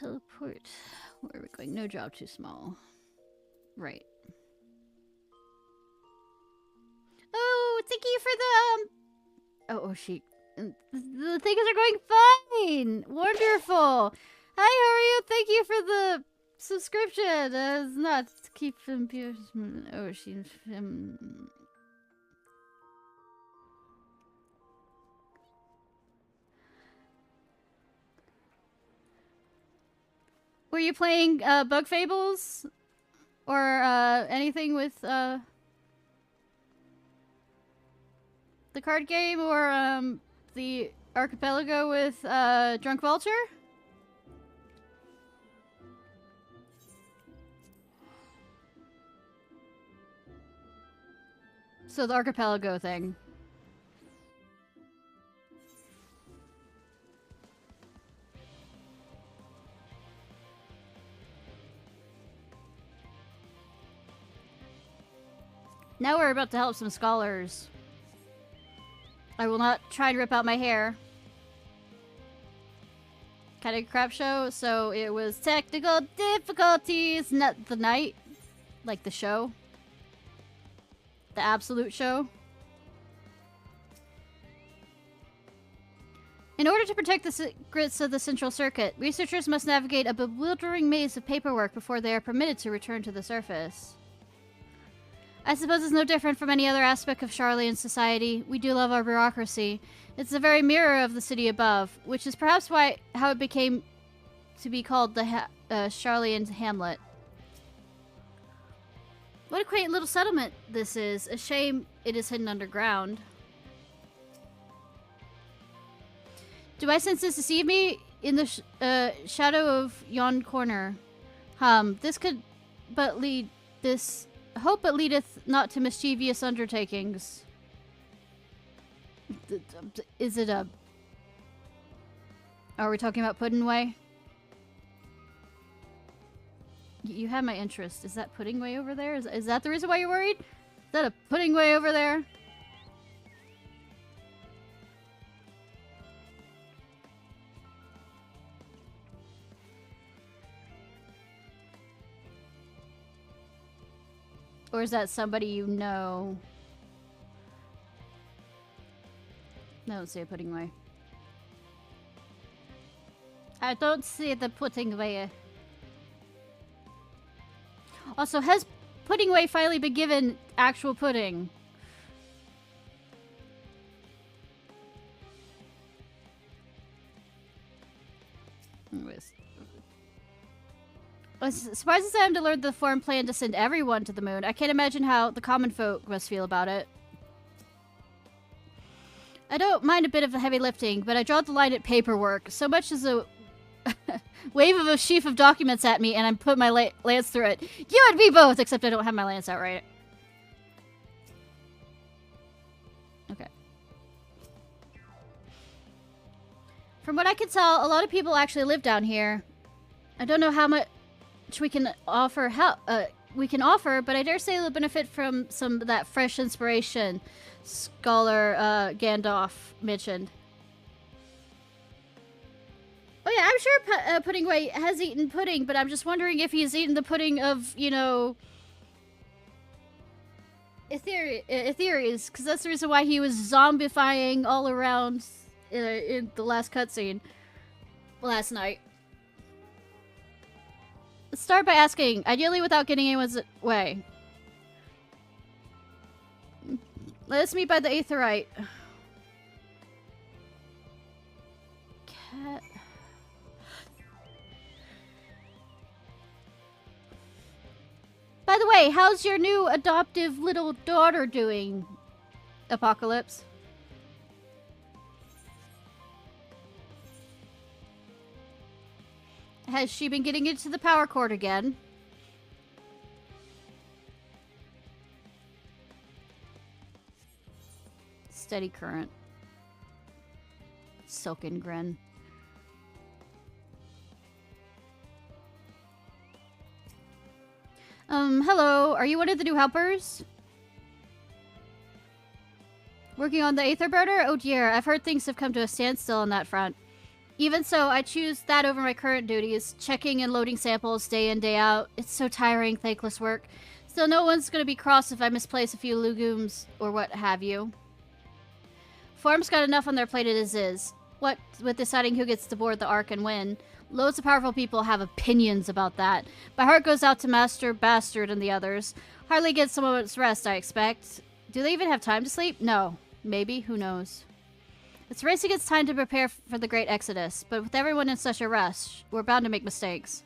teleport. Where are we going? No job too small. Right. Oh, thank you for the Oh, she. The things are going fine. Wonderful. Hi, how are you? Thank you for the subscription. It's not to keep him. Oh, she's. Were you playing Bug Fables? Or anything with the card game? Or the Archipelago with Drunk Vulture? So the Archipelago thing. Now we're about to help some scholars. I will not try and rip out my hair. Kind of crap show, so it was technical difficulties. Not the night. Like the show. The absolute show. In order to protect the secrets of the Central Circuit, researchers must navigate a bewildering maze of paperwork before they are permitted to return to the surface. I suppose it's no different from any other aspect of Sharlayan society. We do love our bureaucracy. It's the very mirror of the city above, which is perhaps how it became to be called the Sharlayan Hamlet. What a quaint little settlement this is. A shame it is hidden underground. Do my senses deceive me? In the shadow of yon corner. This could but lead this... Hope it leadeth not to mischievous undertakings. Is it a... Are we talking about Pudding Way? You have my interest. Is that Pudding Way over there? Is that the reason why you're worried? Is that a Pudding Way over there? Or is that somebody you know? I don't see a Pudding Way. I don't see the Pudding Way. Also, has Pudding Way finally been given actual pudding? Anyways. As surprised as I am to learn the foreign plan to send everyone to the moon, I can't imagine how the common folk must feel about it. I don't mind a bit of the heavy lifting, but I draw the line at paperwork. So much as a wave of a sheaf of documents at me and I'm putting my lance through it. You and me both, except I don't have my lance out right. Okay. From what I can tell, a lot of people actually live down here. I don't know how much we can offer, but I dare say they'll benefit from some of that fresh inspiration Scholar Gandalf mentioned. Oh yeah, I'm sure Pudding Way has eaten pudding, but I'm just wondering if he's eaten the pudding of, you know, Ethereus, because that's the reason why he was zombifying all around in the last cutscene last night. Let's start by asking, ideally without getting anyone's way. Let us meet by the Aetherite. Cat. By the way, how's your new adoptive little daughter doing, Apocalypse? Has she been getting into the power cord again? Steady current. Silken grin. Hello. Are you one of the new helpers? Working on the Aether burner? Oh dear, I've heard things have come to a standstill on that front. Even so, I choose that over my current duties, checking and loading samples day in, day out. It's so tiring, thankless work. Still, no one's gonna be cross if I misplace a few legumes or what have you. Form's got enough on their plate as is. What with deciding who gets to board the Ark and win. Loads of powerful people have opinions about that. My heart goes out to Master Bastard and the others. Hardly gets a moment's rest, I expect. Do they even have time to sleep? No. Maybe. Who knows? It's a race against time to prepare for the great exodus, but with everyone in such a rush, we're bound to make mistakes.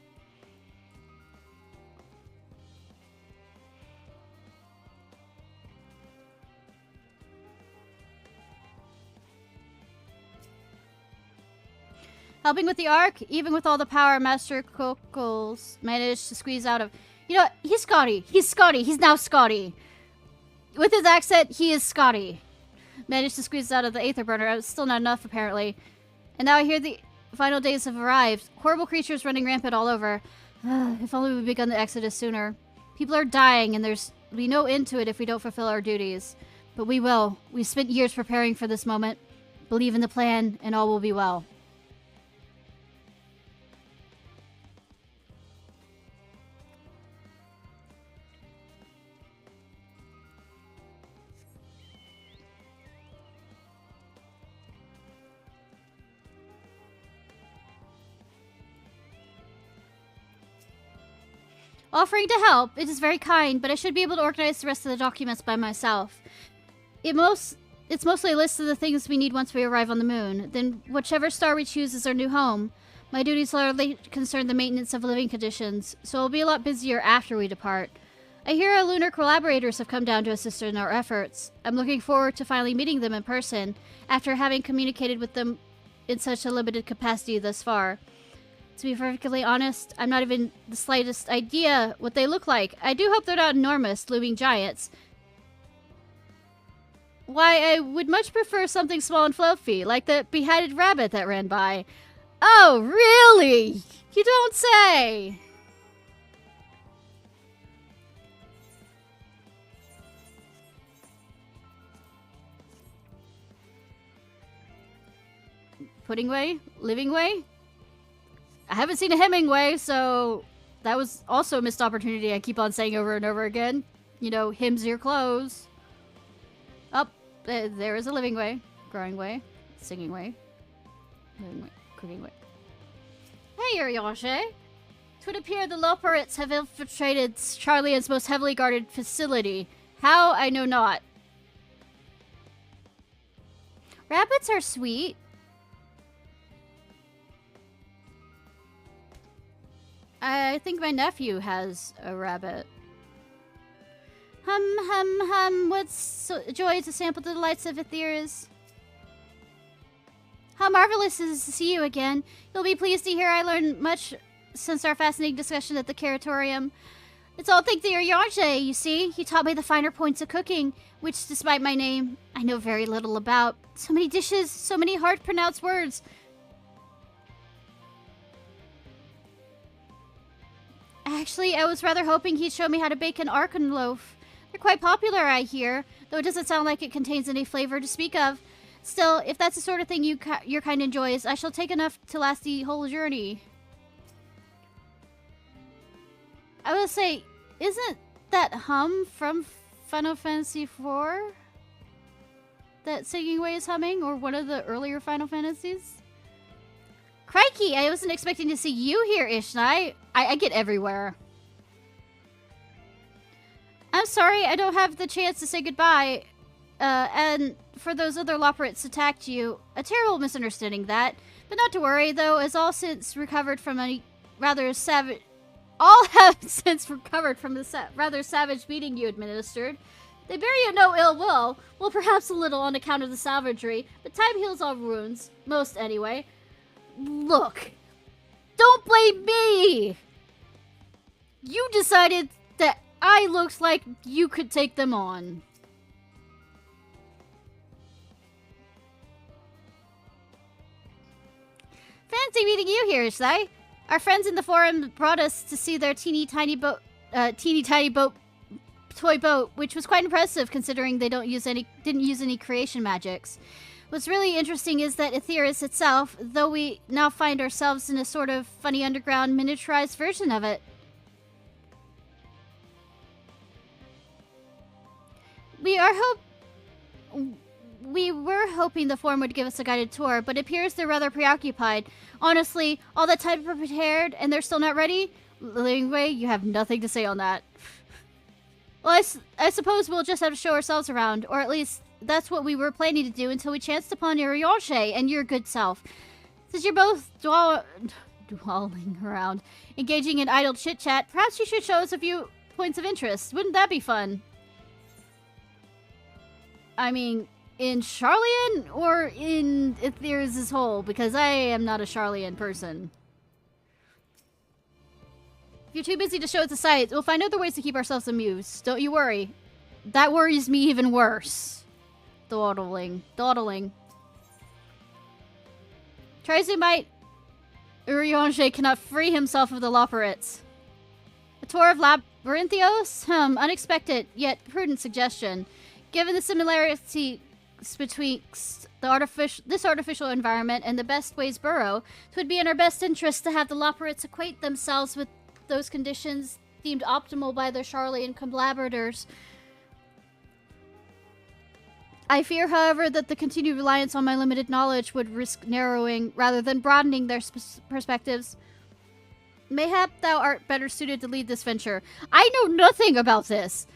Helping with the Ark, even with all the power Master Kokos managed to squeeze out of... You know what? He's Scotty. He's Scotty. He's now Scotty. With his accent, he is Scotty. Managed to squeeze out of the Aether Burner. It's still not enough, apparently. And now I hear the final days have arrived. Horrible creatures running rampant all over. If only we'd begun the exodus sooner. People are dying, and there's be no end to it if we don't fulfill our duties. But we will. We've spent years preparing for this moment. Believe in the plan, and all will be well. Offering to help, it is very kind, but I should be able to organize the rest of the documents by myself. It's mostly a list of the things we need once we arrive on the moon. Then whichever star we choose is our new home. My duties largely concern the maintenance of living conditions, so I'll be a lot busier after we depart. I hear our lunar collaborators have come down to assist in our efforts. I'm looking forward to finally meeting them in person, after having communicated with them in such a limited capacity thus far. To be perfectly honest, I'm not even the slightest idea what they look like. I do hope they're not enormous, looming giants. Why, I would much prefer something small and fluffy, like the beheaded rabbit that ran by. Oh, really? You don't say! Pudding way? Living way? I haven't seen a Hemingway, so that was also a missed opportunity I keep on saying over and over again. You know, hymns your clothes. Up, there is a living way, growing way, singing way, living way, cooking way. Hey, Urianger! It would appear the Loporits have infiltrated Charlian's most heavily guarded facility. How, I know not. Rabbits are sweet. I think my nephew has a rabbit. Hum, hum, hum. What joy to sample the delights of Etherius. How marvelous it is to see you again. You'll be pleased to hear I learned much since our fascinating discussion at the Curatorium. It's all thanks to Urianger, you see. He taught me the finer points of cooking, which, despite my name, I know very little about. So many dishes, so many hard-pronounced words. Actually, I was rather hoping he'd show me how to bake an Arkan loaf. They're quite popular, I hear, though it doesn't sound like it contains any flavor to speak of. Still, if that's the sort of thing your kind enjoys, I shall take enough to last the whole journey. I will say, isn't that hum from Final Fantasy IV? That singing way is humming, or one of the earlier Final Fantasies? Crikey, I wasn't expecting to see you here, Ishnai. I get everywhere. I'm sorry I don't have the chance to say goodbye. And for those other Loporits attacked you, a terrible misunderstanding that. But not to worry, though, as all since recovered from a rather savage... All have since recovered from the rather savage beating you administered. They bear you no ill will. Well, perhaps a little on account of the savagery, but time heals all wounds. Most, anyway. Look, don't blame me! You decided that I looked like you could take them on. Fancy meeting you here, Ishnai. Our friends in the forum brought us to see their teeny tiny boat, toy boat, which was quite impressive considering they didn't use any creation magics. What's really interesting is that Aetheris itself, though we now find ourselves in a sort of funny underground miniaturized version of it. We were hoping the forum would give us a guided tour, but it appears they're rather preoccupied. Honestly, all that time prepared and they're still not ready? Anyway, you have nothing to say on that. Well, I suppose we'll just have to show ourselves around, or at least that's what we were planning to do until we chanced upon Urianger and your good self. Since you're both dwelling around, engaging in idle chit-chat, perhaps you should show us a few points of interest. Wouldn't that be fun? I mean, in Charlian or in Aetheris as whole? Because I am not a Charlian person. If you're too busy to show us the sights, we'll find other ways to keep ourselves amused. Don't you worry. That worries me even worse. Dawdling. Try as he might, Urianger cannot free himself of the Loporrits. A tour of Labyrinthios? Unexpected, yet prudent suggestion. Given the similarity between this artificial environment and the best ways burrow, it would be in our best interest to have the Loporrits acquaint themselves with those conditions deemed optimal by their Charlian collaborators. I fear, however, that the continued reliance on my limited knowledge would risk narrowing rather than broadening their perspectives. Mayhap thou art better suited to lead this venture. I know nothing about this.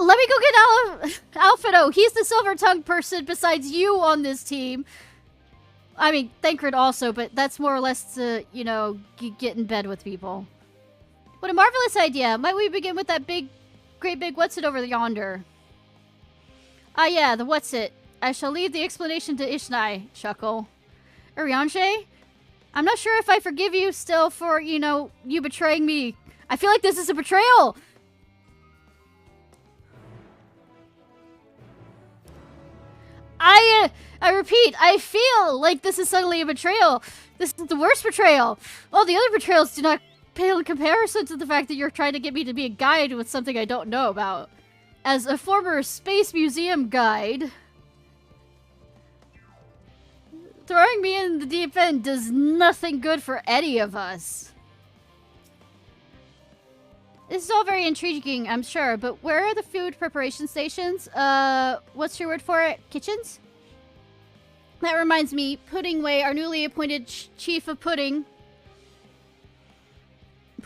Let me go get Alphido. He's the silver-tongued person besides you on this team. I mean, Thancred also, but that's more or less to, you know, get in bed with people. What a marvelous idea. Might we begin with that great big what's-it over yonder? Ah, yeah, the what's-it. I shall leave the explanation to Ishnai. Chuckle. Urianger? I'm not sure if I forgive you still for, you know, you betraying me. I feel like this is a betrayal. I repeat, I feel like this is suddenly a betrayal. This is the worst betrayal. All the other betrayals do not pale in comparison to the fact that you're trying to get me to be a guide with something I don't know about. As a former Space Museum guide, throwing me in the deep end does nothing good for any of us. This is all very intriguing, I'm sure, but where are the food preparation stations? What's your word for it? Kitchens? That reminds me, Puddingway, our newly appointed chief of pudding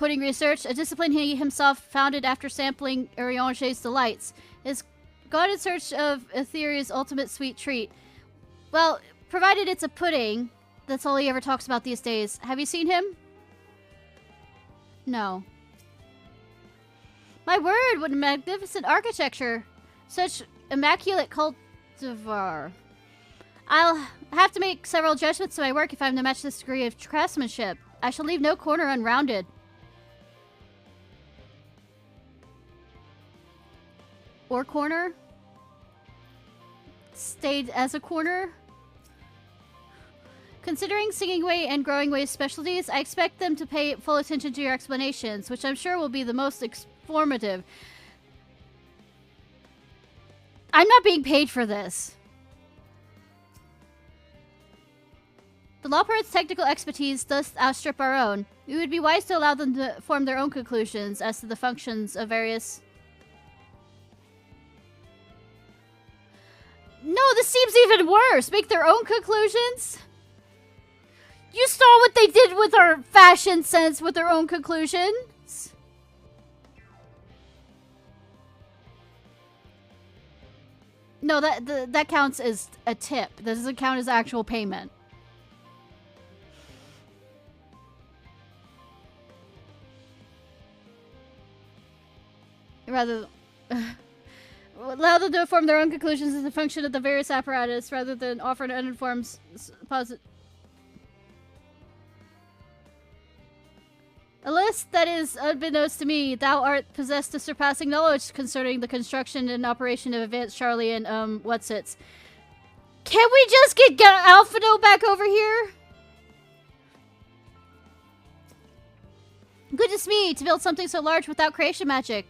research, a discipline he himself founded after sampling Urianger's delights, is gone in search of Aetheria's ultimate sweet treat. Well, provided it's a pudding, that's all he ever talks about these days. Have you seen him? No. My word, what magnificent architecture! Such immaculate cultivar. I'll have to make several adjustments to my work if I'm to match this degree of craftsmanship. I shall leave no corner unrounded. Or corner? Stayed as a corner? Considering Singing Way and Growing Way's specialties, I expect them to pay full attention to your explanations, which I'm sure will be the most informative. I'm not being paid for this. The Loporrits' technical expertise does outstrip our own. It would be wise to allow them to form their own conclusions as to the functions of various... No, this seems even worse! Make their own conclusions? You saw what they did with our fashion sense with their own conclusions? No, that counts as a tip. This doesn't count as actual payment. Rather... allow them to form their own conclusions as a function of the various apparatus, rather than offer an uninformed a list that is unbeknownst to me. Thou art possessed of surpassing knowledge concerning the construction and operation of advanced Charlian, what's-its. Can we just get Alphino back over here? Goodness me, to build something so large without creation magic.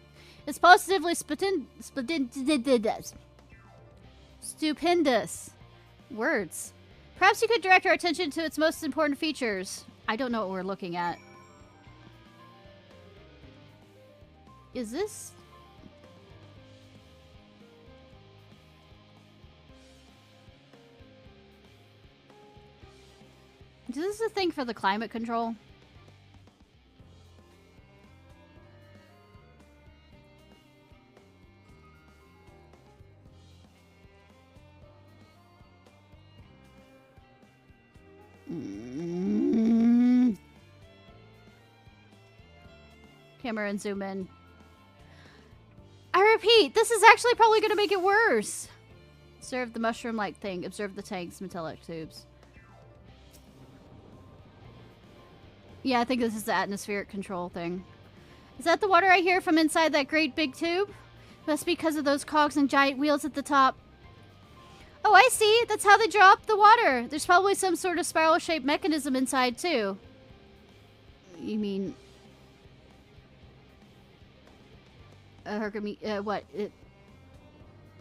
It's positively stupendous. Words. Perhaps you could direct our attention to its most important features. I don't know what we're looking at. Is this... Is this a thing for the climate control? Camera and zoom in. I repeat, this is actually probably going to make it worse. Observe the mushroom-like thing. Observe the tank's metallic tubes. Yeah, I think this is the atmospheric control thing. Is that the water I hear from inside that great big tube? Must be because of those cogs and giant wheels at the top. Oh, I see. That's how they drop the water. There's probably some sort of spiral-shaped mechanism inside, too. You mean... Hermes... what?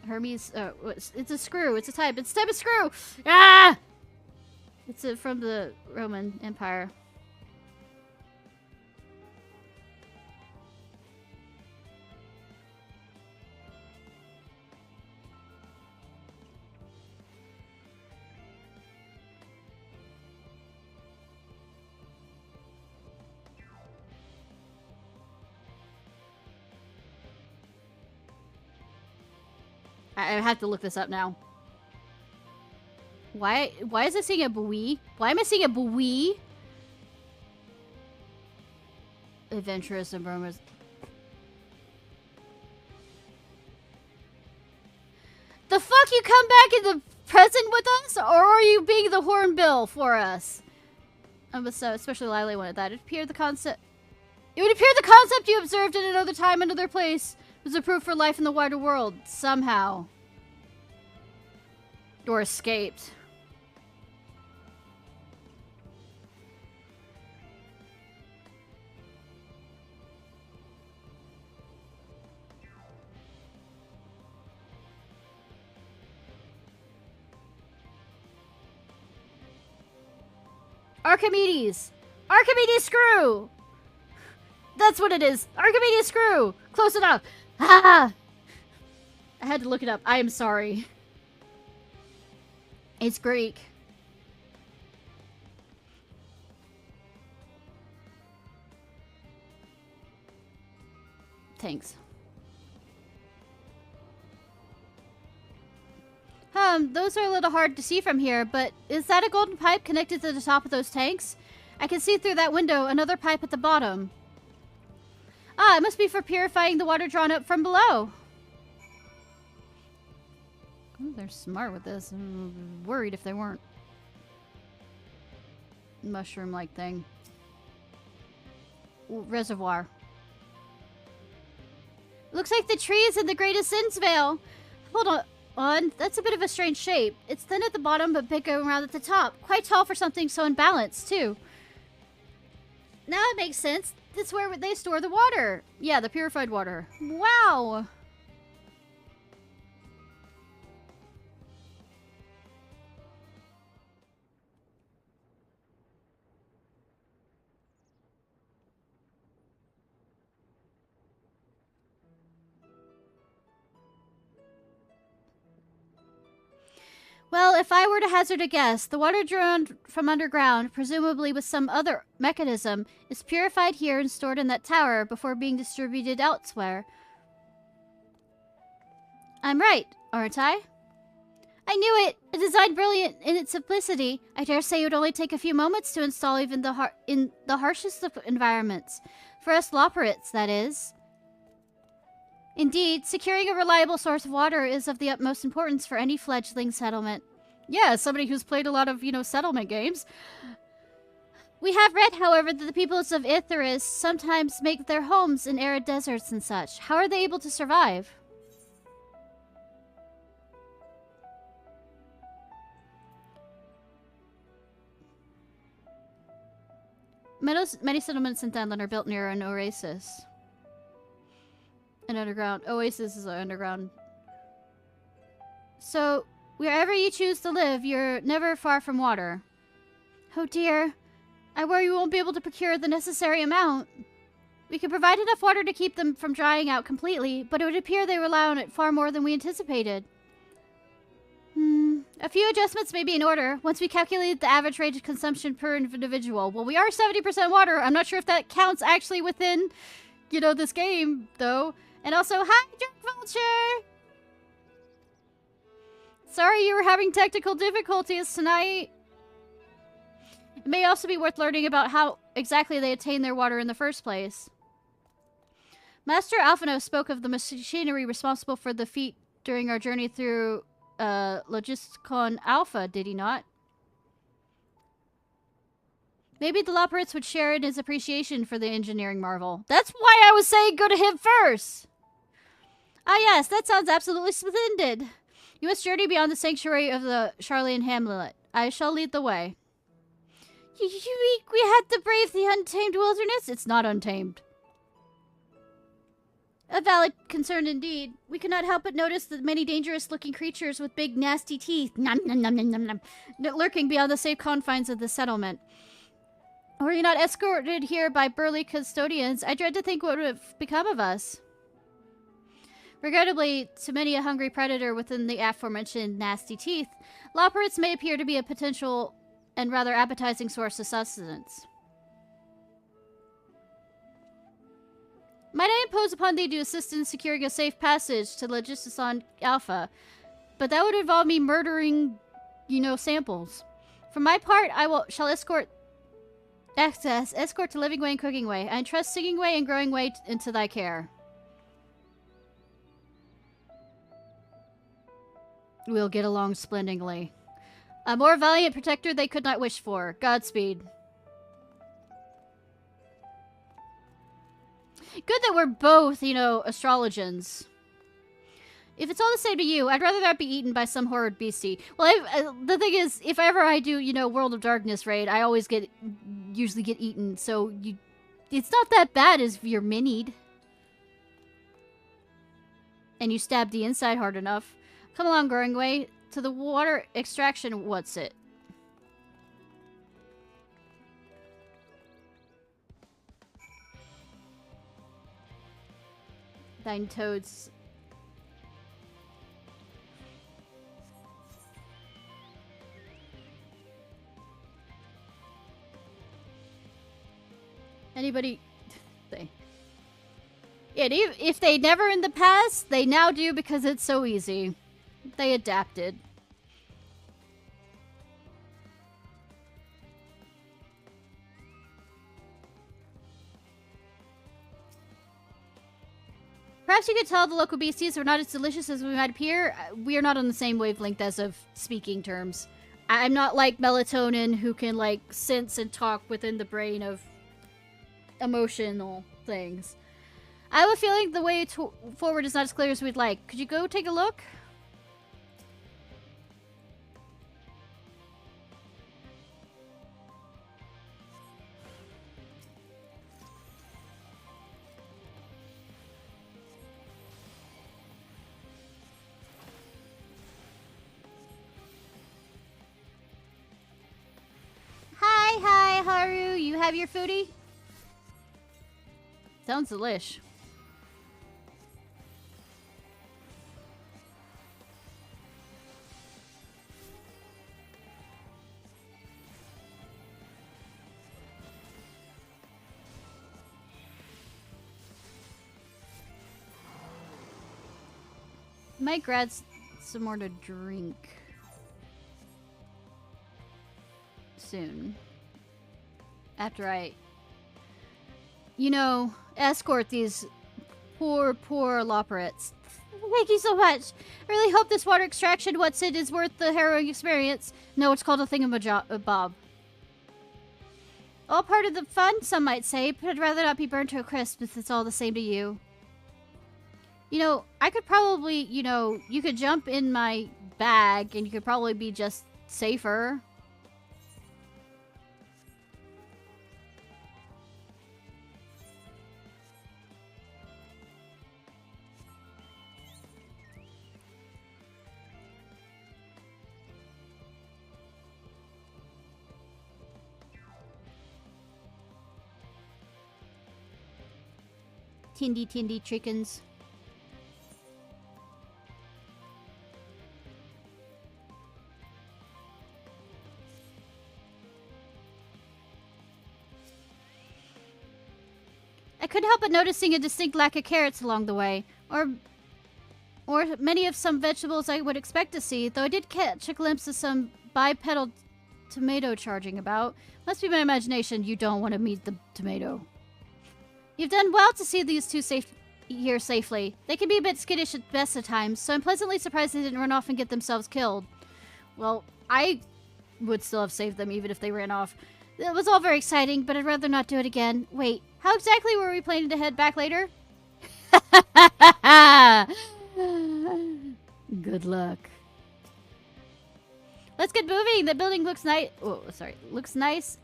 Hermes... it's a screw. It's a type. It's a type of screw! Ah! It's from the Roman Empire. I have to look this up now. Why is it seeing a buoy? Why am I seeing a buoy? Adventurous and Burma's. The fuck, you come back in the present with us? Or are you being the hornbill for us? So especially Lily wanted that. It would appear the concept you observed in another time, another place was a proof for life in the wider world. Somehow. Or escaped. Archimedes! Archimedes screw! That's what it is! Archimedes screw! Close enough! Ah! I had to look it up. I am sorry. It's Greek. Thanks. Those are a little hard to see from here, but is that a golden pipe connected to the top of those tanks? I can see through that window another pipe at the bottom. Ah, it must be for purifying the water drawn up from below. Oh, they're smart with this. I'm worried if they weren't. Mushroom-like thing. Ooh, reservoir. Looks like the tree is in the Greatest Sins Vale. Hold on. That's a bit of a strange shape. It's thin at the bottom, but big around at the top. Quite tall for something so unbalanced, too. Now it makes sense. That's where they store the water. Yeah, the purified water. Wow. Well, if I were to hazard a guess, the water drawn from underground, presumably with some other mechanism, is purified here and stored in that tower before being distributed elsewhere. I'm right, aren't I? I knew it! A design brilliant in its simplicity. I dare say it would only take a few moments to install even in the harshest of environments. For us Loperates, that is. Indeed, securing a reliable source of water is of the utmost importance for any fledgling settlement. Yeah, as somebody who's played a lot of, settlement games. We have read, however, that the peoples of Icarus sometimes make their homes in arid deserts and such. How are they able to survive? Many settlements in Dunland are built near an oasis. An underground... Oasis is an underground... So, Wherever you choose to live, you're never far from water. Oh dear. I worry we won't be able to procure the necessary amount. We can provide enough water to keep them from drying out completely, but it would appear they rely on it far more than we anticipated. A few adjustments may be in order once we calculate the average rate of consumption per individual. Well, we are 70% water. I'm not sure if that counts actually within, you know, this game, though. And also, hi, Drunk Vulture! Sorry you were having technical difficulties tonight. It may also be worth learning about how exactly they attain their water in the first place. Master Alphino spoke of the machinery responsible for the feat during our journey through Logisticon Alpha, did he not? Maybe the Loporrits would share in his appreciation for the engineering marvel. That's why I was saying go to him first! Ah yes, that sounds absolutely splendid. You must journey beyond the sanctuary of the Charlian Hamlet. I shall lead the way. We had to brave the untamed wilderness? It's not untamed. A valid concern indeed. We could not help but notice the many dangerous-looking creatures with big, nasty teeth lurking beyond the safe confines of the settlement. Were you not escorted here by burly custodians, I dread to think what would have become of us. Regrettably, to many a hungry predator within the aforementioned nasty teeth, Loporrits may appear to be a potential and rather appetizing source of sustenance. Might I impose upon thee to assist in securing a safe passage to Logisticon Alpha, but that would involve me murdering, you know, samples. For my part, shall escort to Living Way and Cooking Way. I entrust Singing Way and Growing Way into thy care. We'll get along splendidly. A more valiant protector they could not wish for. Godspeed. Good that we're both, you know, astrologians. If it's all the same to you, I'd rather not be eaten by some horrid beastie. Well, the thing is, if ever I do, you know, World of Darkness raid, I always usually get eaten, so it's not that bad if you're minied. And you stab the inside hard enough. Come along, Growing Way. To the water extraction, what's it? Thine toads. Anybody? If they never in the past, they now do because it's so easy. They adapted. Perhaps you could tell the local beasties are not as delicious as we might appear. We are not on the same wavelength as of speaking terms. I'm not like melatonin who can like sense and talk within the brain of emotional things. I have a feeling the way forward is not as clear as we'd like. Could you go take a look? Hi, Haru. You have your foodie? Sounds delish. Might grab some more to drink soon. After I, you know, escort these poor Loporrits. Thank you so much. I really hope this water extraction, what's it, is worth the harrowing experience. No, it's called a thingamabob. All part of the fun, some might say, but I'd rather not be burned to a crisp if it's all the same to you. You know, I could probably, you know, you could jump in my bag and you could probably be just safer. Tindy chickens. I couldn't help but noticing a distinct lack of carrots along the way, or many of some vegetables I would expect to see, though I did catch a glimpse of some bipedal tomato charging about. Must be my imagination. You don't want to meet the tomato. You've done well to see these two here safely. They can be a bit skittish at best at times, so I'm pleasantly surprised they didn't run off and get themselves killed. Well, I would still have saved them even if they ran off. It was all very exciting, but I'd rather not do it again. Wait, how exactly were we planning to head back later? Good luck. Let's get moving. The building looks nice. Oh, sorry. Looks nice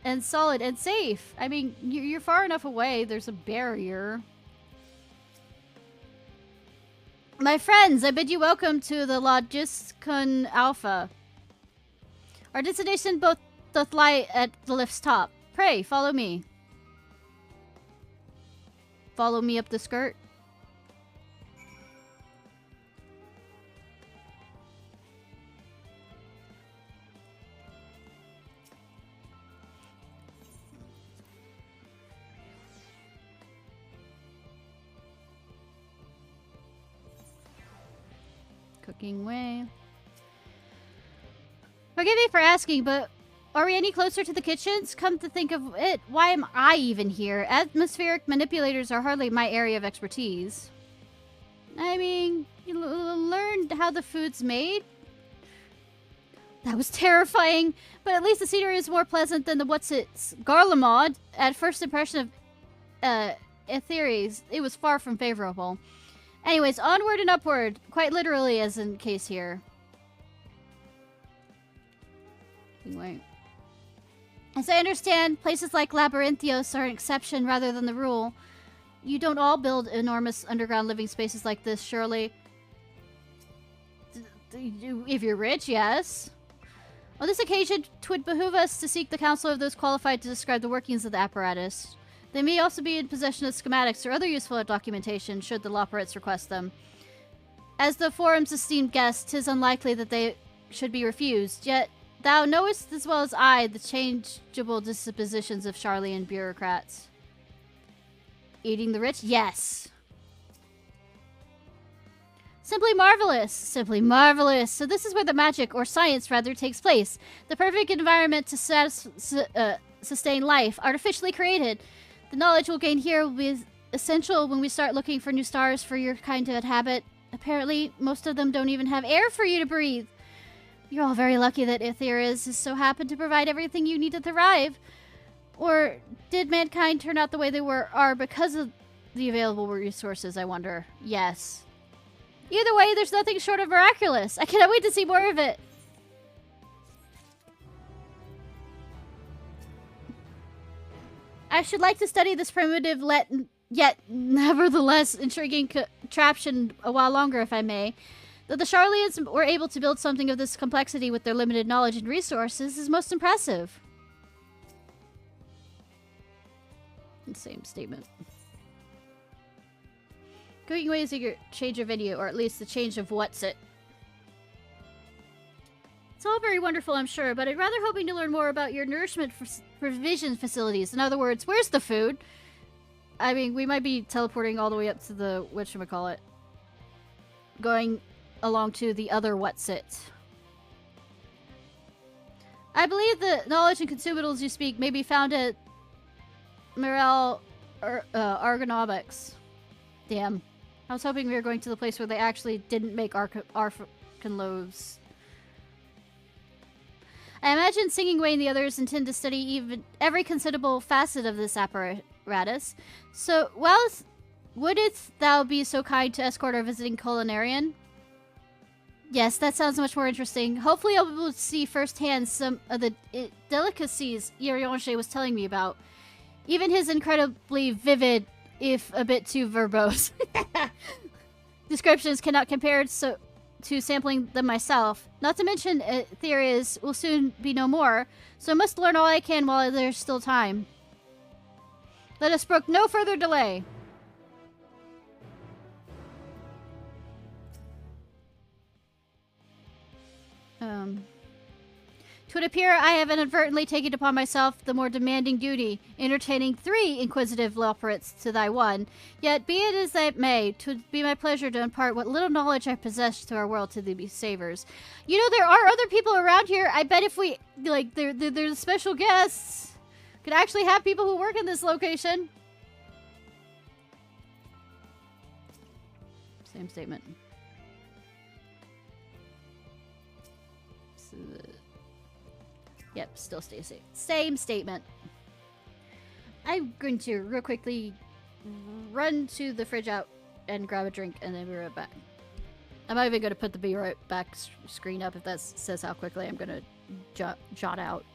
and solid and safe. I mean, you're far enough away. There's a barrier. My friends, I bid you welcome to the Logiskun Alpha. Our destination both doth lie at the lift's top. Pray, follow me. Follow me up the skirt. Cooking way. Forgive me for asking, but are we any closer to the kitchens? Come to think of it, why am I even here? Atmospheric manipulators are hardly my area of expertise. I mean, you learned how the food's made? That was terrifying, but at least the scenery is more pleasant than the what's-its Garlemald. At first impression of Etheres, it was far from favorable. Anyways, onward and upward, quite literally as in case here. Wait. As I understand, places like Labyrinthios are an exception rather than the rule. You don't all build enormous underground living spaces like this, surely. If you're rich, yes. On this occasion, 'twould behoove us to seek the counsel of those qualified to describe the workings of the apparatus. They may also be in possession of schematics or other useful documentation, should the Loporrits request them. As the forum's esteemed guest, 'tis unlikely that they should be refused, yet thou knowest as well as I the changeable dispositions of Sharlayan bureaucrats. Eating the rich? Yes. Simply marvelous! Simply marvelous! So this is where the magic, or science rather, takes place. The perfect environment to sustain life, artificially created. The knowledge we'll gain here will be essential when we start looking for new stars for your kind to inhabit. Apparently, most of them don't even have air for you to breathe. You're all very lucky that Etheres is so happened to provide everything you need to thrive. Or did mankind turn out the way they are because of the available resources, I wonder? Yes. Either way, there's nothing short of miraculous. I cannot wait to see more of it. I should like to study this primitive yet nevertheless intriguing contraption a while longer, if I may. Though the Sharlayans were able to build something of this complexity with their limited knowledge and resources is most impressive. Same statement. Going away is a change of venue, or at least the change of what's it. It's all very wonderful, I'm sure, but I'd rather hoping to learn more about your nourishment provision facilities. In other words, where's the food? I mean, we might be teleporting all the way up to the whatchamacallit. Going along to the other what's it. I believe the knowledge and consumables you speak may be found at Morel Argonomics. Damn. I was hoping we were going to the place where they actually didn't make Arcan loaves. I imagine Singing Way and the others intend to study every considerable facet of this apparatus. So, wouldst thou be so kind to escort our visiting culinarian? Yes, that sounds much more interesting. Hopefully I'll be able to see firsthand some of the delicacies Urianger was telling me about. Even his incredibly vivid, if a bit too verbose, descriptions cannot compare to sampling them myself. Not to mention, Etheres will soon be no more, so I must learn all I can while there's still time. Let us brook no further delay. To appear, I have inadvertently taken upon myself the more demanding duty, entertaining 3 inquisitive Loporits to thy 1. Yet, be it as it may, 'twould be my pleasure to impart what little knowledge I possess to our world to the savers. You know, there are other people around here. I bet if we, like, there's special guests. Could actually have people who work in this location. Same statement. Yep, still stay safe. Same statement. I'm going to real quickly run to the fridge out and grab a drink, and then be right back. I'm not even going to put the be right back screen up if that says how quickly I'm going to jot out.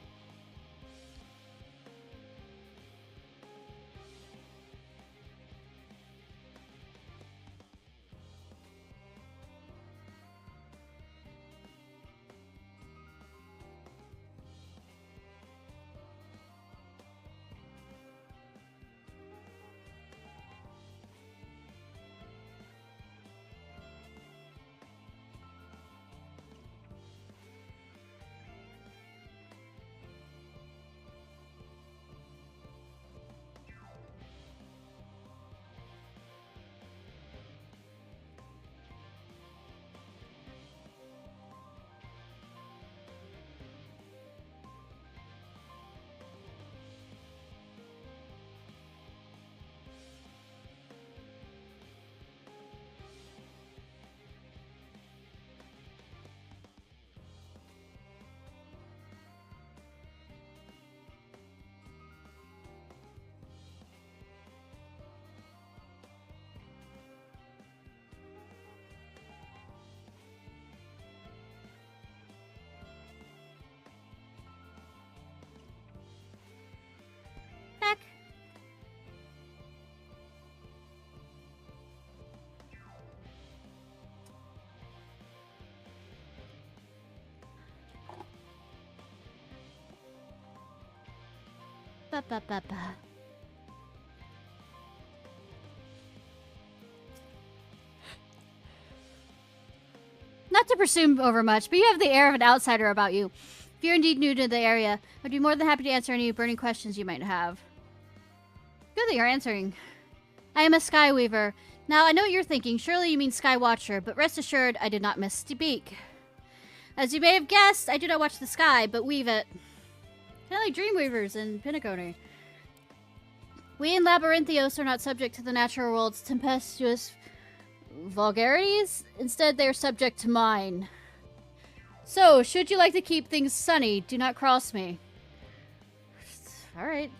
Back. Ba ba ba ba. Not to presume overmuch, but you have the air of an outsider about you. If you're indeed new to the area, I'd be more than happy to answer any burning questions you might have. Good that you're answering. I am a Sky Weaver. Now, I know what you're thinking. Surely you mean Sky Watcher, but rest assured, I did not misspeak. As you may have guessed, I do not watch the sky, but weave it. Kind of like Dreamweavers in Pinnacle. We in Labyrinthios are not subject to the natural world's tempestuous vulgarities. Instead, they are subject to mine. So, should you like to keep things sunny, do not cross me. Alright.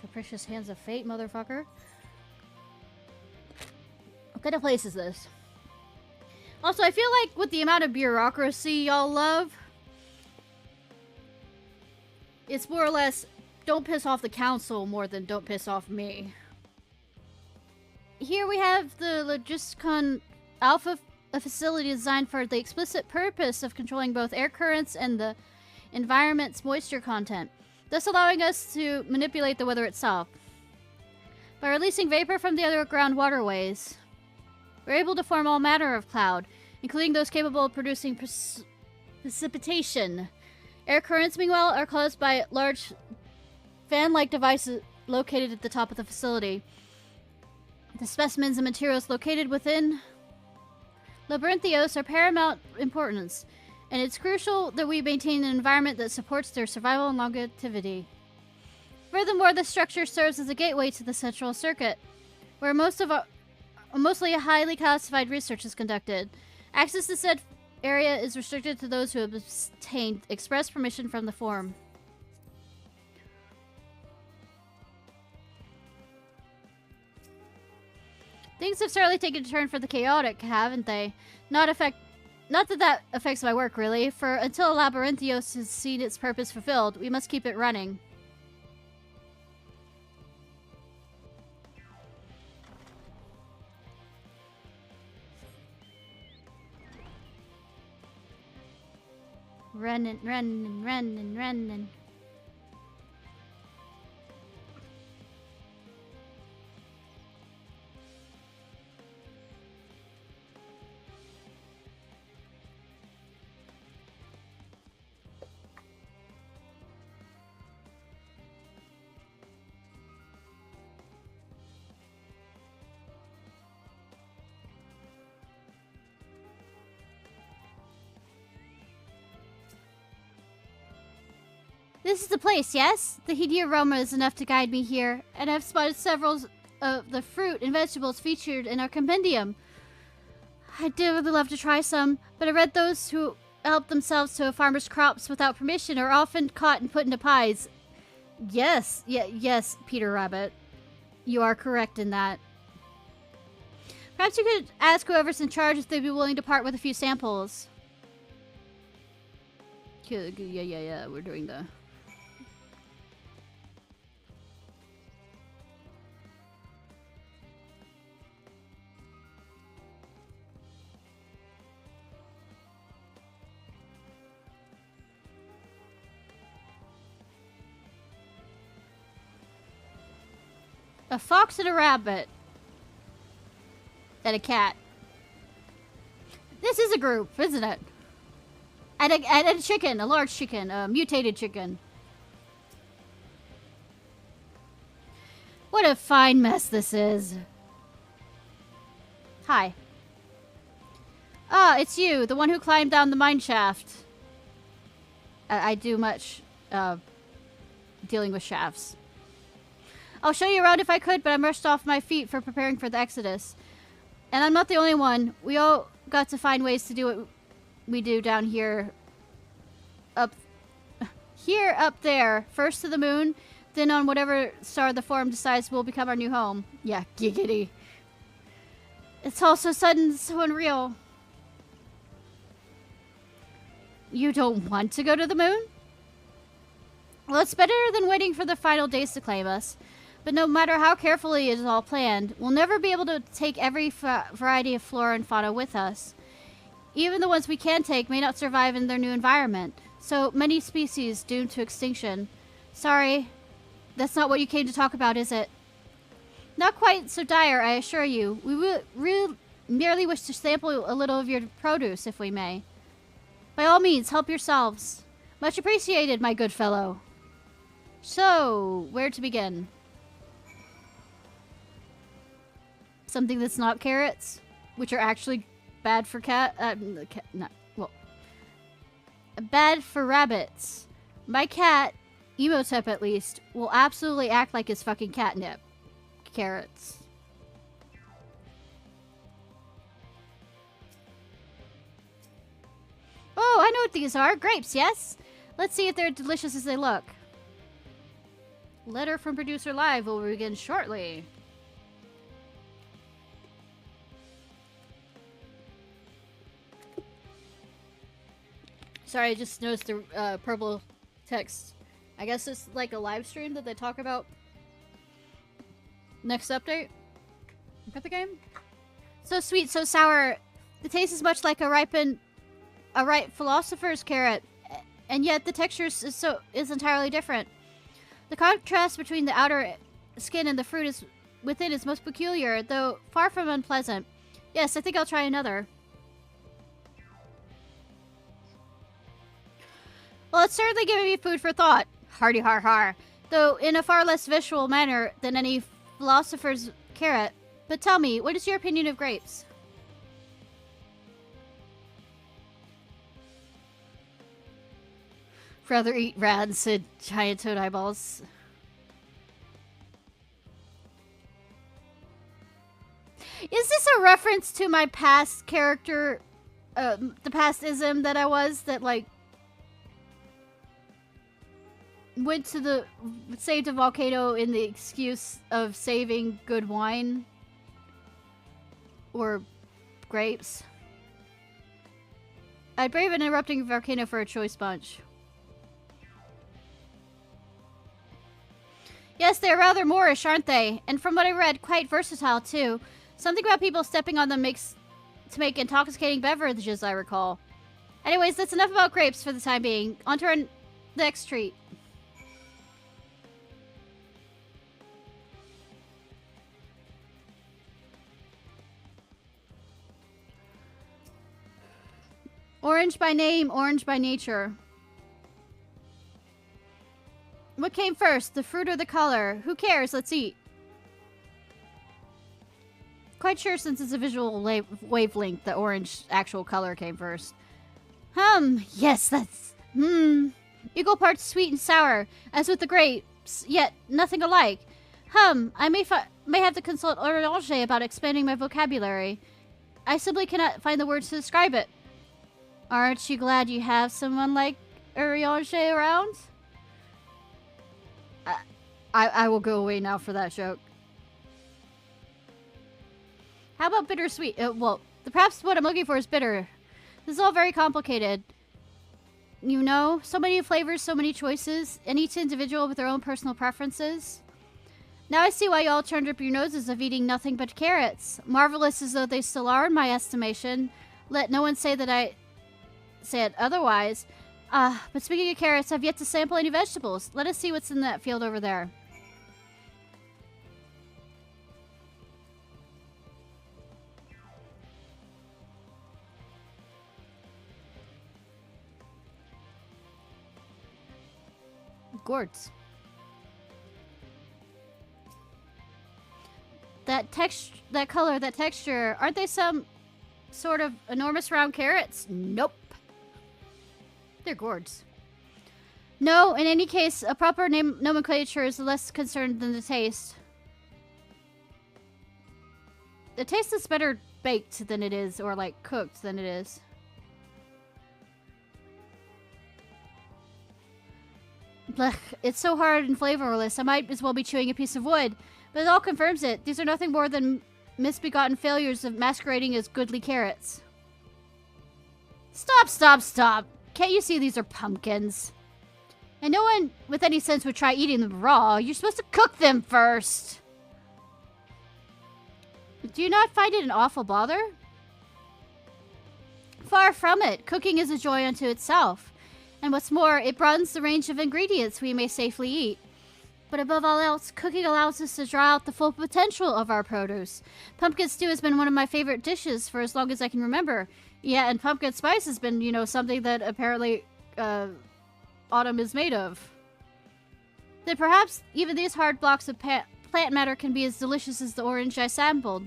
Capricious hands of fate, motherfucker. What kind of place is this? Also, I feel like with the amount of bureaucracy y'all love, it's more or less, don't piss off the council more than don't piss off me. Here we have the Logisticon Alpha, a facility designed for the explicit purpose of controlling both air currents and the environment's moisture content, thus allowing us to manipulate the weather itself. By releasing vapor from the underground waterways, we're able to form all manner of cloud, including those capable of producing precipitation. Air currents, meanwhile, are caused by large fan-like devices located at the top of the facility. The specimens and materials located within Labyrinthios are paramount importance, and it's crucial that we maintain an environment that supports their survival and longevity. Furthermore, the structure serves as a gateway to the central circuit, where mostly a highly classified research is conducted. Access to said area is restricted to those who have obtained express permission from the forum. Things have certainly taken a turn for the chaotic, haven't they? Not that affects my work, really, for until Labyrinthios has seen its purpose fulfilled, we must keep it running. Running. This is the place, yes? The heady aroma is enough to guide me here, and I've spotted several of the fruit and vegetables featured in our compendium. I'd really love to try some, but I read those who help themselves to a farmer's crops without permission are often caught and put into pies. Yes, yes, Peter Rabbit. You are correct in that. Perhaps you could ask whoever's in charge if they'd be willing to part with a few samples. Yeah, we're doing the... A fox and a rabbit. And a cat. This is a group, isn't it? And a chicken, a large chicken, a mutated chicken. What a fine mess this is. Hi. Ah, it's you, the one who climbed down the mine shaft. I do much dealing with shafts. I'll show you around if I could, but I'm rushed off my feet for preparing for the Exodus. And I'm not the only one. We all got to find ways to do what we do down here. Up there. First to the moon, then on whatever star the Forum decides will become our new home. Yeah, giggity. It's all so sudden, so unreal. You don't want to go to the moon? Well, it's better than waiting for the final days to claim us. But no matter how carefully it is all planned, we'll never be able to take every variety of flora and fauna with us. Even the ones we can take may not survive in their new environment. So many species doomed to extinction. Sorry, that's not what you came to talk about, is it? Not quite so dire, I assure you. We merely wish to sample a little of your produce, if we may. By all means, help yourselves. Much appreciated, my good fellow. So, where to begin? Something that's not carrots, which are actually bad for bad for rabbits. My cat, Emotep at least, will absolutely act like it's fucking catnip. Carrots. Oh, I know what these are. Grapes, yes? Let's see if they're delicious as they look. Letter from Producer Live will begin shortly. Sorry, I just noticed the purple text. I guess it's like a live stream that they talk about next update. Got the game? So sweet, so sour. The taste is much like a ripe philosopher's carrot, and yet the texture is entirely different. The contrast between the outer skin and the fruit within is most peculiar, though far from unpleasant. Yes, I think I'll try another. Well, it's certainly giving me food for thought. Hardy har har. Though in a far less visual manner than any philosopher's carrot. But tell me, what is your opinion of grapes? Rather eat rancid giant toad eyeballs. Is this a reference to my past character, the past ism that I was, that like saved a volcano in the excuse of saving good wine? Or grapes? I'd brave an erupting volcano for a choice bunch. Yes, they're rather Moorish, aren't they? And from what I read, quite versatile, too. Something about people stepping on them to make intoxicating beverages, I recall. Anyways, that's enough about grapes for the time being. On to our next treat. Orange by name, orange by nature. What came first, the fruit or the color? Who cares? Let's eat. Quite sure since it's a visual wavelength, the orange actual color came first. Yes, that's... Equal parts sweet and sour, as with the grapes, yet nothing alike. I may have to consult Urianger about expanding my vocabulary. I simply cannot find the words to describe it. Aren't you glad you have someone like Urianger around? I will go away now for that joke. How about bittersweet? Well, perhaps what I'm looking for is bitter. This is all very complicated. You know, so many flavors, so many choices, and each individual with their own personal preferences. Now I see why you all turned up your noses of eating nothing but carrots. Marvelous as though they still are in my estimation. Let no one say that I said otherwise. But speaking of carrots, I've yet to sample any vegetables. Let us see what's in that field over there. Gourds. That color, that texture, aren't they some sort of enormous round carrots? Nope. They're gourds. No, in any case, a proper nomenclature is less concerned than the taste. The taste is better baked than it is, or like cooked than it is. Blech, it's so hard and flavorless, I might as well be chewing a piece of wood. But it all confirms it. These are nothing more than misbegotten failures of masquerading as goodly carrots. Stop, stop, stop! Can't you see these are pumpkins? And no one with any sense would try eating them raw. You're supposed to cook them first! Do you not find it an awful bother? Far from it. Cooking is a joy unto itself. And what's more, it broadens the range of ingredients we may safely eat. But above all else, cooking allows us to draw out the full potential of our produce. Pumpkin stew has been one of my favorite dishes for as long as I can remember. Yeah, and pumpkin spice has been, you know, something that apparently autumn is made of. Then perhaps even these hard blocks of plant matter can be as delicious as the orange I sampled.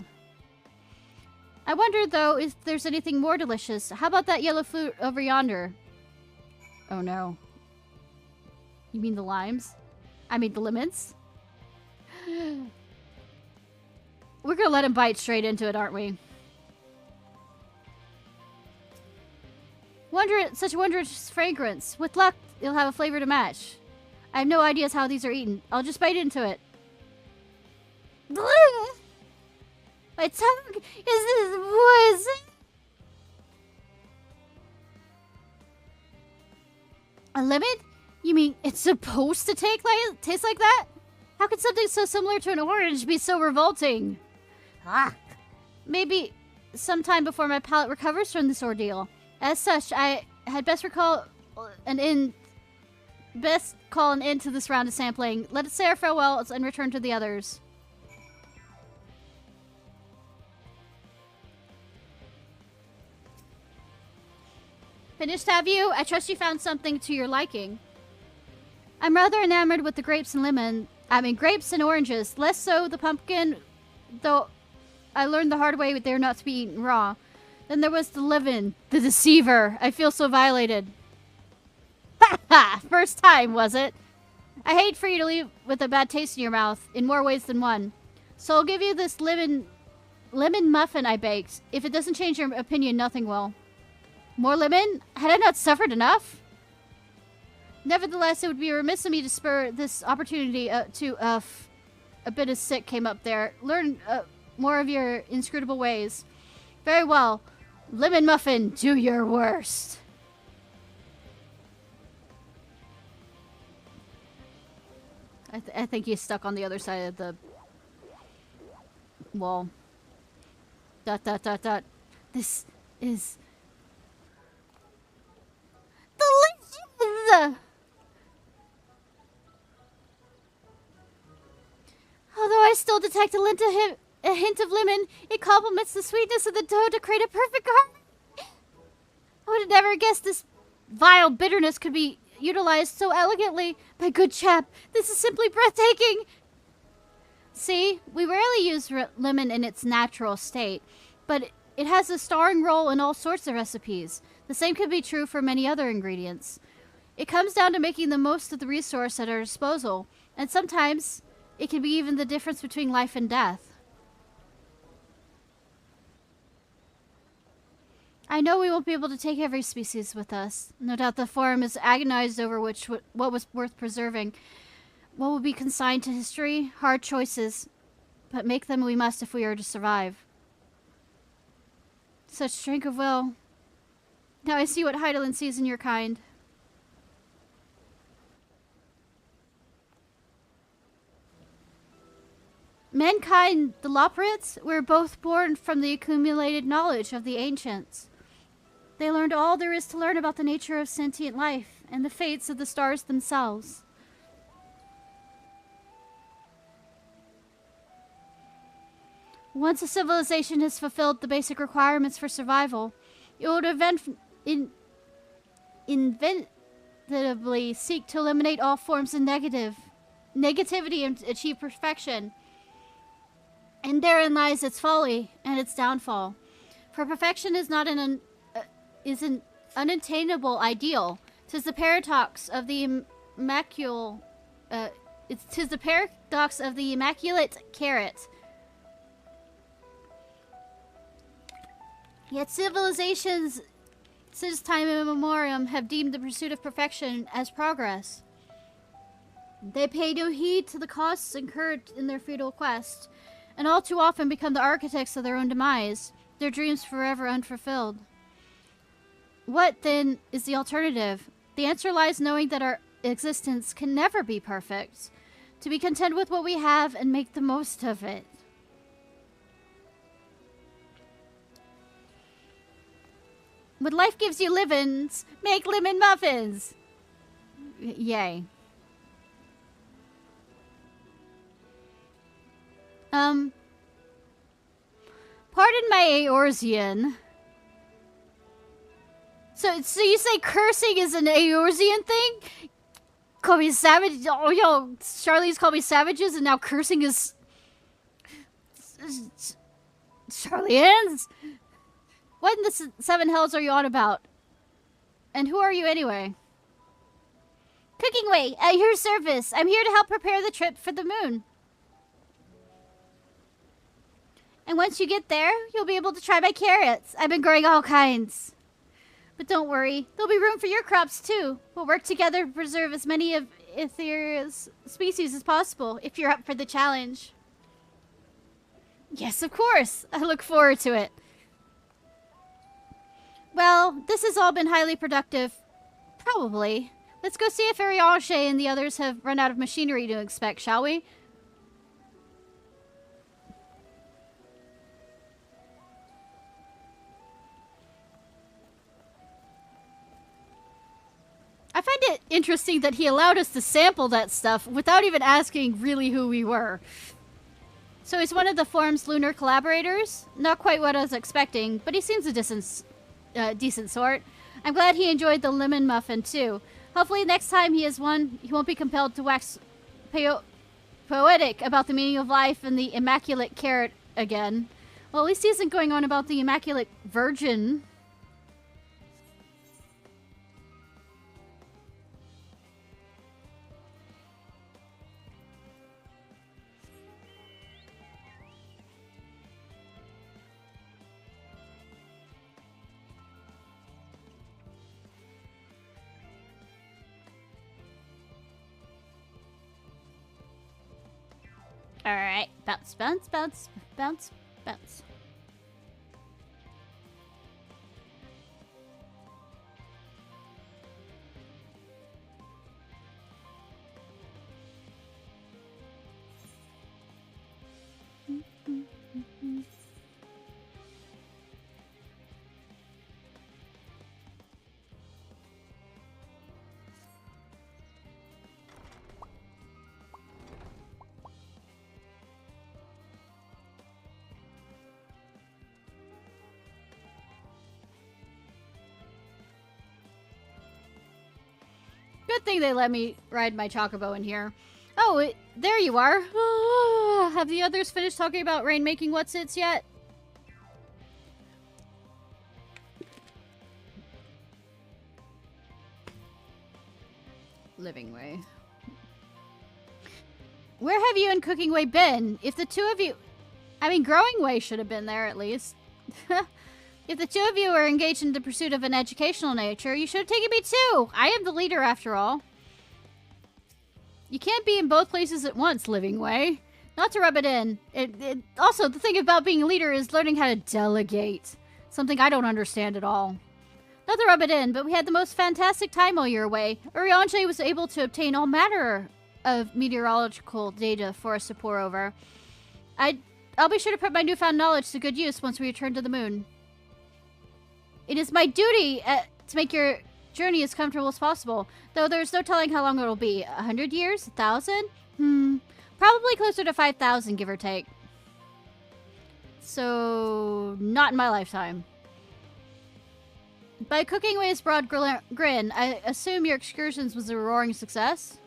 I wonder, though, if there's anything more delicious. How about that yellow fruit over yonder? Oh no. You mean the limes? I mean the lemons? We're gonna let him bite straight into it, aren't we? Such wondrous fragrance. With luck, it'll have a flavor to match. I have no ideas how these are eaten. I'll just bite into it. My tongue is poison. A lemon? You mean it's supposed to taste like that? How could something so similar to an orange be so revolting? Maybe sometime before my palate recovers from this ordeal. As such, I had best call an end to this round of sampling. Let us say our farewells and return to the others. Finished, have you? I trust you found something to your liking. I'm rather enamored with the grapes and grapes and oranges. Less so the pumpkin, though I learned the hard way they're not to be eaten raw. Then there was the leaven, the deceiver. I feel so violated. Ha ha! First time, was it? I hate for you to leave with a bad taste in your mouth, in more ways than one. So I'll give you this lemon muffin I baked. If it doesn't change your opinion, nothing will. More lemon? Had I not suffered enough? Nevertheless, it would be remiss of me to spur this opportunity a bit of sick came up there. Learn more of your inscrutable ways. Very well. Lemon muffin, do your worst. I think he's stuck on the other side of the wall. ... This is delicious! Although I still detect a hint of lemon, it complements the sweetness of the dough to create a perfect harmony. I would have never guessed this vile bitterness could be utilized so elegantly. My good chap, this is simply breathtaking. See, we rarely use lemon in its natural state, but it has a starring role in all sorts of recipes. The same could be true for many other ingredients. It comes down to making the most of the resource at our disposal, and sometimes it can be even the difference between life and death. I know we won't be able to take every species with us. No doubt the Forum is agonized over what was worth preserving. What will be consigned to history? Hard choices. But make them we must if we are to survive. Such strength of will. Now I see what Heidelin sees in your kind. Mankind, the Loprits, were both born from the accumulated knowledge of the ancients. They learned all there is to learn about the nature of sentient life and the fates of the stars themselves. Once a civilization has fulfilled the basic requirements for survival, it would inevitably seek to eliminate all forms of negativity and achieve perfection. And therein lies its folly and its downfall. For perfection is not an unattainable ideal. 'Tis the paradox of the tis the paradox of the immaculate carrot. Yet civilizations since time immemorial have deemed the pursuit of perfection as progress. They pay no heed to the costs incurred in their futile quest, and all too often become the architects of their own demise, their dreams forever unfulfilled. What, then, is the alternative? The answer lies knowing that our existence can never be perfect, to be content with what we have and make the most of it. When life gives you lemons, make lemon muffins! Yay. Pardon my Eorzean. So you say cursing is an Eorzean thing? Call me savage. Oh, yo, Charlie's called me savages, and now cursing is Charlians? What in the seven hells are you on about? And who are you anyway? Cooking Way, at your service. I'm here to help prepare the trip for the moon. And once you get there, you'll be able to try my carrots. I've been growing all kinds. But don't worry, there'll be room for your crops too. We'll work together to preserve as many of Itheria's species as possible, if you're up for the challenge. Yes, of course. I look forward to it. Well, this has all been highly productive. Probably. Let's go see if Urianger and the others have run out of machinery to inspect, shall we? I find it interesting that he allowed us to sample that stuff without even asking really who we were. So he's one of the forum's lunar collaborators? Not quite what I was expecting, but he seems a decent sort. I'm glad he enjoyed the lemon muffin too. Hopefully next time he is one, he won't be compelled to wax poetic about the meaning of life and the immaculate carrot again. Well, at least he isn't going on about the immaculate virgin. Alright, bounce, bounce, bounce, bounce, bounce. Good thing they let me ride my chocobo in here. Oh, there you are. Have the others finished talking about rainmaking whatsits yet? Living Way. Where have you and Cooking Way been? If the two of you... I mean, Growing Way should have been there, at least. If the two of you are engaged in the pursuit of an educational nature, you should have taken me too! I am the leader, after all. You can't be in both places at once, Living Way. Not to rub it in. Also, the thing about being a leader is learning how to delegate. Something I don't understand at all. Not to rub it in, but we had the most fantastic time while you were away. Urianger was able to obtain all manner of meteorological data for us to pore over. I'll be sure to put my newfound knowledge to good use once we return to the moon. It is my duty to make your journey as comfortable as possible, though there's no telling how long it'll be. 100 years? 1,000? Probably closer to 5,000, give or take. So, not in my lifetime. By Cooking Way's broad grin, I assume your excursions was a roaring success?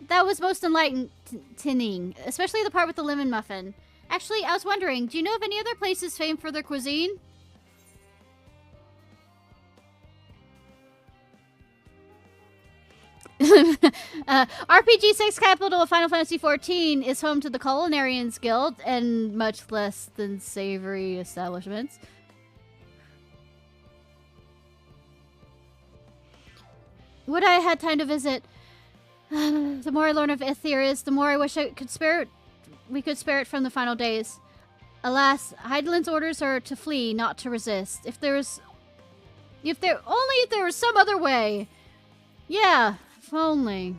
That was most enlightening, especially the part with the lemon muffin. Actually, I was wondering, do you know of any other places famed for their cuisine? RPG 6 capital of Final Fantasy XIV is home to the Culinarians Guild and much less than savory establishments. Would I had time to visit? The more I learn of Etheirys, the more I wish we could spare it from the final days. Alas, Heidelin's orders are to flee, not to resist. If there was some other way. Yeah, if only.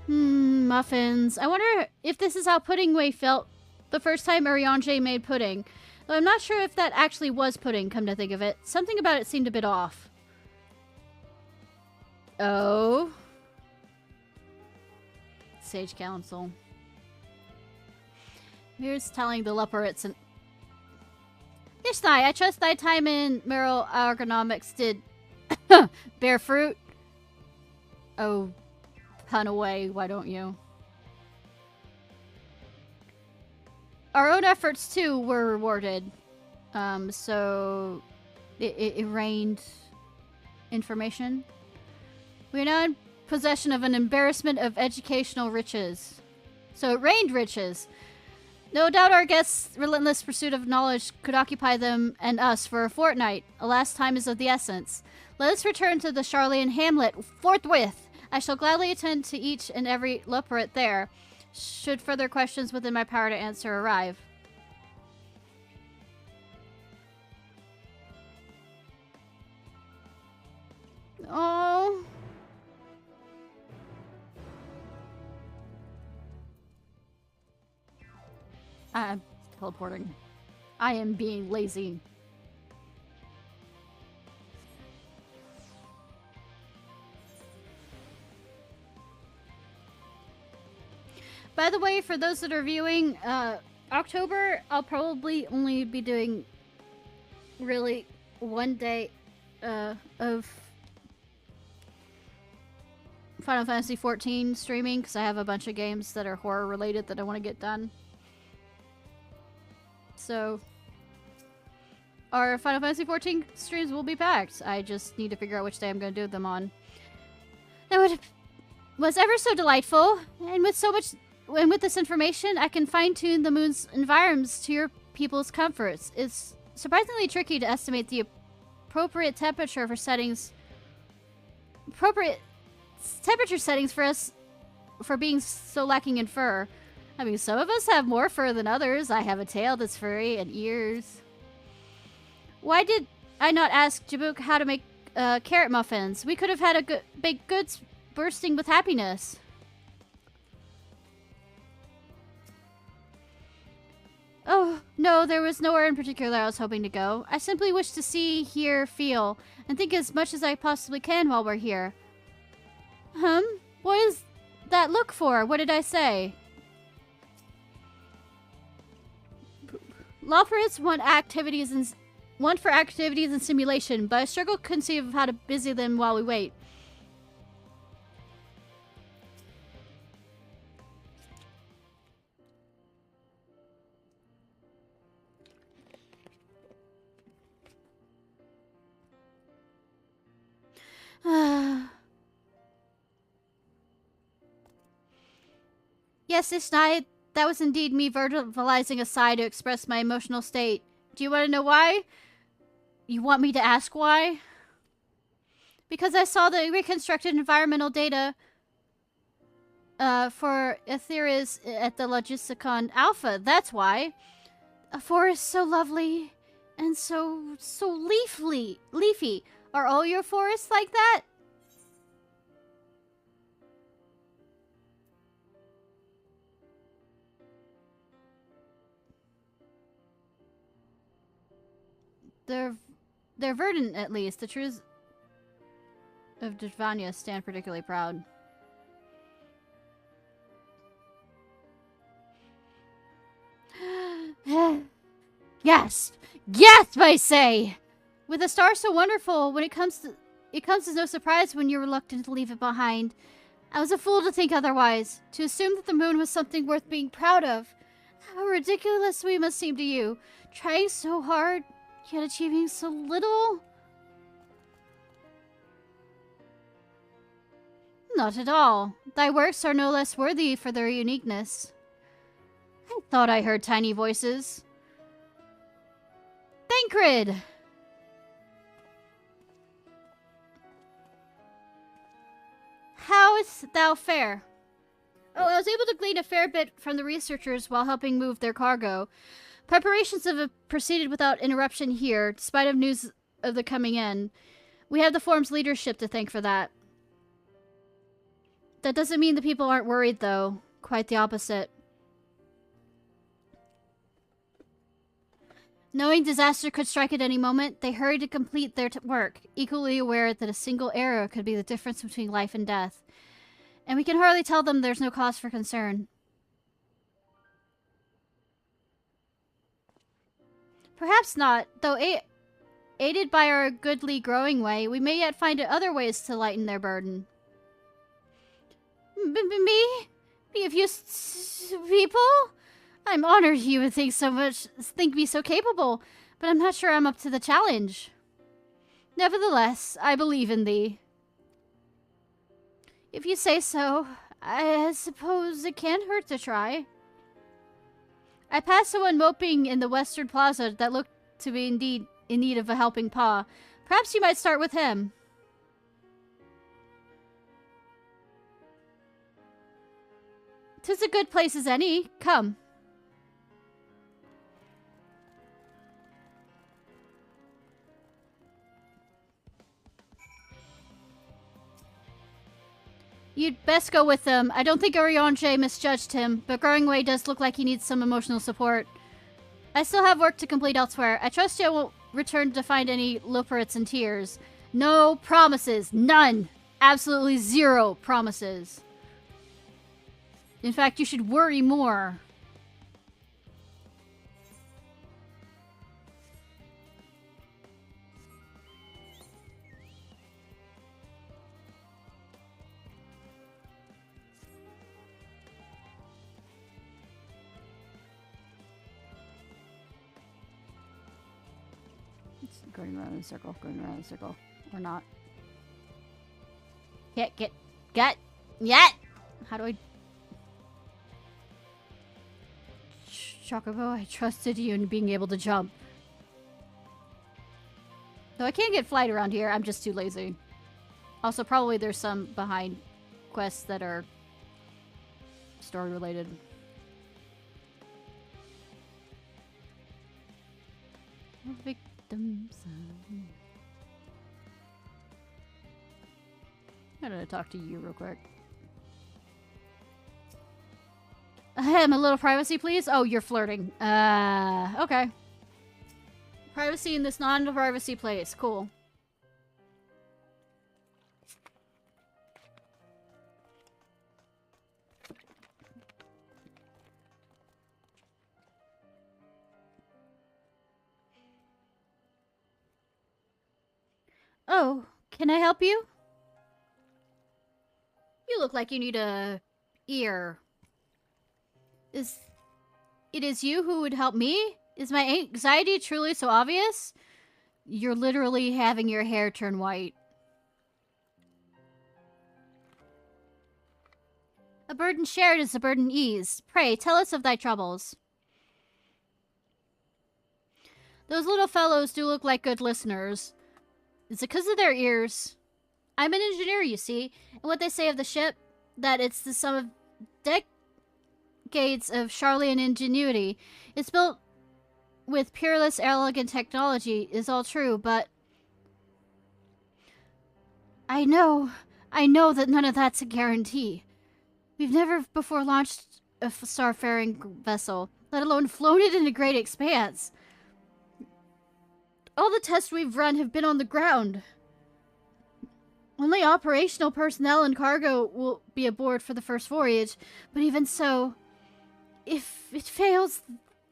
Muffins. I wonder if this is how Pudding Way felt the first time Urianger made pudding. Though I'm not sure if that actually was pudding, come to think of it. Something about it seemed a bit off. Oh. Sage Council. Here's telling the leopards and... Ishnai, I trust thy time in Meryl ergonomics did bear fruit. Oh, pun away, why don't you? Our own efforts, too, were rewarded. So... It rained information. We are now in possession of an embarrassment of educational riches. So it rained riches. No doubt our guests' relentless pursuit of knowledge could occupy them and us for a fortnight. Alas, time is of the essence. Let us return to the Charlian hamlet forthwith. I shall gladly attend to each and every leopard there, should further questions within my power to answer arrive. Oh... I'm teleporting. I am being lazy. By the way, for those that are viewing, October, I'll probably only be doing really one day of Final Fantasy XIV streaming, because I have a bunch of games that are horror related that I want to get done. So, our Final Fantasy XIV streams will be packed. I just need to figure out which day I'm going to do them on. That was ever so delightful, and with this information, I can fine-tune the moon's environs to your people's comforts. It's surprisingly tricky to estimate the appropriate temperature settings for us for being so lacking in fur. I mean, some of us have more fur than others. I have a tail that's furry and ears. Why did I not ask Jabuk how to make carrot muffins? We could have had baked goods bursting with happiness. Oh, no, there was nowhere in particular I was hoping to go. I simply wish to see, hear, feel, and think as much as I possibly can while we're here. What is that look for? What did I say? Lothrids want for activities and simulation, but I struggle to conceive of how to busy them while we wait. Yes, Ishnai, that was indeed me verbalizing a sigh to express my emotional state. Do you want to know why? You want me to ask why? Because I saw the reconstructed environmental data for Aetheris at the Logisticon Alpha. That's why. A forest so lovely and so leafy. Are all your forests like that? They're verdant, at least. The truths of Devanya stand particularly proud. Gasp! Gasp, I say! With a star so wonderful, it comes as no surprise when you're reluctant to leave it behind. I was a fool to think otherwise, to assume that the moon was something worth being proud of. How ridiculous we must seem to you, trying so hard, yet achieving so little. Not at all. Thy works are no less worthy for their uniqueness. I thought I heard tiny voices. Thancred! How is thou fare? Oh, I was able to glean a fair bit from the researchers while helping move their cargo. Preparations have proceeded without interruption here, despite of news of the coming in. We have the forum's leadership to thank for that. That doesn't mean the people aren't worried, though. Quite the opposite. Knowing disaster could strike at any moment, they hurried to complete their work, equally aware that a single error could be the difference between life and death. And we can hardly tell them there's no cause for concern. Perhaps not, though aided by our goodly growing way, we may yet find other ways to lighten their burden. Me? Me of you people? I'm honored you would think me so capable, but I'm not sure I'm up to the challenge. Nevertheless, I believe in thee. If you say so, I suppose it can't hurt to try. I passed someone moping in the Western Plaza that looked to be indeed in need of a helping paw. Perhaps you might start with him. 'Tis a good place as any. Come. You'd best go with them. I don't think Urianger misjudged him, but Growing Way does look like he needs some emotional support. I still have work to complete elsewhere. I trust you won't return to find any Loperits in tears. No promises. None. Absolutely zero promises. In fact, you should worry more. It's going around in a circle, going around in a circle. Or not. Get, yet! How do I... Chocobo, I trusted you in being able to jump. Though I can't get flight around here, I'm just too lazy. Also, probably there's some behind quests that are story related. Victims. I'm gonna talk to you real quick. Ahem, a little privacy, please? Oh, you're flirting. Okay. Privacy in this non-privacy place. Cool. Oh, can I help you? You look like you need a ear. It is you who would help me? Is my anxiety truly so obvious? You're literally having your hair turn white. A burden shared is a burden eased. Pray, tell us of thy troubles. Those little fellows do look like good listeners. Is it because of their ears? I'm an engineer, you see, and what they say of the ship, that it's the sum of decades of Charlian ingenuity. It's built with peerless, elegant technology, is all true, but... I know that none of that's a guarantee. We've never before launched a starfaring vessel, let alone flown it in a great expanse. All the tests we've run have been on the ground. Only operational personnel and cargo will be aboard for the first voyage, but even so, if it fails,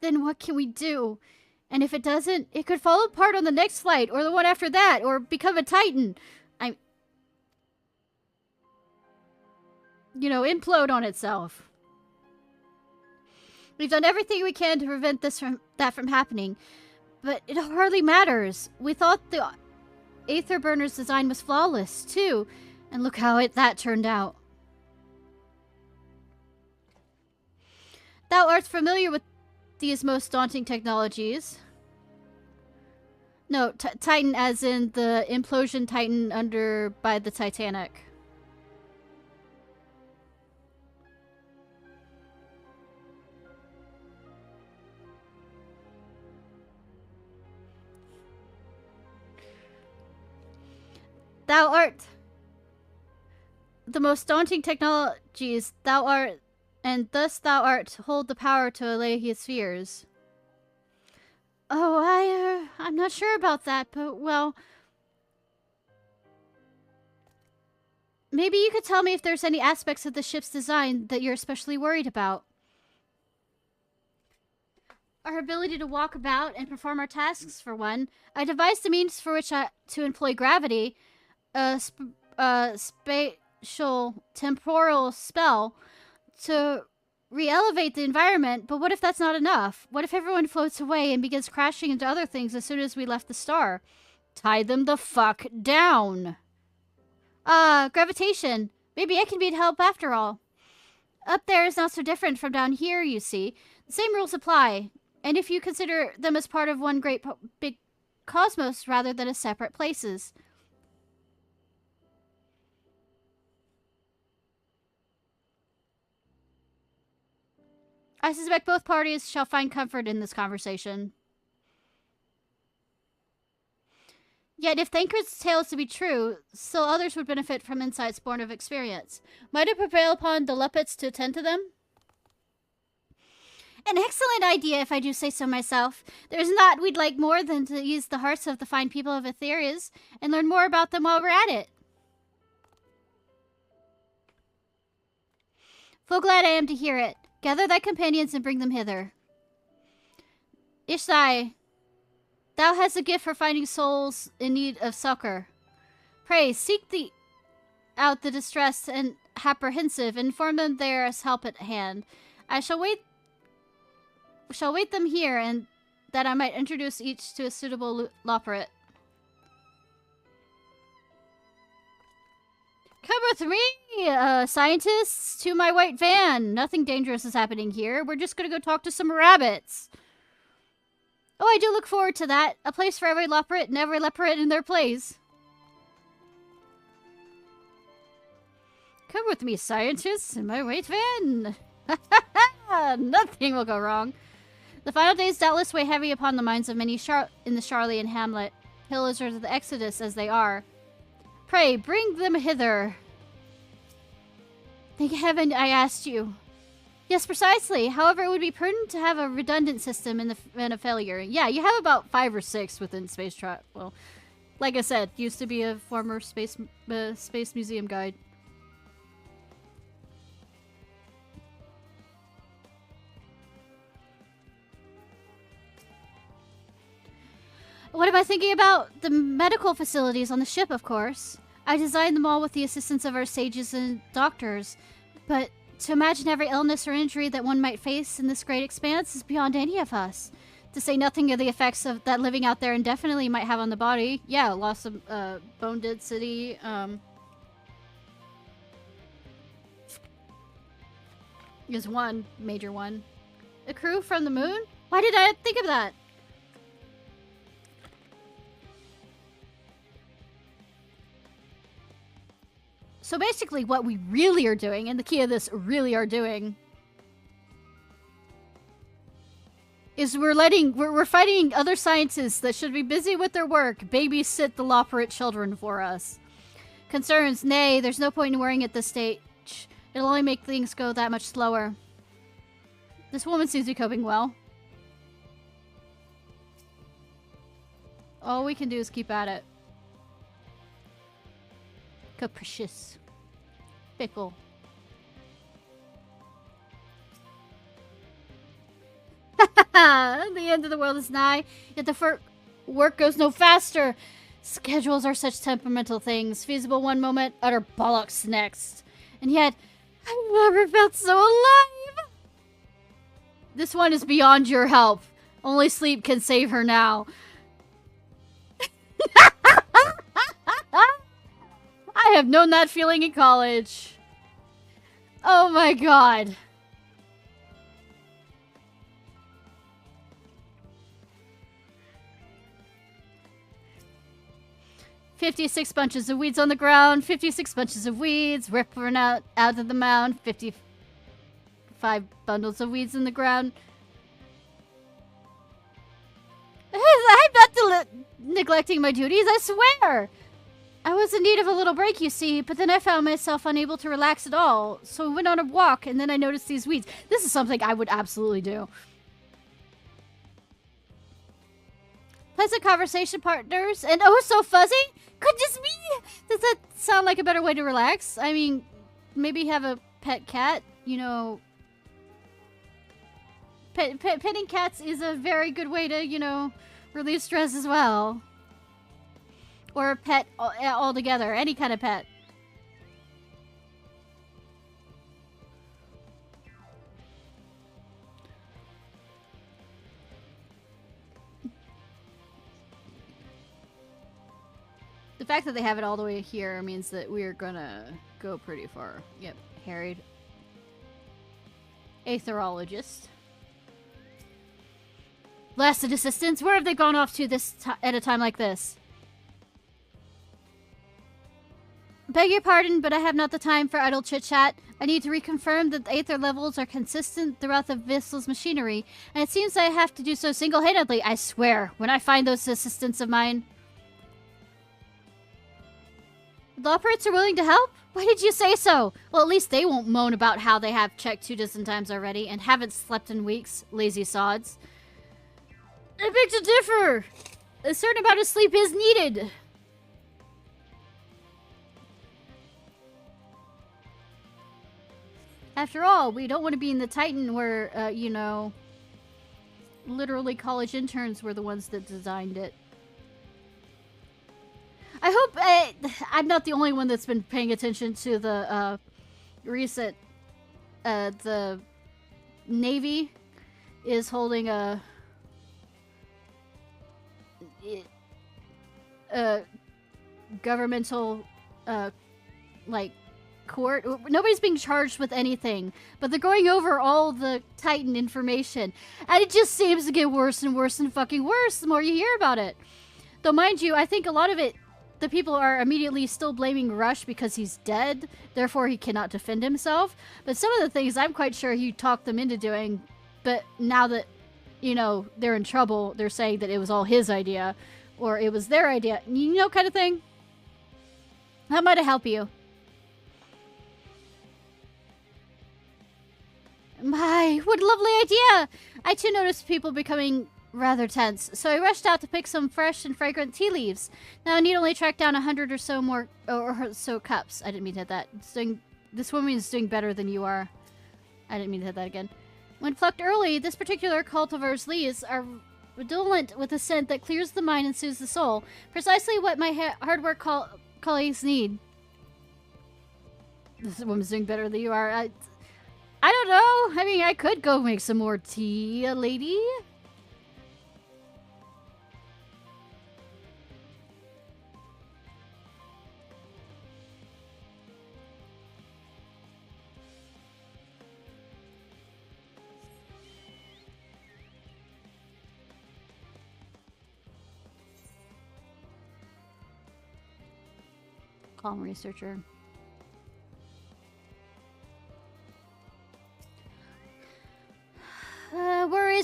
then what can we do? And if it doesn't, it could fall apart on the next flight, or the one after that, or become a Titan. Implode on itself. We've done everything we can to prevent that from happening, but it hardly matters. We thought the Aether Burner's design was flawless, too, and look how that turned out. Thou art familiar with these most daunting technologies. No, Titan as in the implosion Titan under by the Titanic. Thou art the most daunting technologies, thou art, and thus thou art hold the power to allay his fears. Oh, I'm not sure about that, but, well... Maybe you could tell me if there's any aspects of the ship's design that you're especially worried about. Our ability to walk about and perform our tasks, for one. I devised a means for which to employ gravity, a spatial temporal spell to re-elevate the environment, but what if that's not enough? What if everyone floats away and begins crashing into other things as soon as we left the star? Tie them the fuck down. Gravitation. Maybe I can be of help after all. Up there is not so different from down here, you see. The same rules apply, and if you consider them as part of one great big cosmos rather than as separate places. I suspect both parties shall find comfort in this conversation. Yet if Thancred's tales to be true, still others would benefit from insights born of experience. Might it prevail upon the Luppets to attend to them? An excellent idea, if I do say so myself. There's naught we'd like more than to ease the hearts of the fine people of Aetherius and learn more about them while we're at it. Full glad I am to hear it. Gather thy companions and bring them hither. Ishnai, thou hast a gift for finding souls in need of succor. Pray, seek out the distressed and apprehensive, and inform them there is help at hand. I shall wait them here, and that I might introduce each to a suitable loperate. Come with me, scientists, to my white van. Nothing dangerous is happening here. We're just gonna go talk to some rabbits. Oh, I do look forward to that. A place for every loperate and every leopard in their place. Come with me, scientists, in my white van. Nothing will go wrong. The final days doubtless weigh heavy upon the minds of many in the Charlian hamlet, pillagers of the Exodus as they are. Pray, bring them hither. Thank heaven I asked you. Yes, precisely. However, it would be prudent to have a redundant system in the event of failure. Yeah, you have about 5 or 6 within space travel. Well, like I said, used to be a former space museum guide. What am I thinking about? The medical facilities on the ship, of course. I designed them all with the assistance of our sages and doctors. But to imagine every illness or injury that one might face in this great expanse is beyond any of us. To say nothing of the effects of that living out there indefinitely might have on the body. Yeah, loss of bone density. Is one major one. A crew from the moon? Why did I think of that? So basically what we really are doing, and the key of this really are doing, is we're fighting other scientists that should be busy with their work, babysit the Loperate children for us. Concerns, nay, there's no point in worrying at this stage. It'll only make things go that much slower. This woman seems to be coping well. All we can do is keep at it. Capricious. Fickle. The end of the world is nigh, yet the work goes no faster. Schedules are such temperamental things. Feasible one moment, utter bollocks next. And yet, I've never felt so alive. This one is beyond your help. Only sleep can save her now. I have known that feeling in college. Oh my god. "56 bunches of weeds on the ground, 56 bunches of weeds, ripping out of the mound, 55 bundles of weeds in the ground." I'm not neglecting my duties, I swear! I was in need of a little break, you see, but then I found myself unable to relax at all. So I went on a walk, and then I noticed these weeds. This is something I would absolutely do. Pleasant conversation partners, and oh, so fuzzy? Goodness me! Does that sound like a better way to relax? I mean, maybe have a pet cat, you know. Petting cats is a very good way to, you know, relieve stress as well. Or a pet altogether, any kind of pet. The fact that they have it all the way here means that we're gonna go pretty far. Yep, harried. Aetherologist. Blasted assistants, where have they gone off to at a time like this? Beg your pardon, but I have not the time for idle chit-chat. I need to reconfirm that the aether levels are consistent throughout the vessel's machinery, and it seems I have to do so single-handedly, I swear, when I find those assistants of mine. The operates are willing to help? Why did you say so? Well, at least they won't moan about how they have checked 2 dozen times already and haven't slept in weeks, lazy sods. I beg to differ. A certain amount of sleep is needed. After all, we don't want to be in the Titan where, you know, literally college interns were the ones that designed it. I hope I'm not the only one that's been paying attention to the recent, the Navy is holding a governmental, like, court. Nobody's being charged with anything, but they're going over all the Titan information, and it just seems to get worse and worse and fucking worse the more you hear about it. Though, mind you, I think a lot of it, the people are immediately still blaming Rush because he's dead, therefore he cannot defend himself. But some of the things I'm quite sure he talked them into doing, but now that, you know, they're in trouble, they're saying that it was all his idea, or it was their idea, you know, kind of thing. How might I help you? My, what a lovely idea! I too noticed people becoming rather tense, so I rushed out to pick some fresh and fragrant tea leaves. Now I need only track down 100 or so more, or so cups. I didn't mean to hit that. This woman is doing better than you are. I didn't mean to hit that again. When plucked early, this particular cultivar's leaves are redolent with a scent that clears the mind and soothes the soul. Precisely what my hard work colleagues need. This woman's doing better than you are. I don't know. I mean, I could go make some more tea, lady. Calm researcher.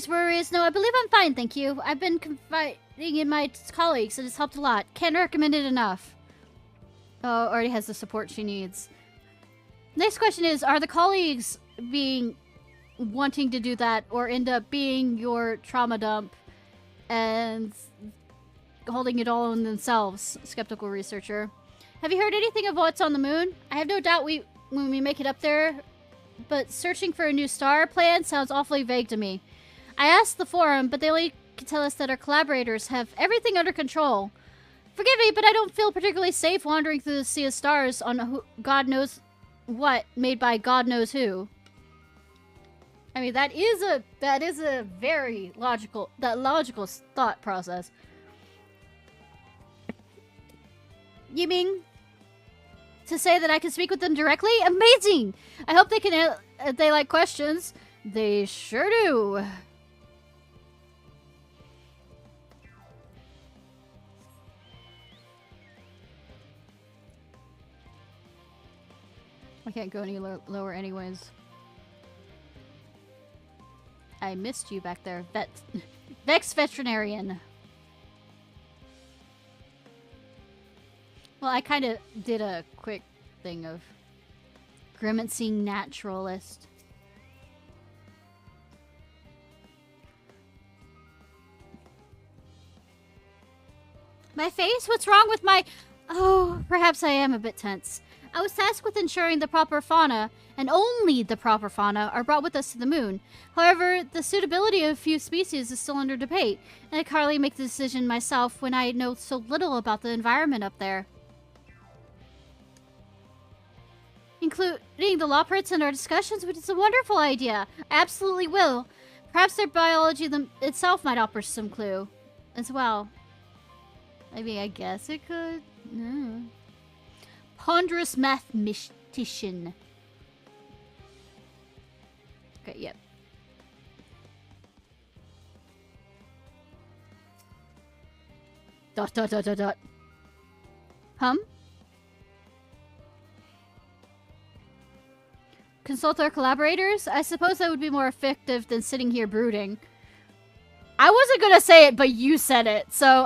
Worries. No, I believe I'm fine, thank you. I've been confiding in my colleagues, and it's helped a lot. Can't recommend it enough. Oh, already has the support she needs. Next question is, are the colleagues wanting to do that, or end up being your trauma dump and holding it all on themselves? Skeptical researcher. Have you heard anything of what's on the moon? I have no doubt when we make it up there, but searching for a new star plan sounds awfully vague to me. I asked the forum, but they only can tell us that our collaborators have everything under control. Forgive me, but I don't feel particularly safe wandering through the sea of stars on God knows what, made by God knows who. I mean, that is a very logical thought process. You mean to say that I can speak with them directly? Amazing! I hope they like questions. They sure do. I can't go any lower anyways. I missed you back there, Vex Veterinarian. Well, I kind of did a quick thing of grimacing naturalist. My face? What's wrong with my... Oh, perhaps I am a bit tense. I was tasked with ensuring the proper fauna, and only the proper fauna, are brought with us to the moon. However, the suitability of a few species is still under debate, and I can hardly make the decision myself when I know so little about the environment up there. Including the Lawprints in our discussions, which is a wonderful idea. I absolutely will. Perhaps their biology itself might offer some clue as well. I mean, I guess it could. No. Ponderous mathematician. Okay, yep. Dot dot dot dot dot. Consult our collaborators? I suppose that would be more effective than sitting here brooding. I wasn't gonna say it, but you said it. So,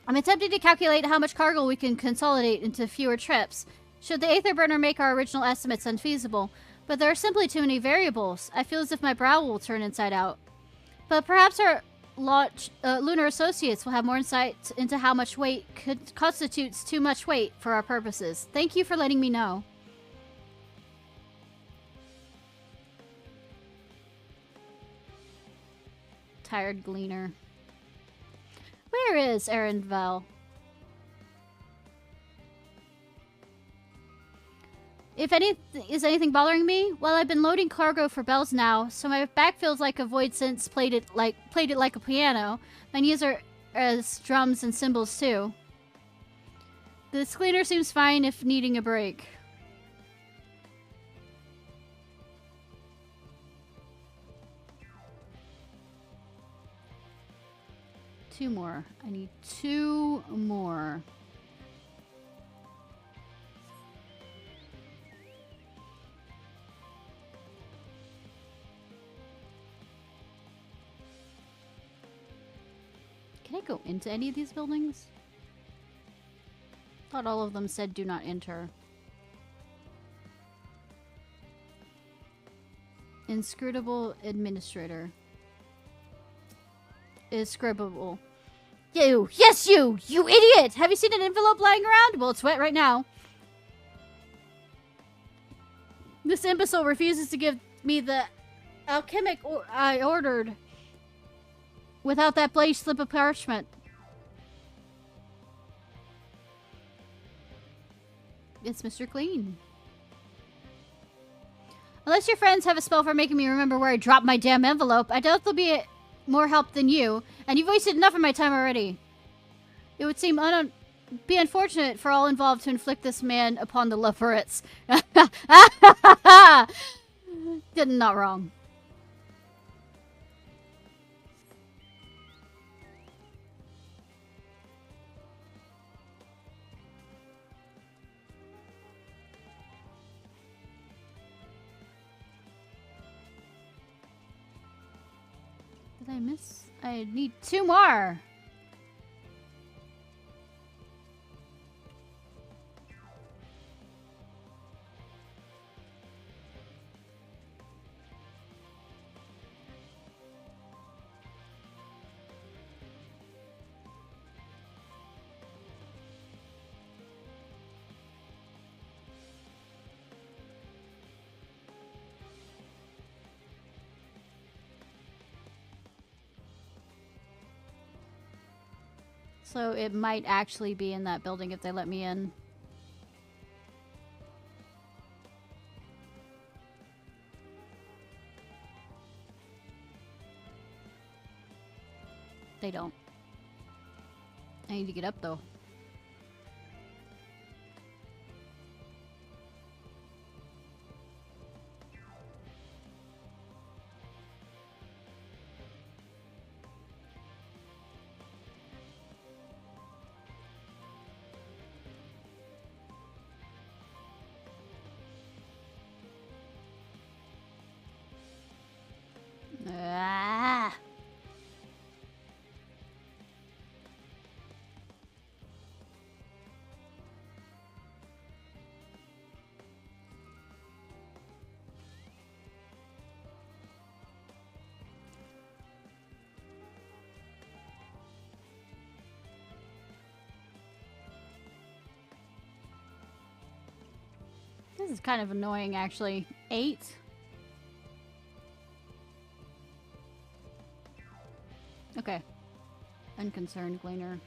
I'm attempting to calculate how much cargo we can consolidate into fewer trips. Should the Aether Burner make our original estimates unfeasible? But there are simply too many variables. I feel as if my brow will turn inside out. But perhaps our lunar associates will have more insight into how much weight constitutes too much weight for our purposes. Thank you for letting me know. Tired gleaner. Where is Arendvel? Is anything bothering me? Well, I've been loading cargo for bells now, so my back feels like a void since played it like a piano. My knees are as drums and cymbals too. This cleaner seems fine if needing a break. Two more. I need 2 more. Can I go into any of these buildings? Thought all of them said do not enter. Inscrutable administrator. Is scribbable. You! Yes, you! You idiot! Have you seen an envelope lying around? Well, it's wet right now. This imbecile refuses to give me the alchemic I ordered without that bloody slip of parchment. It's Mr. Clean. Unless your friends have a spell for making me remember where I dropped my damn envelope, I doubt there'll be more help than you, and you've wasted enough of my time already. It would seem be unfortunate for all involved to inflict this man upon the Lafferets. Not wrong. Did I miss? I need 2 more. So it might actually be in that building if they let me in. They don't. I need to get up though. Ah. This is kind of annoying, actually. 8? Okay. Unconcerned gleaner.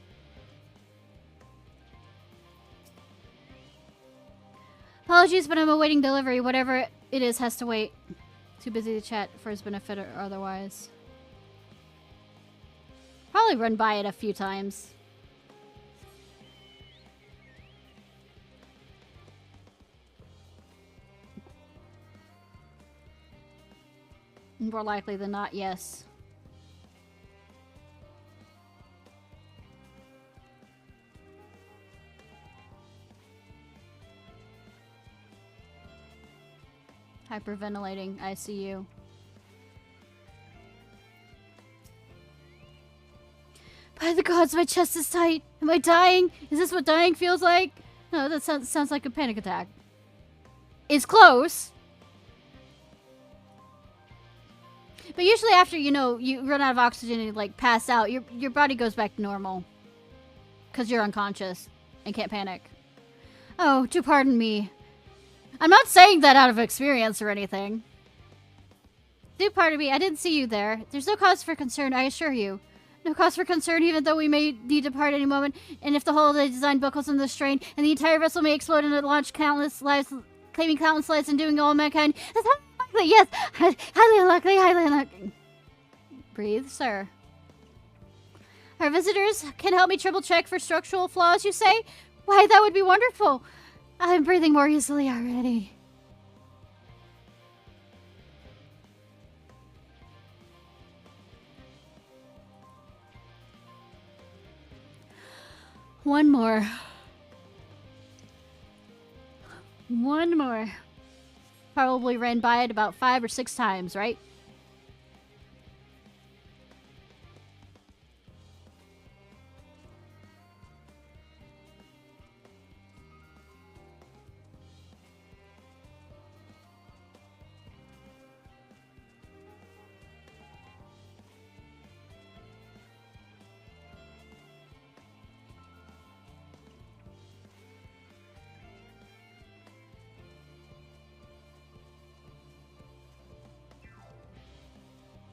Apologies, but I'm awaiting delivery. Whatever it is has to wait. Too busy to chat for his benefit or otherwise. Probably run by it a few times. More likely than not, yes. Hyperventilating, I see you. By the gods, my chest is tight. Am I dying? Is this what dying feels like? No, that sounds like a panic attack. It's close. But usually after, you know, you run out of oxygen and like pass out, your body goes back to normal. Because you're unconscious and can't panic. Oh, do pardon me. I'm not saying that out of experience or anything. Do pardon me, I didn't see you there. There's no cause for concern, I assure you. No cause for concern even though we may need to depart any moment, and if the whole of the design buckles in the strain, and the entire vessel may explode and launch countless lives, claiming countless lives and doing all mankind. That's unlikely, yes! Highly unlikely, highly unlikely. Breathe, sir. Our visitors can help me triple check for structural flaws, you say? Why, that would be wonderful. I'm breathing more easily already. One more. One more. Probably ran by it about 5 or 6 times, right?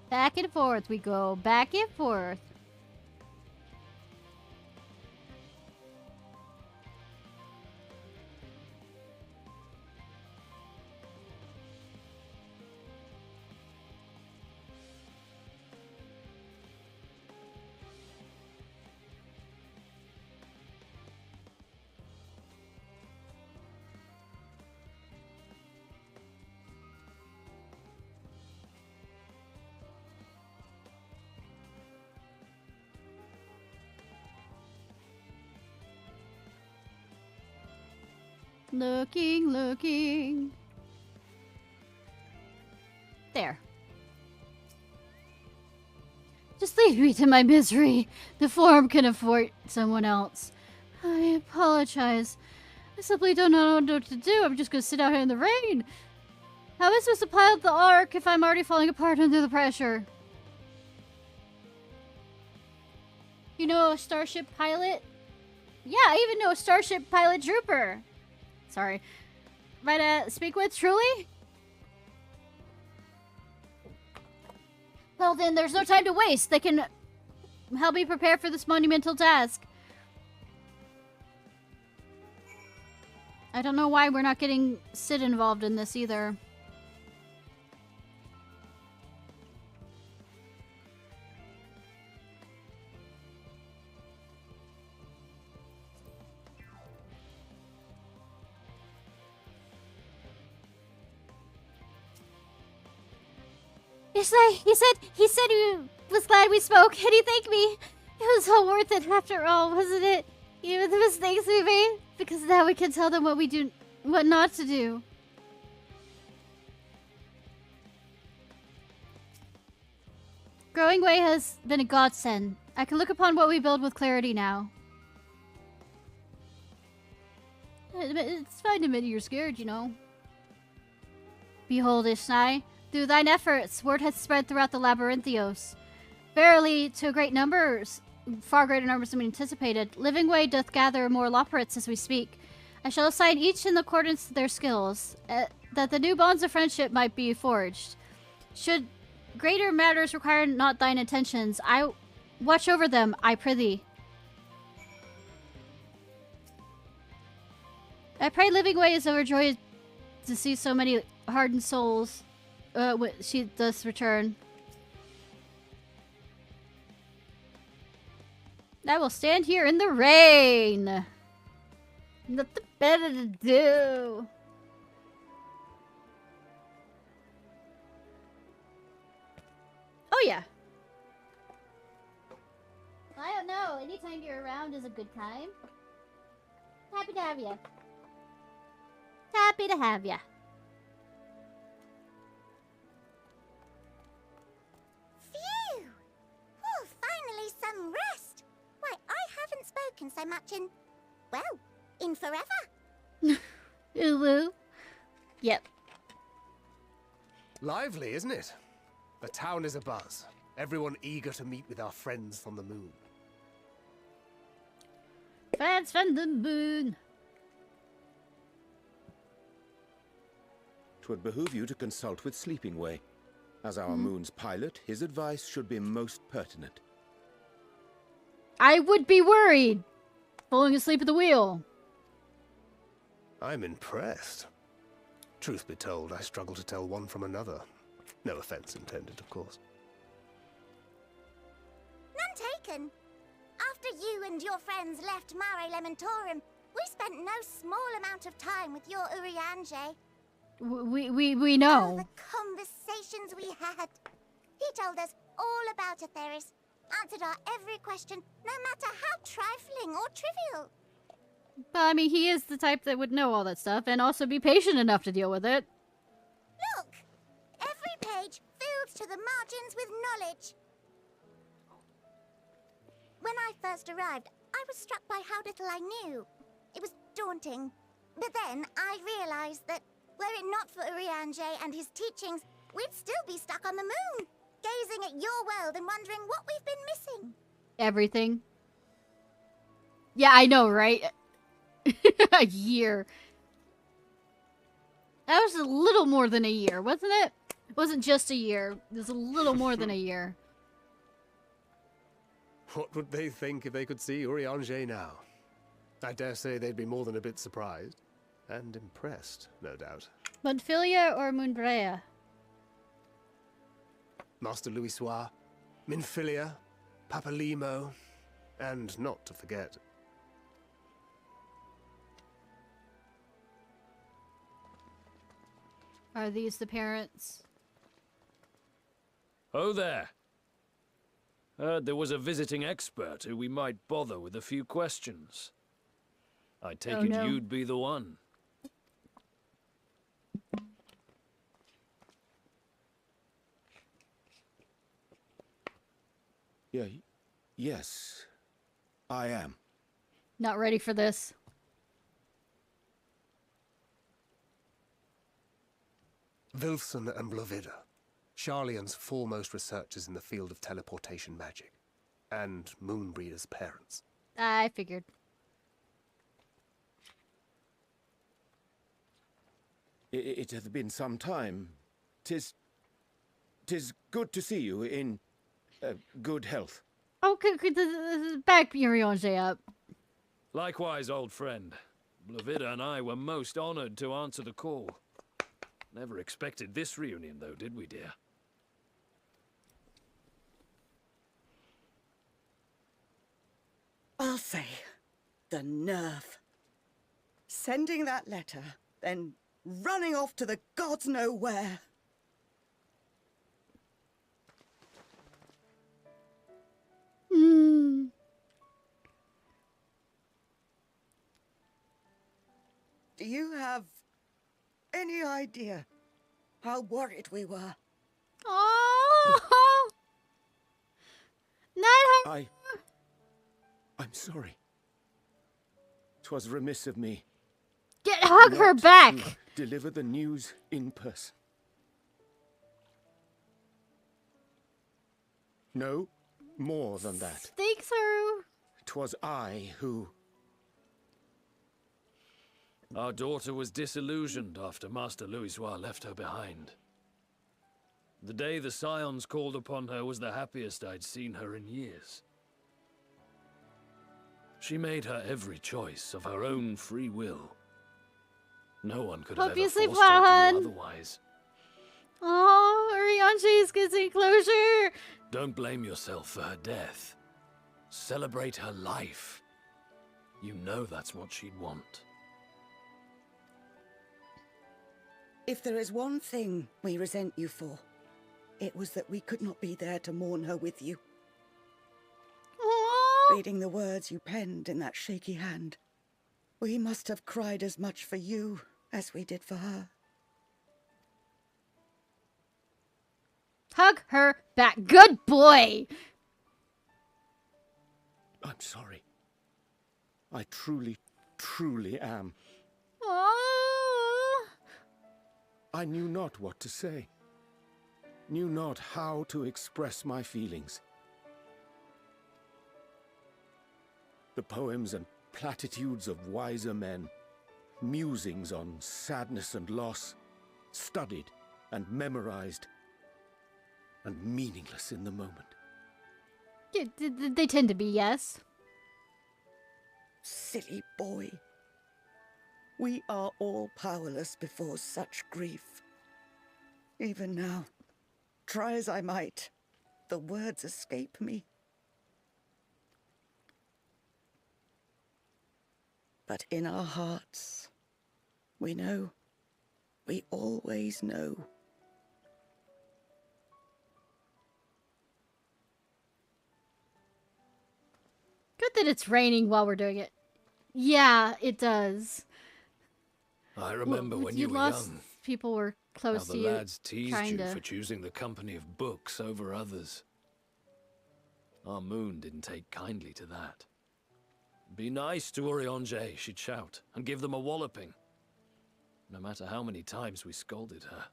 Back and forth we go. Back and forth. Looking, looking. There. Leave me to my misery. The form can afford someone else. I apologize. I simply don't know what to do. I'm just gonna sit out here in the rain. How am I supposed to pilot the Ark if I'm already falling apart under the pressure? You know a starship pilot? Yeah, I even know a starship pilot trooper. Sorry. Might speak with, truly? Well then, there's no time to waste. They can help me prepare for this monumental task. I don't know why we're not getting Sid involved in this either. Ishnai, he said he was glad we spoke, and he thanked me. It was all worth it after all, wasn't it? Even the mistakes we made, because now we can tell them what not to do. Growing Way has been a godsend. I can look upon what we build with clarity now. It's fine to admit you're scared, you know. Behold, Ishnai. Through thine efforts, word has spread throughout the Labyrinthios. Verily, to great numbers, far greater numbers than we anticipated, Living Way doth gather more Loporrits as we speak. I shall assign each in accordance to their skills, that the new bonds of friendship might be forged. Should greater matters require not thine attentions, I watch over them, I prithee. I pray Living Way is overjoyed to see so many hardened souls. She does return. I will stand here in the rain. Nothing better to do. Oh yeah. I don't know. Anytime you're around is a good time. Happy to have you. Happy to have you. Some rest. Why, I haven't spoken so much in, well, in forever. Ulu. Yep. Lively, isn't it? The town is abuzz. Everyone eager to meet with our friends from the moon. Friends from the moon. 'Twould behoove you to consult with Sleeping Way. As our moon's pilot, his advice should be most pertinent. I would be worried. Falling asleep at the wheel. I'm impressed. Truth be told, I struggle to tell one from another. No offense intended, of course. None taken. After you and your friends left Mare Elementorum, we spent no small amount of time with your Urianger. We know. Oh, the conversations we had. He told us all about Atheris, answered our every question, no matter how trifling or trivial. But I mean, he is the type that would know all that stuff and also be patient enough to deal with it. Look! Every page filled to the margins with knowledge. When I first arrived, I was struck by how little I knew. It was daunting. But then I realized that were it not for Urianger and his teachings, we'd still be stuck on the moon, gazing at your world and wondering what we've been missing. Everything. Yeah, I know, right? A year. That was a little more than a year, wasn't it? It wasn't just a year. It was a little more than a year. What would they think if they could see Urianger now? I dare say they'd be more than a bit surprised. And impressed, no doubt. Moenbryda or Moenbryda? Master Louisoix, Minfilia, Papalimo, and not to forget... Are these the parents? Oh there. Heard there was a visiting expert who we might bother with a few questions. I take it no. you'd be the one. Yes, I am. Not ready for this. Vilfson and Blovida, Sharlayan's foremost researchers in the field of teleportation magic, and Moenbryda's parents. I figured. It hath been some time. Tis good to see you in good health. Oh, back Urianger up. Likewise, old friend. Blovida and I were most honored to answer the call. Never expected this reunion, though, did we, dear? I'll say, the nerve. Sending that letter, then running off to the gods know where. Hmm. Do you have any idea how worried we were? Oh. Night. I'm sorry. 'Twas remiss of me. Hug her not back. to deliver the news in person. No, more than that. Think through. 'Twas I who... Our daughter was disillusioned after Master Louisoix left her behind. The day the Scions called upon her was the happiest I'd seen her in years. She made her every choice of her own free will. No one could have Hope you ever sleep forced well, her to hun. do otherwise. Oh, Urianger's getting closure. Don't blame yourself for her death. Celebrate her life. You know that's what she'd want. If there is one thing we resent you for, it was that we could not be there to mourn her with you. Oh. Reading the words you penned in that shaky hand, we must have cried as much for you as we did for her. Hug her back. Good boy. I'm sorry. I truly, truly am. Oh. I knew not what to say. Knew not how to express my feelings. The poems and platitudes of wiser men, musings on sadness and loss, studied and memorized, and meaningless in the moment. Yeah, they tend to be, yes. Silly boy. We are all powerless before such grief. Even now, try as I might, the words escape me. But in our hearts, we know. We always know. Good that it's raining while we're doing it. Yeah, it does. I remember when you you were lost young, people were how close the to you. lads teased trying you to... for choosing the company of books over others. Our moon didn't take kindly to that. Be nice to Urianger, she'd shout, and give them a walloping. No matter how many times we scolded her.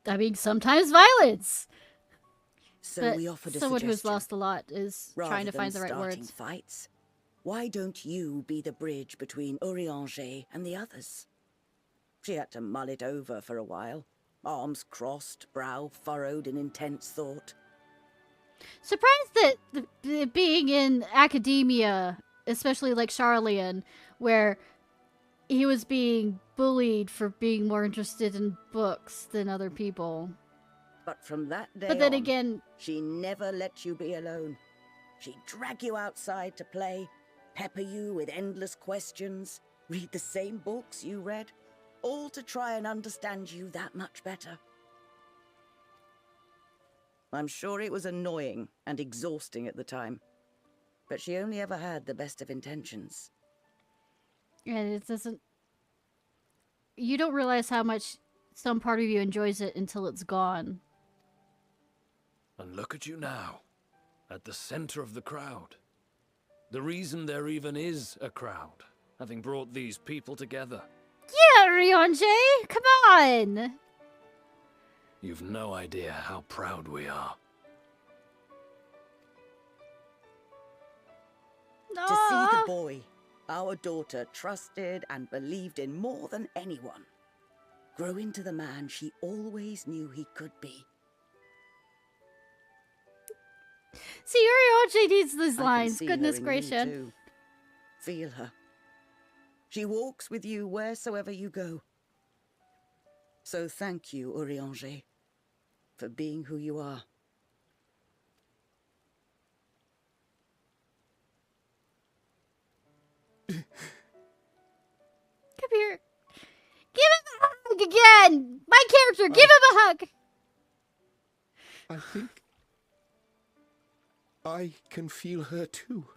I mean, sometimes violence. So But we offered a someone who's suggestion. lost a lot is Rather trying to than find the right starting words. fights, why don't you be the bridge between Urianger and the others? She had to mull it over for a while, arms crossed, brow furrowed in intense thought. Surprised that being in academia, especially like Sharlayan, where he was being bullied for being more interested in books than other people. But from that day But then on, again, she never let you be alone. She'd drag you outside to play, pepper you with endless questions, read the same books you read, all to try and understand you that much better. I'm sure it was annoying and exhausting at the time, but she only ever had the best of intentions. and it doesn't... You don't realize how much some part of you enjoys it until it's gone. And look at you now. At the center of the crowd. The reason there even is a crowd, having brought these people together. Yeah, Urianger! Come on! You've no idea how proud we are. To see the boy our daughter trusted and believed in more than anyone grow into the man she always knew he could be. See, Urianger needs these I can lines. see Goodness her in gracious. you too. Feel her. She walks with you wheresoever you go. So thank you, Urianger, for being who you are. Come here. Give him a hug again! My character, give him a hug! I think I can feel her too.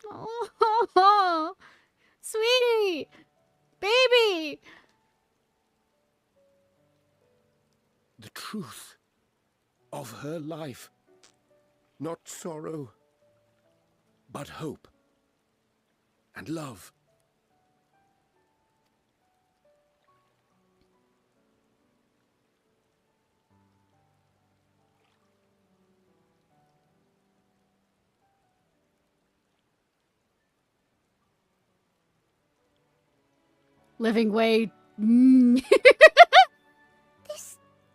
Oh, sweetie! Baby! The truth of her life. Not sorrow, but hope and love. Living way. This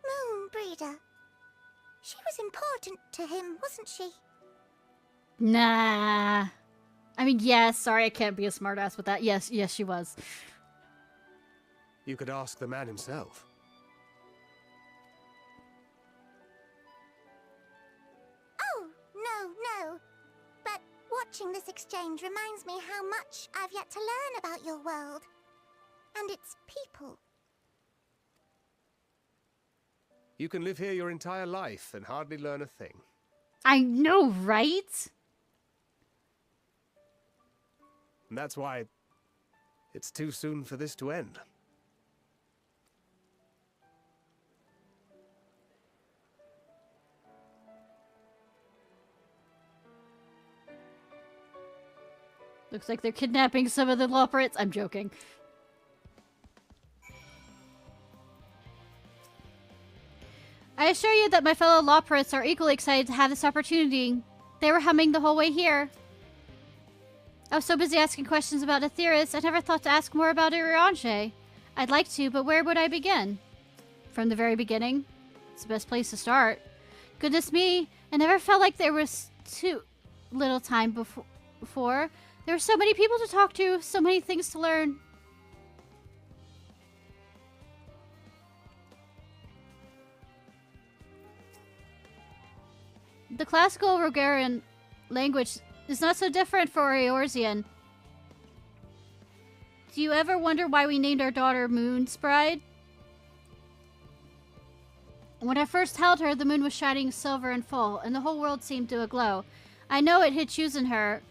Moenbryda. She was important to him, wasn't she? Nah. I mean, yes, sorry, I can't be a smartass with that. Yes, she was. You could ask the man himself. Oh, no. But watching this exchange reminds me how much I've yet to learn about your world. And its people. You can live here your entire life and hardly learn a thing. I know, right? And that's why it's too soon for this to end. Looks like they're kidnapping some of the Loporrits. I'm joking. I assure you that my fellow Loporrits are equally excited to have this opportunity. They were humming the whole way here. I was so busy asking questions about Aetheris, I never thought to ask more about Urianger. I'd like to, but where would I begin? From the very beginning? It's the best place to start. Goodness me, I never felt like there was too little time before. There were so many people to talk to, so many things to learn. The classical Rogarian language is not so different for Eorzean. Do you ever wonder why we named our daughter Moenbryda? When I first held her, the moon was shining silver and full, and the whole world seemed to aglow. I know it had chosen her,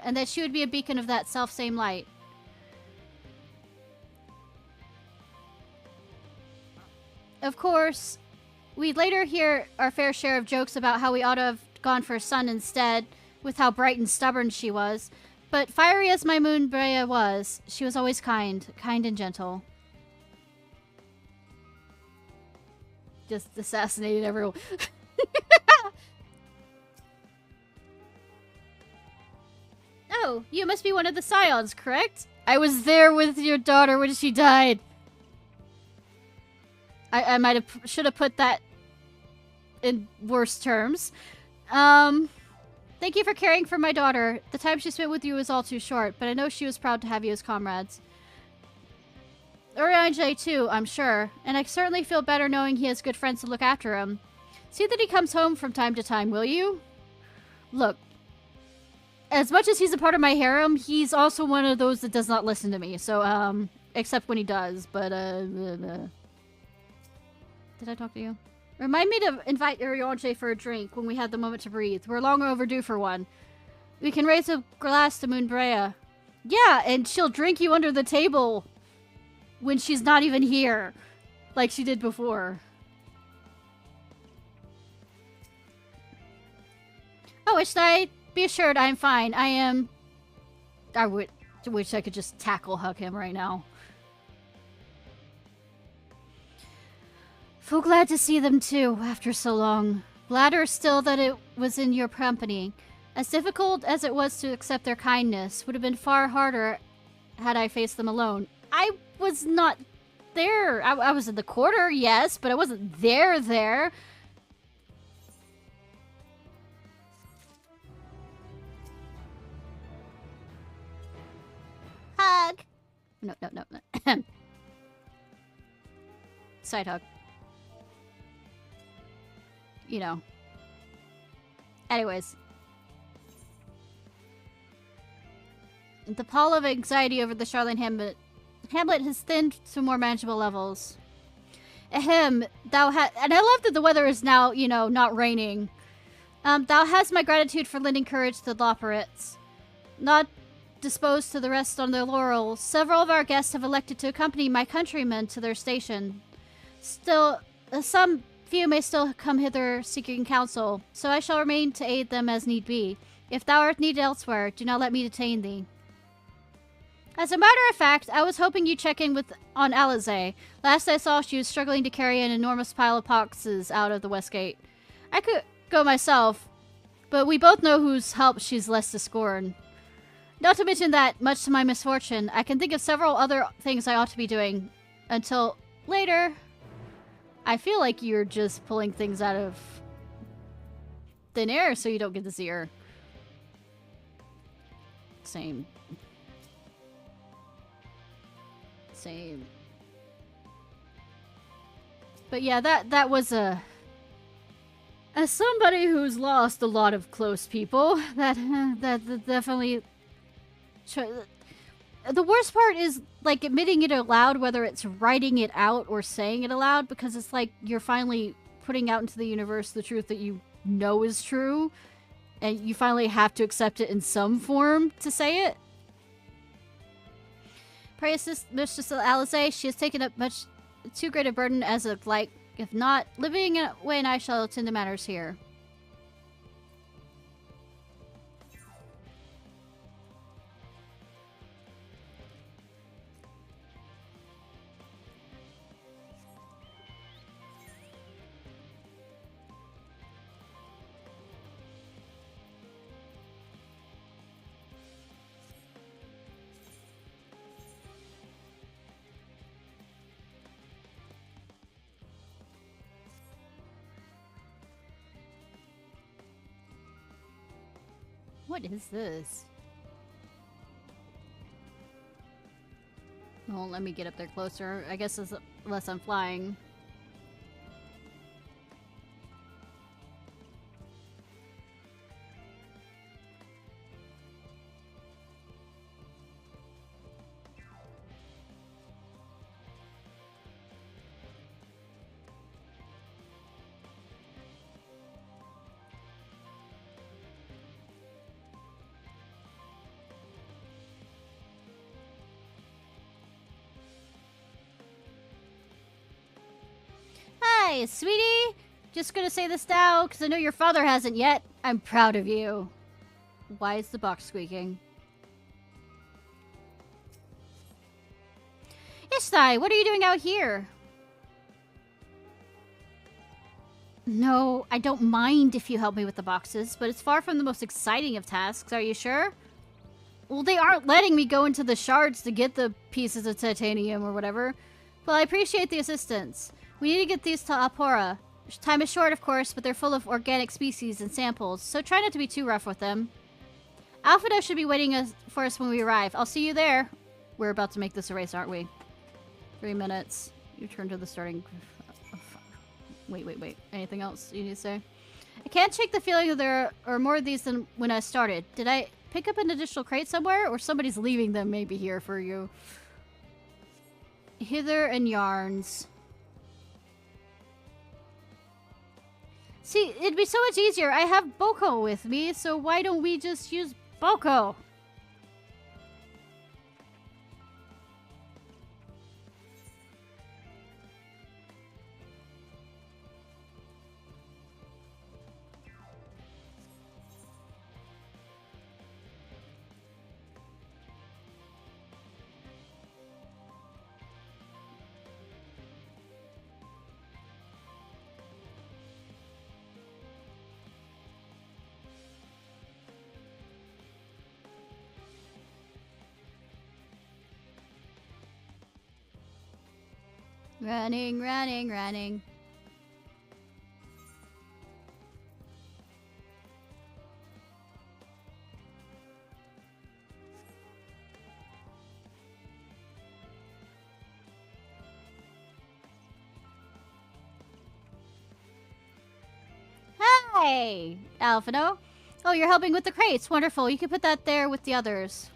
and that she would be a beacon of that self-same light. Of course, we'd later hear our fair share of jokes about how we ought to have gone for a son instead, with how bright and stubborn she was. But fiery as my Moenbryda was, she was always kind and gentle. Just assassinated everyone. Oh, you must be one of the Scions, correct? I was there with your daughter when she died. I might have should have put that in worse terms. Thank you for caring for my daughter. The time she spent with you was all too short, but I know she was proud to have you as comrades. Urianger too, I'm sure, and I certainly feel better knowing he has good friends to look after him. See that he comes home from time to time, will you? Look, as much as he's a part of my harem, he's also one of those that does not listen to me, so, except when he does, but, Did I talk to you? Remind me to invite Urianger for a drink when we have the moment to breathe. We're long overdue for one. We can raise a glass to Moenbryda. Yeah, and she'll drink you under the table when she's not even here, like she did before. Oh, Ishnai, be assured I am fine. I wish I could just tackle hug him right now. Feel glad to see them too, after so long. Gladder still that it was in your company. As difficult as it was to accept their kindness, would have been far harder had I faced them alone. I was not there. I was in the quarter, yes, but I wasn't there. Hug. No. Side hug. You know. Anyways. The pall of anxiety over the Charlene Hamlet has thinned to more manageable levels. Ahem, and I love that the weather is now, you know, not raining. Thou hast my gratitude for lending courage to the Loperates. Not disposed to the rest on their laurels, several of our guests have elected to accompany my countrymen to their station. Still, some few may still come hither seeking counsel, so I shall remain to aid them as need be. If thou art needed elsewhere, do not let me detain thee. As a matter of fact, I was hoping you'd check in on Alize. Last I saw, she was struggling to carry an enormous pile of boxes out of the West Gate. I could go myself, but we both know whose help she's less to scorn. Not to mention that, much to my misfortune, I can think of several other things I ought to be doing. Until later. I feel like you're just pulling things out of thin air so you don't get to see her. Same. But yeah, that was as somebody who's lost a lot of close people, that definitely. The worst part is like admitting it aloud, whether it's writing it out or saying it aloud, because it's like you're finally putting out into the universe the truth that you know is true, and you finally have to accept it in some form to say it. Praise Mistress Alize, she has taken up much too great a burden as of like, if not, living away and I shall attend to matters here. What is this? Well, let me get up there closer. I guess unless I'm flying. Hi, sweetie! Just gonna say this now, because I know your father hasn't yet. I'm proud of you. Why is the box squeaking? Ishnai, what are you doing out here? No, I don't mind if you help me with the boxes, but it's far from the most exciting of tasks. Are you sure? Well, they aren't letting me go into the shards to get the pieces of titanium or whatever. Well, I appreciate the assistance. We need to get these to Apora. Time is short, of course, but they're full of organic species and samples, so try not to be too rough with them. Alphados should be waiting for us when we arrive. I'll see you there. We're about to make this a race, aren't we? 3 minutes. You turn to the starting... Wait. Anything else you need to say? I can't shake the feeling that there are more of these than when I started. Did I pick up an additional crate somewhere? Or somebody's leaving them maybe here for you. Hither and yarns. See, it'd be so much easier. I have Boko with me, so why don't we just use Boko? Running, running, running. Hey, Alphino. Oh, you're helping with the crates. Wonderful. You can put that there with the others.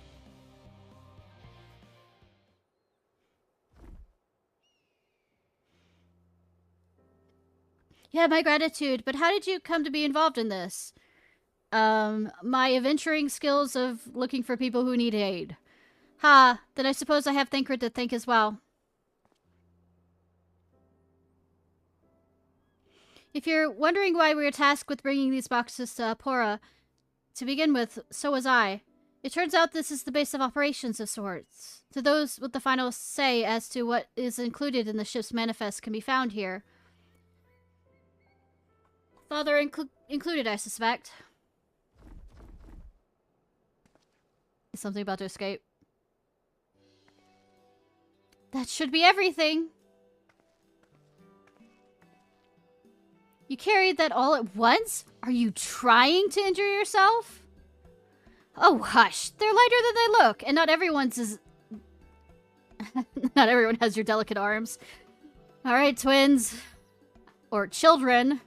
Yeah, my gratitude. But how did you come to be involved in this? My adventuring skills of looking for people who need aid. Ha, then I suppose I have Thancred to thank as well. If you're wondering why we were tasked with bringing these boxes to Apora, to begin with, so was I. It turns out this is the base of operations of sorts. To those with the final say as to what is included in the ship's manifest can be found here. Father included, I suspect. Is something about to escape? That should be everything. You carried that all at once? Are you trying to injure yourself? Oh, hush. They're lighter than they look, and not everyone's is... not everyone has your delicate arms. Alright, twins. Or children.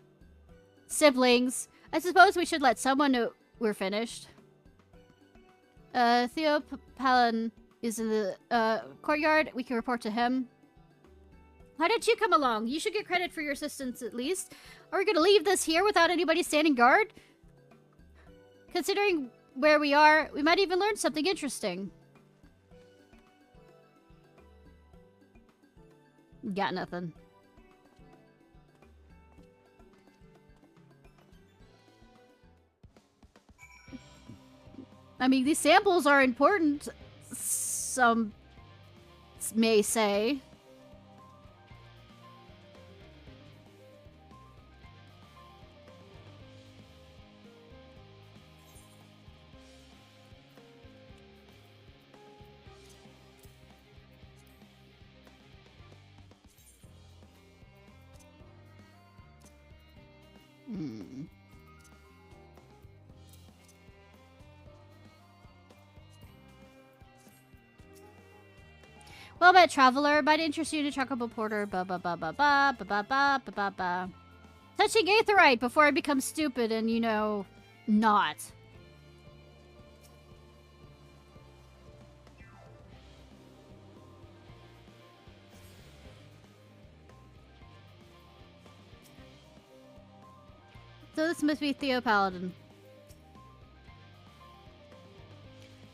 Siblings. I suppose we should let someone know we're finished. Theo Palin is in the courtyard. We can report to him. Why didn't you come along? You should get credit for your assistance at least. Are we going to leave this here without anybody standing guard? Considering where we are, we might even learn something interesting. Got nothing. I mean, these samples are important, some may say. Well met, traveler. Might interest you to Chocobo Porter. Ba ba ba ba ba ba ba ba ba ba ba. Touching Aetherite before I become stupid and, you know, not. So this must be Theo Paladin.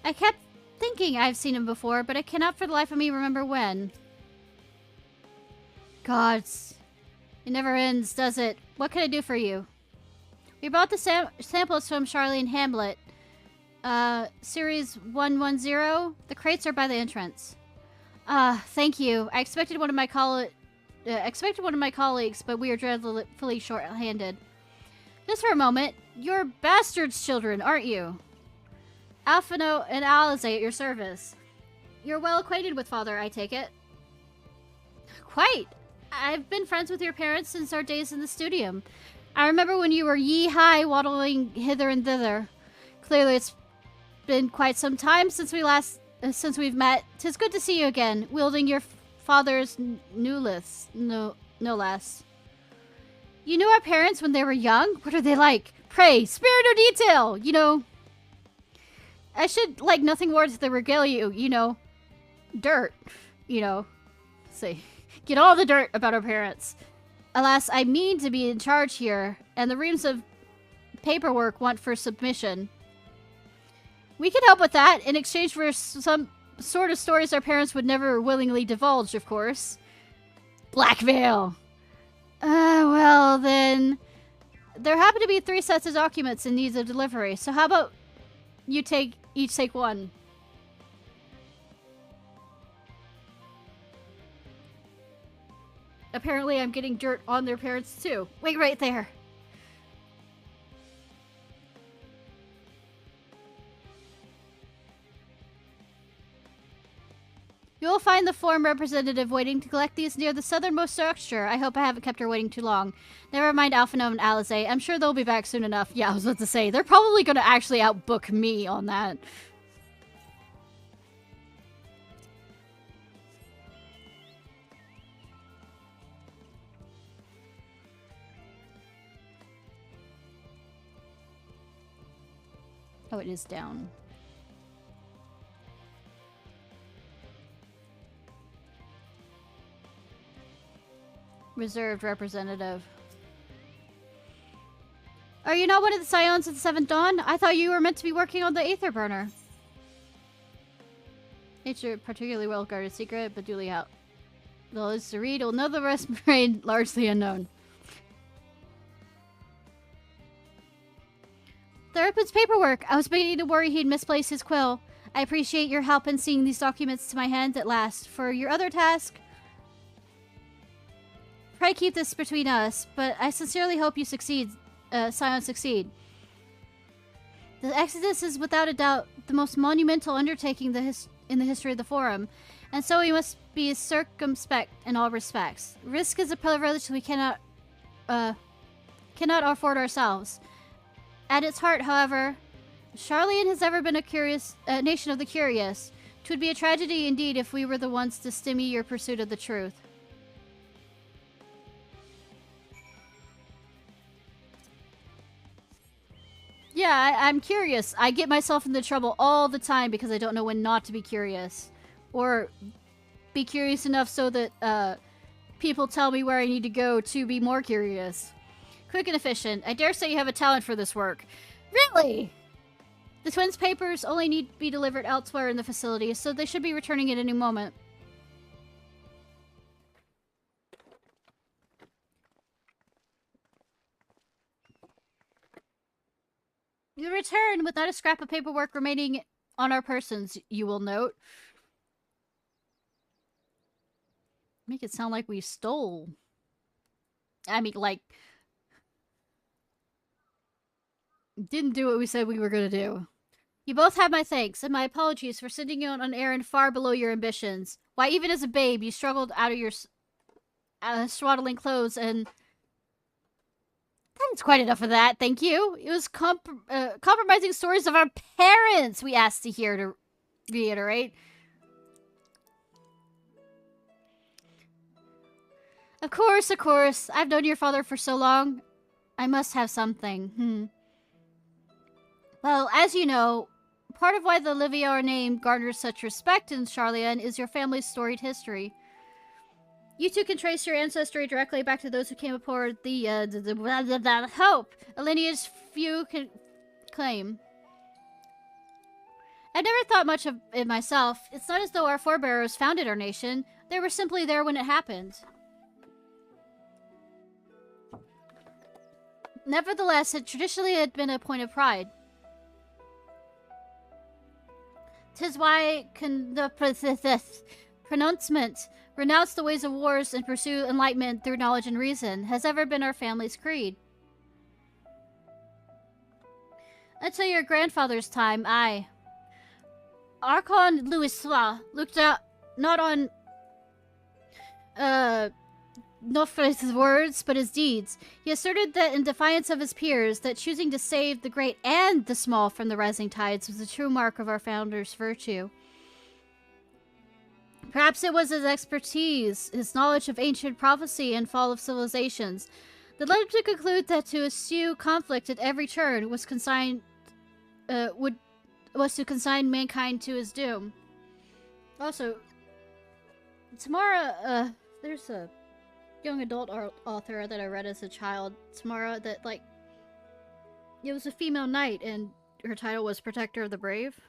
I kept thinking I've seen him before, but I cannot for the life of me remember when. Gods. It never ends, does it? What can I do for you? We brought the samples from Charlene Hamlet. Series 110. The crates are by the entrance. Thank you. I expected one of my colleagues, but we are dreadfully short-handed. Just for a moment, you're bastards' children, aren't you? Alphino and Alize at your service. You're well acquainted with Father, I take it. Quite. I've been friends with your parents since our days in the studium. I remember when you were yee-high waddling hither and thither. Clearly it's been quite some time since we've met. 'Tis good to see you again, wielding your father's newliths, no less. You knew our parents when they were young? What are they like? Pray, spare no detail, you know. I should like nothing more to regale you, you know. Dirt, you know. See, get all the dirt about our parents. Alas, I mean to be in charge here, and the reams of paperwork want for submission. We can help with that in exchange for some sort of stories our parents would never willingly divulge, of course. Blackmail! Well then, there happen to be 3 sets of documents in need of delivery, so how about you each take one? Apparently I'm getting dirt on their parents too. Wait right there. You will find the forum representative waiting to collect these near the southernmost structure. I hope I haven't kept her waiting too long. Never mind Alphanome and Alizé. I'm sure they'll be back soon enough. Yeah, I was about to say, they're probably going to actually outbook me on that. Oh, it is down. Reserved representative. Are you not one of the Scions of the Seventh Dawn? I thought you were meant to be working on the Aether Burner. It's a particularly well-guarded secret, but duly out. Though it's to read, you'll know the rest remain largely unknown. Therapid's paperwork. I was beginning to worry he'd misplaced his quill. I appreciate your help in seeing these documents to my hand at last. For your other task, try to keep this between us, but I sincerely hope you succeed. Scion succeed. The Exodus is without a doubt the most monumental undertaking in the history of the Forum, and so we must be circumspect in all respects. Risk is a privilege we cannot afford ourselves. At its heart, however, Charlian has ever been a nation of the curious. 'Twould be a tragedy indeed if we were the ones to stymie your pursuit of the truth. Yeah, I'm curious. I get myself into trouble all the time because I don't know when not to be curious. Or be curious enough so that people tell me where I need to go to be more curious. Quick and efficient. I dare say you have a talent for this work. Really? The twins' papers only need to be delivered elsewhere in the facility, so they should be returning at any moment. You return with not a scrap of paperwork remaining on our persons, you will note. Make it sound like we stole. I mean, like, didn't do what we said we were going to do. You both have my thanks, and my apologies for sending you on an errand far below your ambitions. Why, even as a babe, you struggled out of your swaddling clothes, and that's quite enough of that, thank you. It was compromising stories of our parents we asked to hear, to reiterate. Of course. I've known your father for so long. I must have something. Well, as you know, part of why the Liviar name garners such respect in Charlian is your family's storied history. You two can trace your ancestry directly back to those who came aboard the Hope, a lineage few can claim. I never thought much of it myself. It's not as though our forebears founded our nation. They were simply there when it happened. Nevertheless, it traditionally had been a point of pride. 'Tis why the pronouncement, renounce the ways of wars and pursue enlightenment through knowledge and reason, has ever been our family's creed. Until your grandfather's time, Archon Louisoix looked out not on not for his words, but his deeds. He asserted that in defiance of his peers, that choosing to save the great and the small from the rising tides was the true mark of our founder's virtue. Perhaps it was his expertise, his knowledge of ancient prophecy and fall of civilizations, that led him to conclude that to eschew conflict at every turn was to consign mankind to his doom. Also, Tamara, there's a young adult author that I read as a child, Tamara, that, like, it was a female knight, and her title was Protector of the Brave.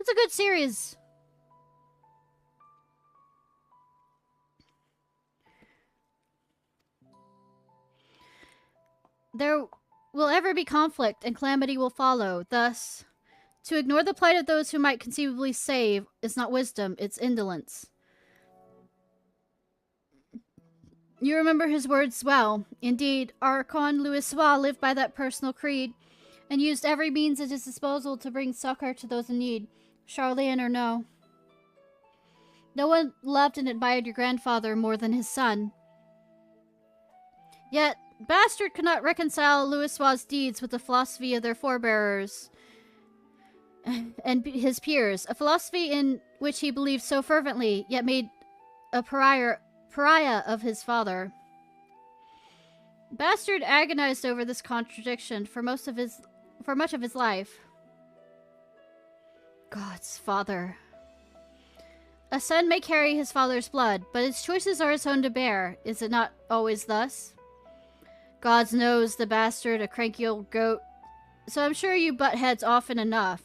It's a good series. There will ever be conflict, and calamity will follow. Thus, to ignore the plight of those who might conceivably save is not wisdom, it's indolence. You remember his words well. Indeed, Archon Louisoix lived by that personal creed, and used every means at his disposal to bring succor to those in need, Charlian or no. No one loved and admired your grandfather more than his son. Yet, Bastard could not reconcile Louisoix's deeds with the philosophy of their forebearers and his peers, a philosophy in which he believed so fervently, yet made a pariah of his father. Bastard agonized over this contradiction for much of his life. God's father. A son may carry his father's blood, but his choices are his own to bear. Is it not always thus? Gods knows the bastard, a cranky old goat. So I'm sure you butt heads often enough.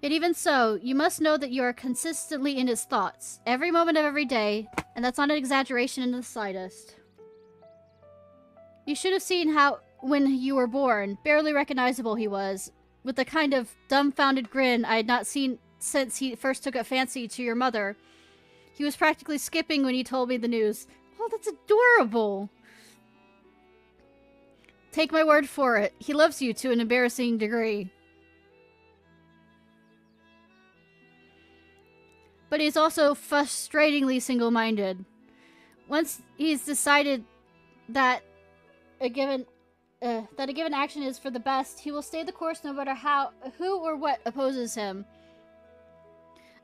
Yet even so, you must know that you are consistently in his thoughts, every moment of every day, and that's not an exaggeration in the slightest. You should have seen how, when you were born, barely recognizable he was, with the kind of dumbfounded grin I had not seen since he first took a fancy to your mother. He was practically skipping when he told me the news. Oh, that's adorable! Take my word for it, he loves you to an embarrassing degree. But he's also frustratingly single-minded. Once he's decided that a given action is for the best, he will stay the course no matter who or what opposes him.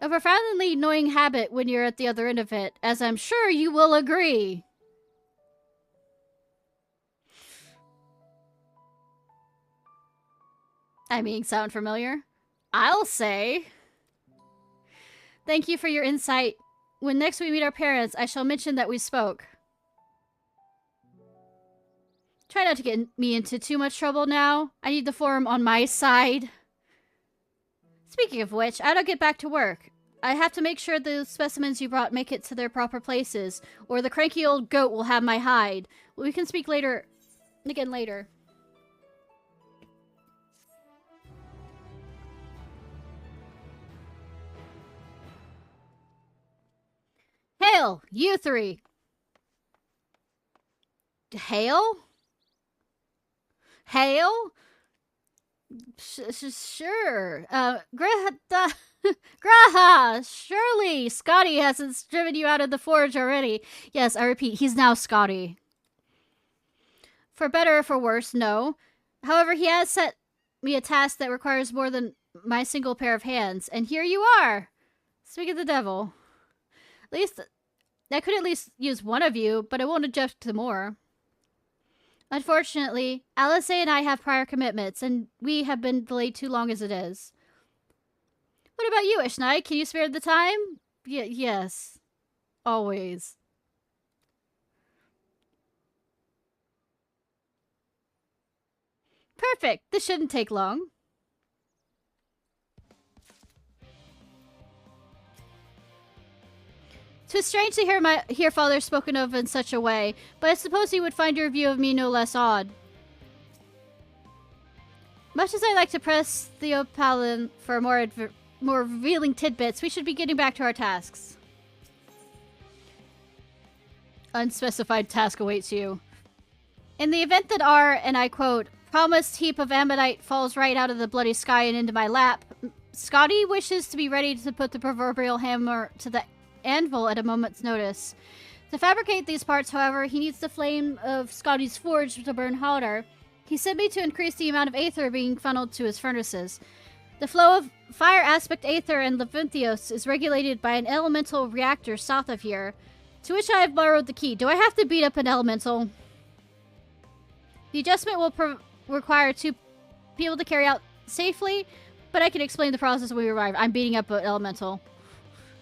A profoundly annoying habit when you're at the other end of it, as I'm sure you will agree. I mean, sound familiar? I'll say. Thank you for your insight. When next we meet our parents, I shall mention that we spoke. Try not to get me into too much trouble now. I need the forum on my side. Speaking of which, I don't get back to work. I have to make sure the specimens you brought make it to their proper places, or the cranky old goat will have my hide. We can speak later. Again later. Hail, you three! Hail? Hail? Sure. Graha! Surely Scotty hasn't driven you out of the forge already. Yes, I repeat, he's now Scotty. For better or for worse, no. However, he has set me a task that requires more than my single pair of hands, and here you are! Speak of the devil. At least, I could at least use one of you, but I won't object to more. Unfortunately, Alice and I have prior commitments, and we have been delayed too long as it is. What about you, Ishnai? Can you spare the time? Yes. Always. Perfect. This shouldn't take long. Twas strange to hear father spoken of in such a way, but I suppose he would find your view of me no less odd. Much as I like to press the Opalin for more revealing tidbits, we should be getting back to our tasks. Unspecified task awaits you. In the event that our, and I quote, promised heap of ammonite falls right out of the bloody sky and into my lap, Scotty wishes to be ready to put the proverbial hammer to the anvil at a moment's notice. To fabricate these parts, however, he needs the flame of Scotty's forge to burn hotter. He sent me to increase the amount of aether being funneled to his furnaces. The flow of fire aspect aether and Levinthios is regulated by an elemental reactor south of here, to which I have borrowed the key. Do I have to beat up an elemental? The adjustment will require 2 people to carry out safely, but I can explain the process when we arrive. I'm beating up an elemental.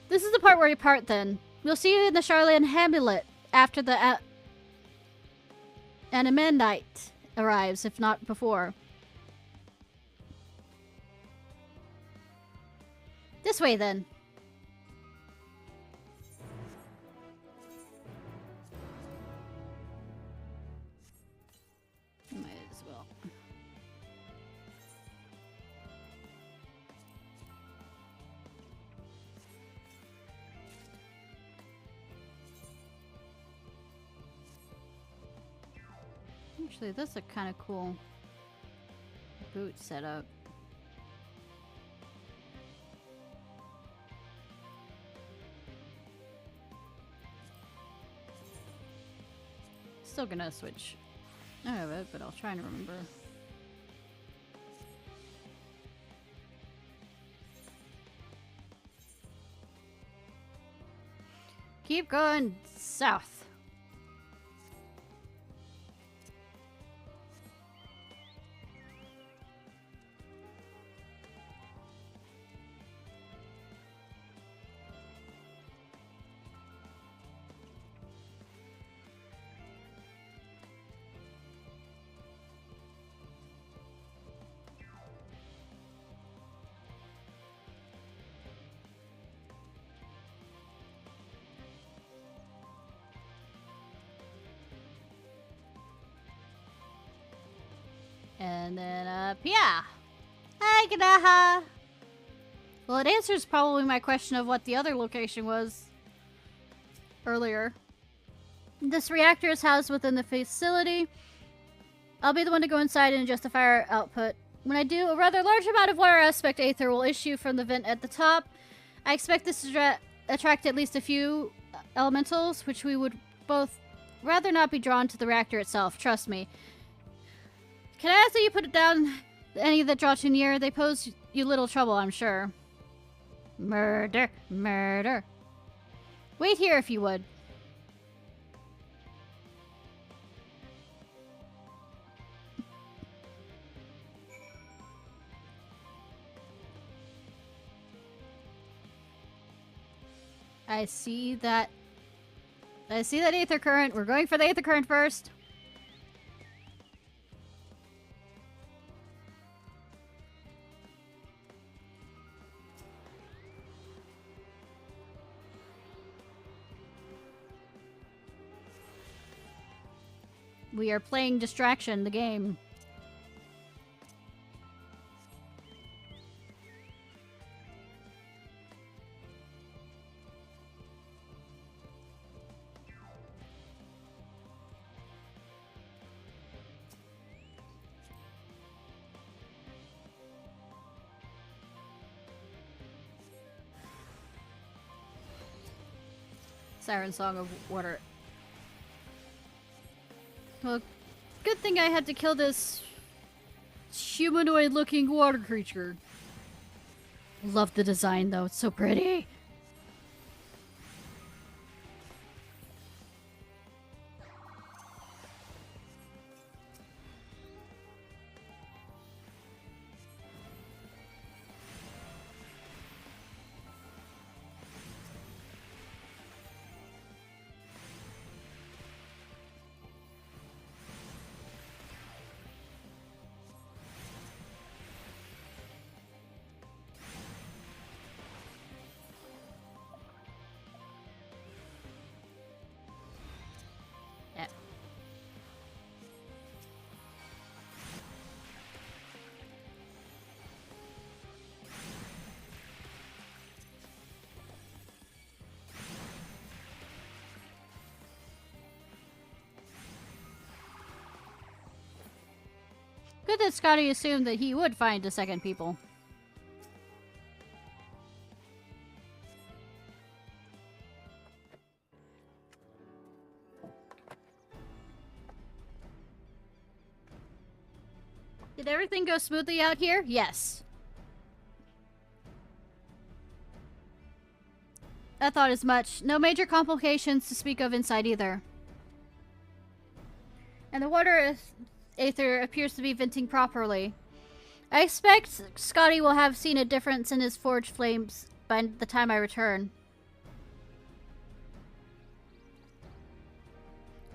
This is the part where we part then. We'll see you in the Charlian Hamlet after the Animendite arrives, if not before. This way then. Might as well. Actually, that's a kind of cool boot setup. Still gonna switch out of it, but I'll try and remember. Keep going south. And then up here. Hi, Ganaha! Well, it answers probably my question of what the other location was earlier. This reactor is housed within the facility. I'll be the one to go inside and adjust the fire output. When I do, a rather large amount of water aspect aether will issue from the vent at the top. I expect this to attract at least a few elementals, which we would both rather not be drawn to the reactor itself, trust me. Can I ask that you put it down any that draw too near? They pose you little trouble, I'm sure. Murder, murder. Wait here if you would. I see that aether current. We're going for the aether current first. We are playing Distraction, the game. Siren Song of Water. Well, good thing I had to kill this humanoid-looking water creature. Love the design, though. It's so pretty. Good that Scotty assumed that he would find a second people. Did everything go smoothly out here? Yes. I thought as much. No major complications to speak of inside either. And the water aether appears to be venting properly. I expect Scotty will have seen a difference in his forge flames by the time I return.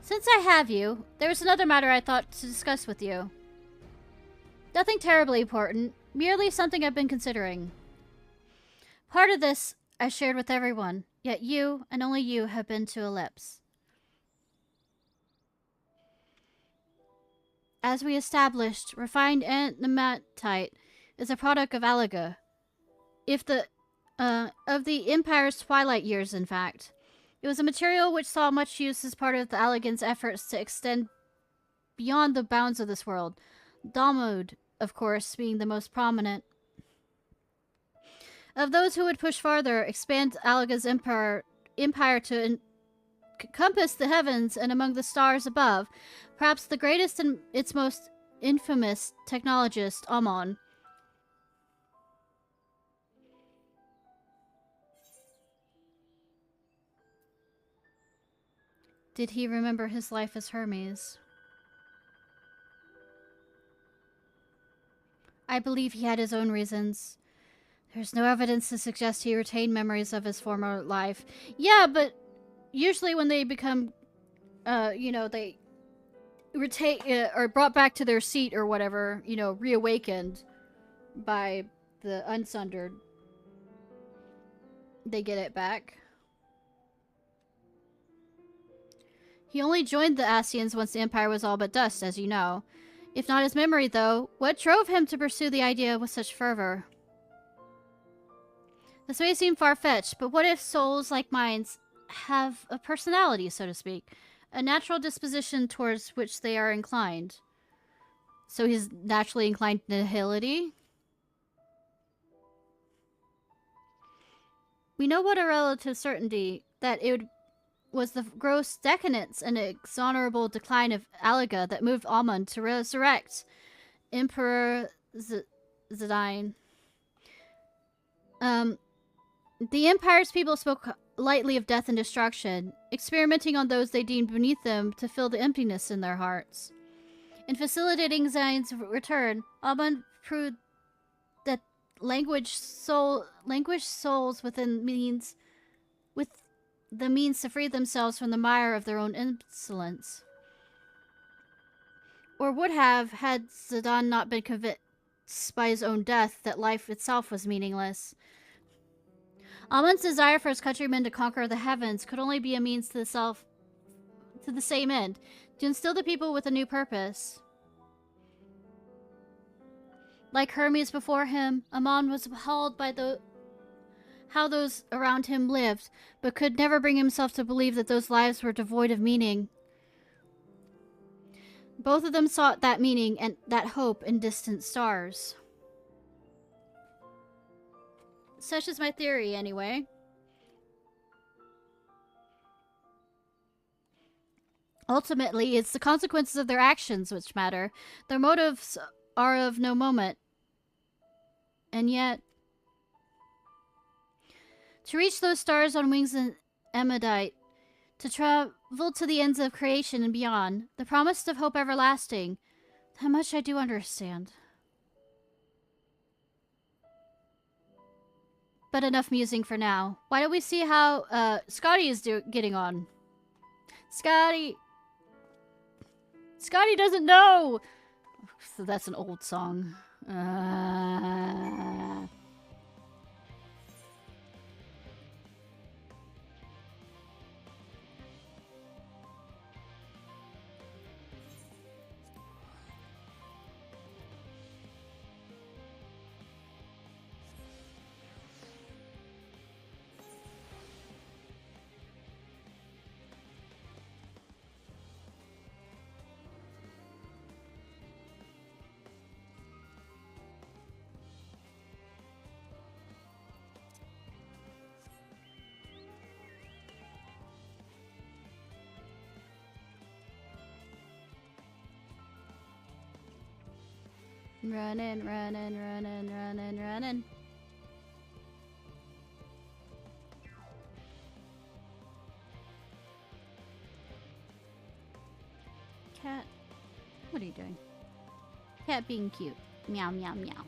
Since I have you, there was another matter I thought to discuss with you. Nothing terribly important, merely something I've been considering. Part of this I shared with everyone, yet you, and only you, have been to Ellipse. As we established, refined anamatite is a product of Alaga. Of the Empire's twilight years, in fact. It was a material which saw much use as part of the Allagans' efforts to extend beyond the bounds of this world. Dalmud of course, being the most prominent. Of those who would push farther, expand Alaga's empire to encompass the heavens and among the stars above, perhaps the greatest and its most infamous technologist, Amon. Did he remember his life as Hermes? I believe he had his own reasons. There's no evidence to suggest he retained memories of his former life. Yeah, but usually when they become, they retain or brought back to their seat or whatever, reawakened by the Unsundered, they get it back. He only joined the Asians once the Empire was all but dust, as you know. If not his memory, though, what drove him to pursue the idea with such fervor? This may seem far-fetched, but what if souls like minds have a personality, so to speak? A natural disposition towards which they are inclined. So he's naturally inclined to nihility? We know what a relative certainty that it was the gross decadence and exonerable decline of Alaga that moved Almond to resurrect Emperor Zidane. The Empire's people spoke lightly of death and destruction, experimenting on those they deemed beneath them to fill the emptiness in their hearts. In facilitating Zine's return, Almond proved that languished souls with the means to free themselves from the mire of their own insolence. Or would have, had Zidane not been convinced by his own death that life itself was meaningless. Almond's desire for his countrymen to conquer the heavens could only be a means to the same end, to instill the people with a new purpose. Like Hermes before him, Amon was appalled by how those around him lived, but could never bring himself to believe that those lives were devoid of meaning. Both of them sought that meaning and that hope in distant stars. Such is my theory, anyway. Ultimately, it's the consequences of their actions which matter. Their motives are of no moment. And yet, to reach those stars on wings in Emodite, to travel to the ends of creation and beyond, the promise of hope everlasting, how much I do understand. But enough musing for now. Why don't we see how Scotty is getting on? Scotty doesn't know! So that's an old song. Running, running, running, running, running. Cat, what are you doing? Cat being cute. Meow, meow, meow.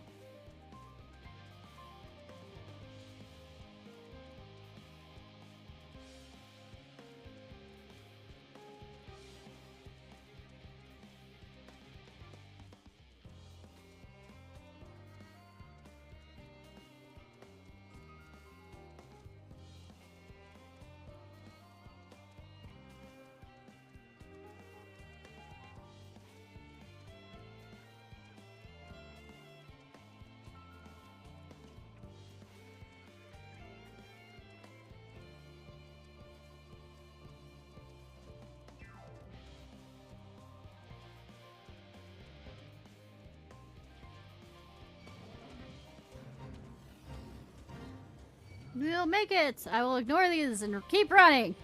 We'll make it! I will ignore these and keep running!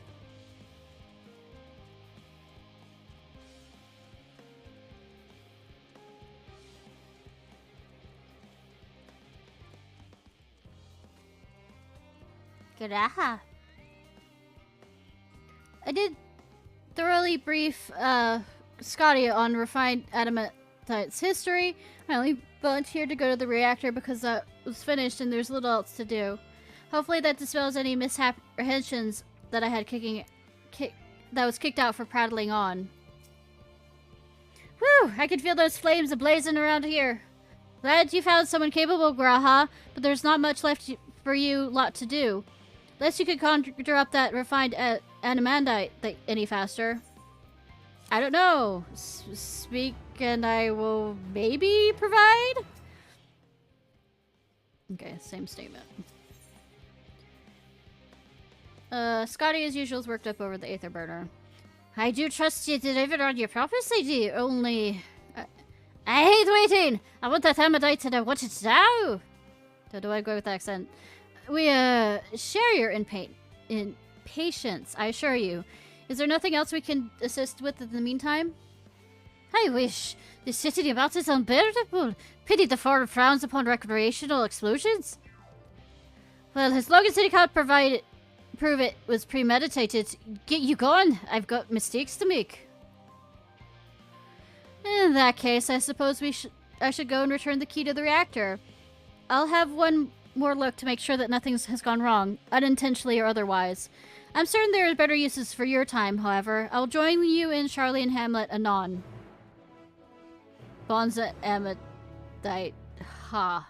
Graha. I did thoroughly brief Scotty on refined adamantite's history. I only volunteered to go to the reactor because that was finished and there's little else to do. Hopefully that dispels any misapprehensions that I had that was kicked out for prattling on. Whew! I can feel those flames ablazing around here. Glad you found someone capable, Graha, but there's not much left for you lot to do. Unless you could conjure up that refined adamantite any faster. I don't know. Speak and I will maybe provide? Okay, same statement. Scotty, as usual, is worked up over the Aether Burner. I do trust you delivered on your prophecy, only... I hate waiting! I want that adamantite and I want it now! Don't know why I go with the accent. We, share your impatience, I assure you. Is there nothing else we can assist with in the meantime? I wish. The city about is unbearable. Pity the foreign frowns upon recreational explosions. Well, as long as it can't prove it was premeditated, get you gone. I've got mistakes to make. In that case, I suppose I should go and return the key to the reactor. I'll have one more look to make sure that nothing has gone wrong, unintentionally or otherwise. I'm certain there are better uses for your time, however. I'll join you in Charlie and Hamlet anon. Bonza Amethyte. Ha.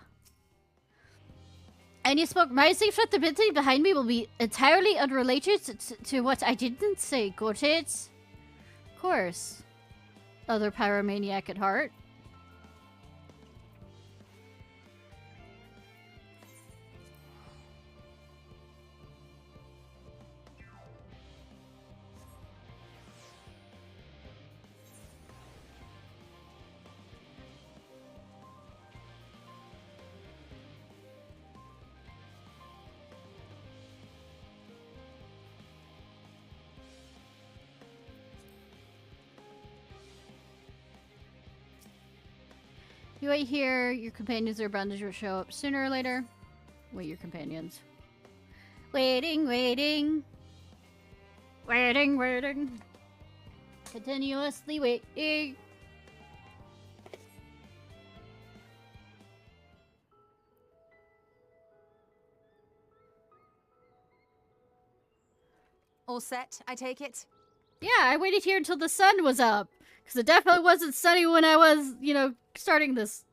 And you spoke my safe that the building behind me will be entirely unrelated to what I didn't say, got it? Of course. Other pyromaniac at heart. You wait here, your companions are bound to show up sooner or later. Wait, your companions. Waiting, waiting. Waiting, waiting. Continuously waiting. All set, I take it? Yeah, I waited here until the sun was up. Because it definitely wasn't sunny when I was, starting this.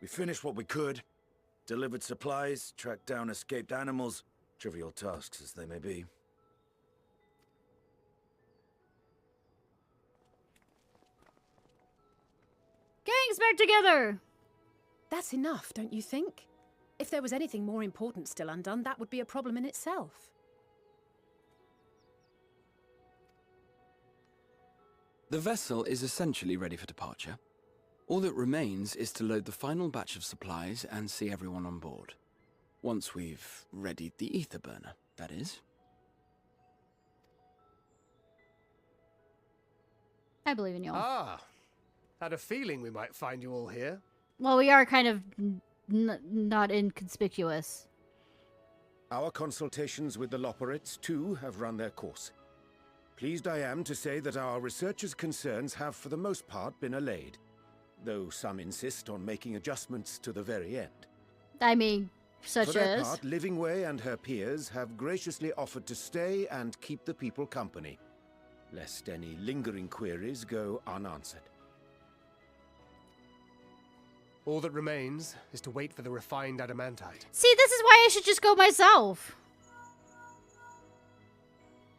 We finished what we could. Delivered supplies, tracked down escaped animals. Trivial tasks as they may be. Gangs back together! That's enough, don't you think? If there was anything more important still undone, that would be a problem in itself. The vessel is essentially ready for departure. All that remains is to load the final batch of supplies and see everyone on board. Once we've readied the ether burner, that is. I believe in y'all. Ah, had a feeling we might find you all here. Well, we are kind of not inconspicuous. Our consultations with the Loperites, too, have run their course. Pleased I am to say that our researchers' concerns have for the most part been allayed, though some insist on making adjustments to the very end. I mean, such for their as... part, Livingway and her peers have graciously offered to stay and keep the people company, lest any lingering queries go unanswered. All that remains is to wait for the refined adamantite. See, this is why I should just go myself.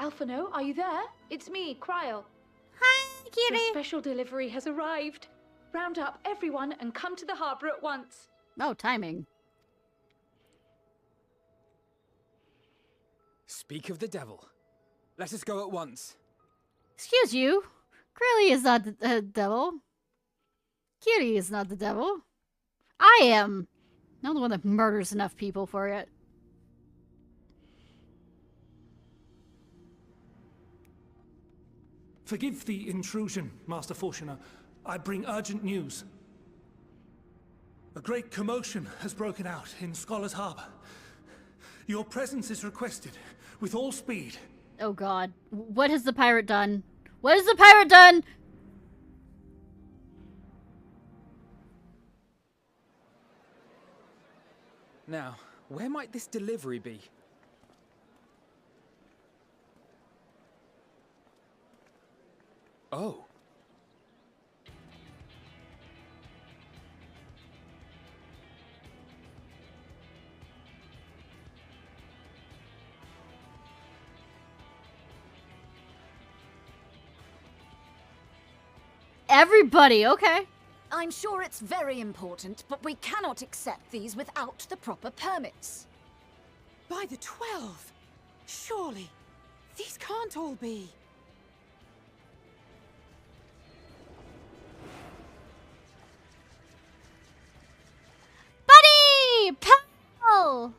Alphino, are you there? It's me, Kryl. Hi, The Kitty. special delivery has arrived. Round up everyone and come to the harbour at once. Oh, timing. Speak of the devil. Let us go at once. Excuse you. Clearly is not the devil. Kitty is not the devil. I am. I'm the one that murders enough people for it. Forgive the intrusion, Master Fortuner. I bring urgent news. A great commotion has broken out in Scholar's Harbor. Your presence is requested with all speed. Oh god. What has the pirate done? What has the pirate done? Now, where might this delivery be? Oh. Everybody, okay. I'm sure it's very important, but we cannot accept these without the proper permits. By the 12! Surely, these can't all be. Buddy! Pal!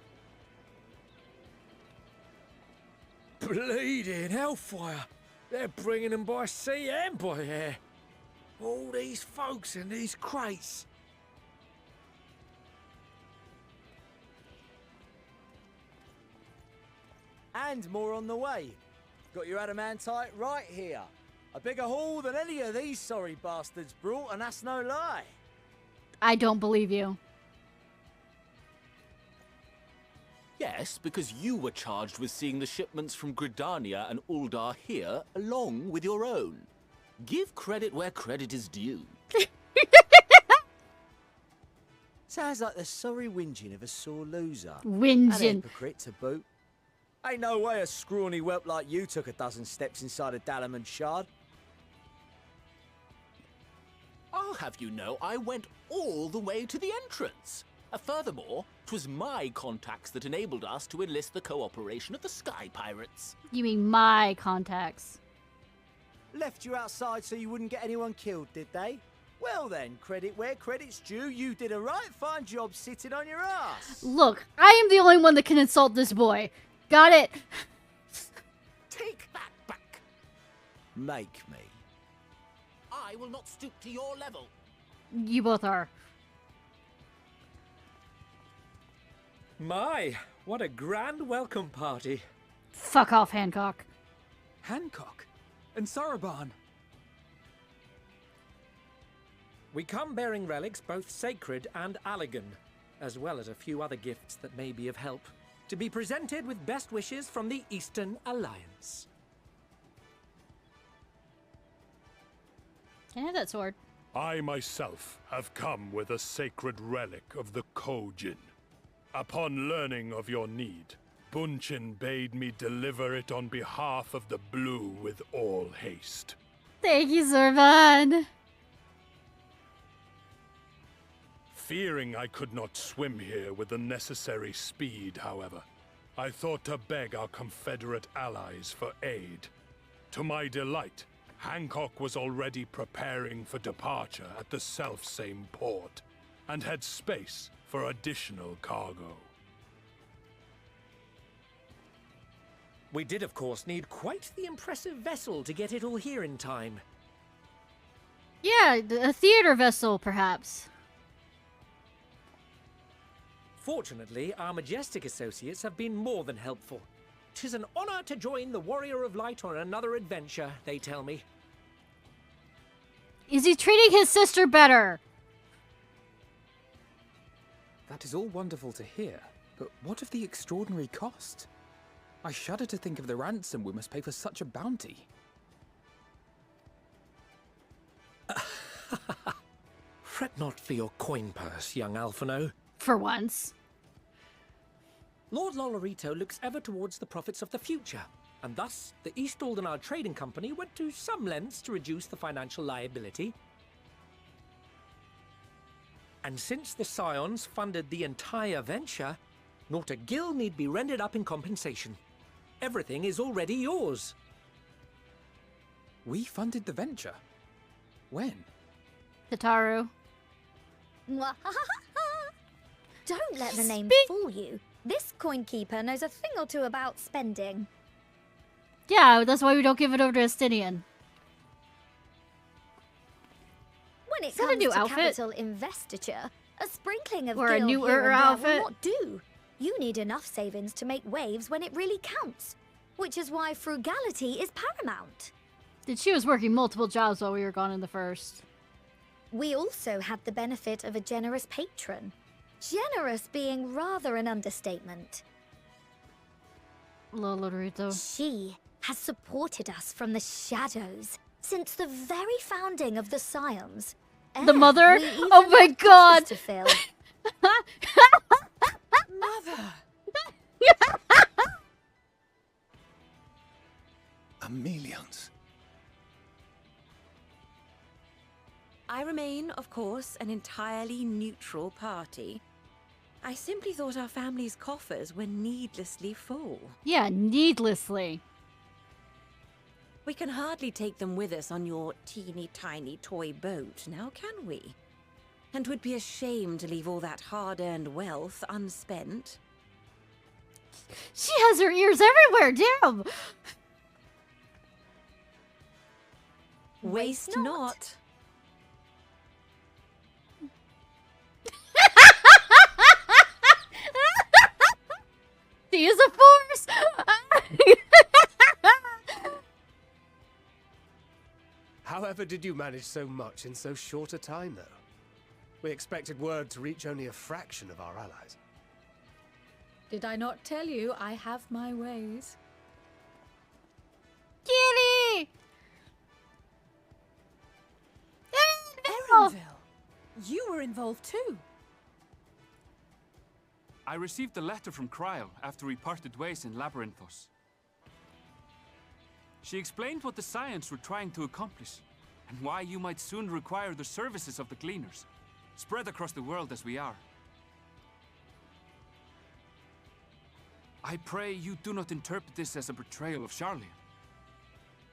Bleeding hellfire! They're bringing them by sea and by air. All these folks in these crates. And more on the way. Got your adamantite right here. A bigger haul than any of these sorry bastards brought, and that's no lie. I don't believe you. Yes, because you were charged with seeing the shipments from Gridania and Uldar here, along with your own. Give credit where credit is due. Sounds like the sorry whinging of a sore loser. Whinging. And a hypocrite to boot. Ain't no way a scrawny whelp like you took a dozen steps inside a Dalamon shard. I'll have you know I went all the way to the entrance. Furthermore, 'twas my contacts that enabled us to enlist the cooperation of the Sky Pirates. You mean my contacts. Left you outside so you wouldn't get anyone killed, did they? Well then, credit where credit's due. You did a right fine job sitting on your ass. Look, I am the only one that can insult this boy. Got it. Take that back. Make me. I will not stoop to your level. You both are. My, what a grand welcome party. Fuck off, Hancock. Hancock? And Saraban? We come bearing relics both sacred and Allegan, as well as a few other gifts that may be of help, to be presented with best wishes from the Eastern Alliance. Can I have that sword? I myself have come with a sacred relic of the Kojin. Upon learning of your need, Bunchin bade me deliver it on behalf of the Blue with all haste. Thank you, Zurvan. Fearing I could not swim here with the necessary speed, however, I thought to beg our Confederate allies for aid. To my delight, Hancock was already preparing for departure at the selfsame port, and had space for additional cargo. We did, of course, need quite the impressive vessel to get it all here in time. Yeah, a theater vessel, perhaps. Fortunately, our majestic associates have been more than helpful. 'Tis an honor to join the Warrior of Light on another adventure, they tell me. Is he treating his sister better? That is all wonderful to hear, but what of the extraordinary cost? I shudder to think of the ransom we must pay for such a bounty. Fret not for your coin purse, young Alphino. For once. Lord Lolorito looks ever towards the profits of the future, and thus the East Aldenard Trading Company went to some lengths to reduce the financial liability. And since the Scions funded the entire venture, not a gill need be rendered up in compensation. Everything is already yours. We funded the venture? When? Hitaru. Don't let the name fool you. This coin keeper knows a thing or two about spending. Yeah, that's why we don't give it over to Estinian. When it Is that a comes new to outfit? capital investiture, a sprinkling of Or a gil new here and there outfit? will not do. You need enough savings to make waves when it really counts, which is why frugality is paramount. She was working multiple jobs while we were gone in the first. We also had the benefit of a generous patron. Generous being rather an understatement. Lolorito. She has supported us from the shadows since the very founding of the Scions. The mother? We even Oh my had god! coffers to fill. Mother! Millions. I remain, of course, an entirely neutral party. I simply thought our family's coffers were needlessly full. Yeah, needlessly. We can hardly take them with us on your teeny-tiny toy boat, now can we? And 'twould be a shame to leave all that hard-earned wealth unspent. She has her ears everywhere, damn! Waste not. She is a force! However did you manage so much in so short a time, though? We expected word to reach only a fraction of our allies. Did I not tell you I have my ways? Kitty! Erenville! You were involved too. I received a letter from Cryle after we parted ways in Labyrinthos. She explained what the Scions were trying to accomplish, and why you might soon require the services of the Gleaners, spread across the world as we are. I pray you do not interpret this as a betrayal of Charlian.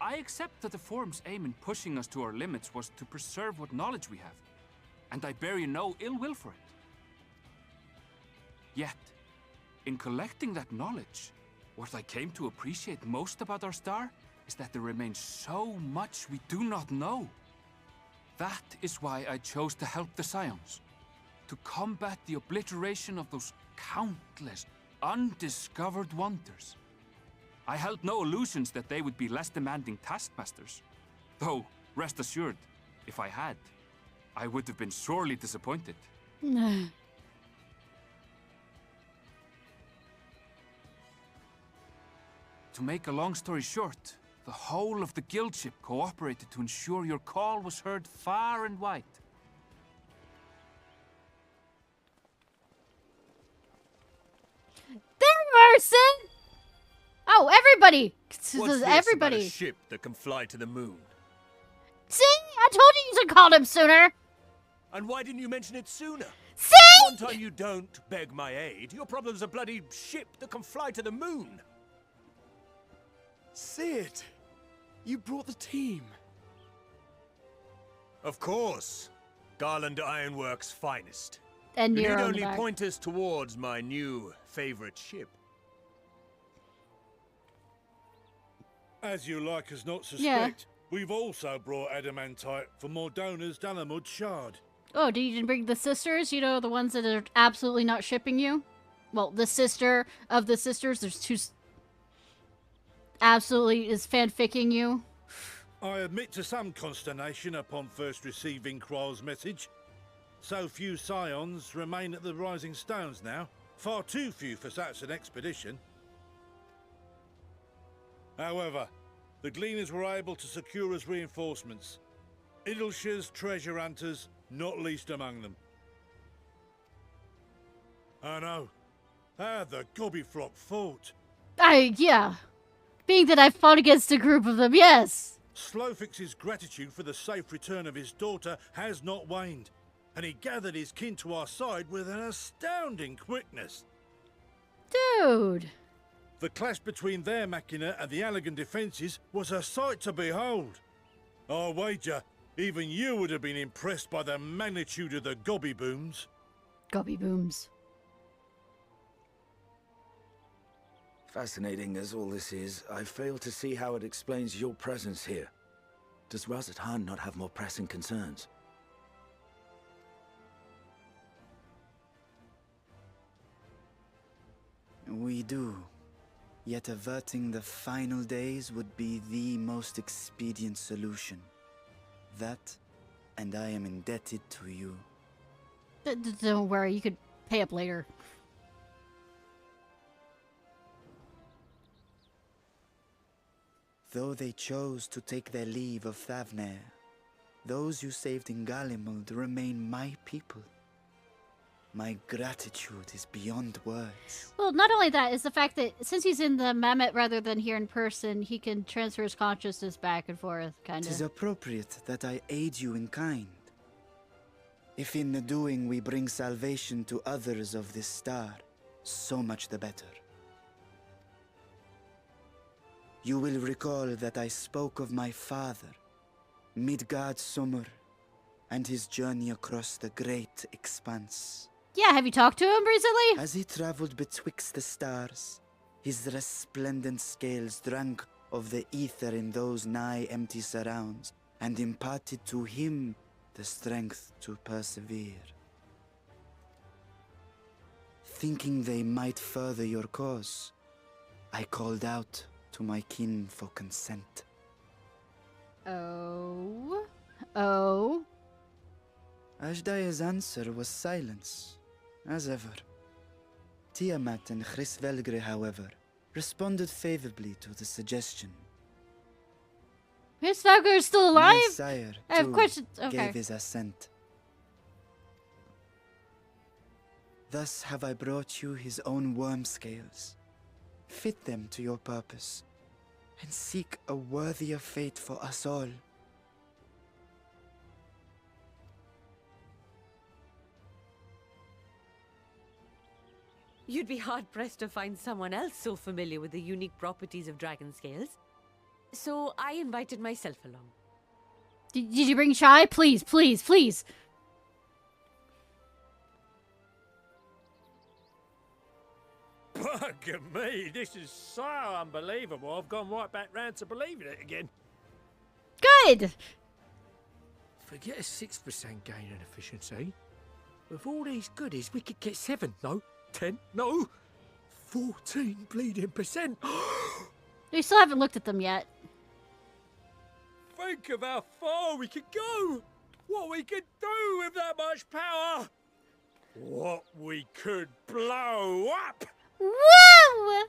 I accept that the Forum's aim in pushing us to our limits was to preserve what knowledge we have, and I bear you no ill will for it. Yet, in collecting that knowledge, what I came to appreciate most about our star is that there remains so much we do not know. That is why I chose to help the Scions, to combat the obliteration of those countless, undiscovered wonders. I held no illusions that they would be less demanding taskmasters. Though, rest assured, if I had, I would have been sorely disappointed. To make a long story short, the whole of the guild ship cooperated to ensure your call was heard far and wide. There, Marcin! Oh, everybody! What's this Everybody. about a ship that can fly to the moon? See? I told you you should call him sooner! And why didn't you mention it sooner? See? One time you don't beg my aid, your problem's a bloody ship that can fly to the moon. Sid, you brought the team. Of course. Garland Ironworks' finest. And you Nero need on the only back. point us towards my new favorite ship. As you like us not suspect, we've also brought adamantite for Mordona's Dalamud Shard. Oh, did you bring the sisters? You know, the ones that are absolutely not shipping you? Well, the sister of the sisters. There's two... Absolutely is fanficking you. I admit to some consternation upon first receiving Kryle's message. So few Scions remain at the Rising Stones now. Far too few for such an expedition. However, the Gleaners were able to secure us reinforcements. Idleshire's treasure hunters, not least among them. I know. How the Gobbyflock fought. Yeah. Being that I fought against a group of them, yes. Slowfix's gratitude for the safe return of his daughter has not waned, and he gathered his kin to our side with an astounding quickness. Dude. The clash between their machina and the Allegan defences was a sight to behold. I wager even you would have been impressed by the magnitude of the gobby booms. Gobby booms. Fascinating as all this is, I fail to see how it explains your presence here. Does Razat Han not have more pressing concerns? We do. Yet averting the final days would be the most expedient solution. That, and I am indebted to you. Don't worry, you could pay up later. Though they chose to take their leave of Thavnair, those you saved in Galimuld remain my people. My gratitude is beyond words. Well, not only that, is the fact that since he's in the Mammoth rather than here in person, he can transfer his consciousness back and forth, kind It is of. appropriate that I aid you in kind. If in the doing we bring salvation to others of this star, so much the better. You will recall that I spoke of my father, Midgard Summer, and his journey across the great expanse. Yeah, have you talked to him recently? As he traveled betwixt the stars, his resplendent scales drank of the ether in those nigh empty surrounds, and imparted to him the strength to persevere. Thinking they might further your cause, I called out to my kin for consent. Oh. Ashdai's answer was silence, as ever. Tiamat and Hrisvelgre, however, responded favorably to the suggestion. His Valkyrie is still alive? My sire, I have too, questions. Okay. gave his assent. Thus have I brought you his own worm scales. Fit them to your purpose, and seek a worthier fate for us all. You'd be hard-pressed to find someone else so familiar with the unique properties of dragon scales. So I invited myself along. Did you bring Shy? Please, please, please. Bugger me, this is so unbelievable. I've gone right back round to believing it again. Good! Forget a 6% gain in efficiency. With all these goodies, we could get 7, no, 10, no, 14 bleeding percent. We still haven't looked at them yet. Think of how far we could go. What we could do with that much power. What we could blow up. Woo!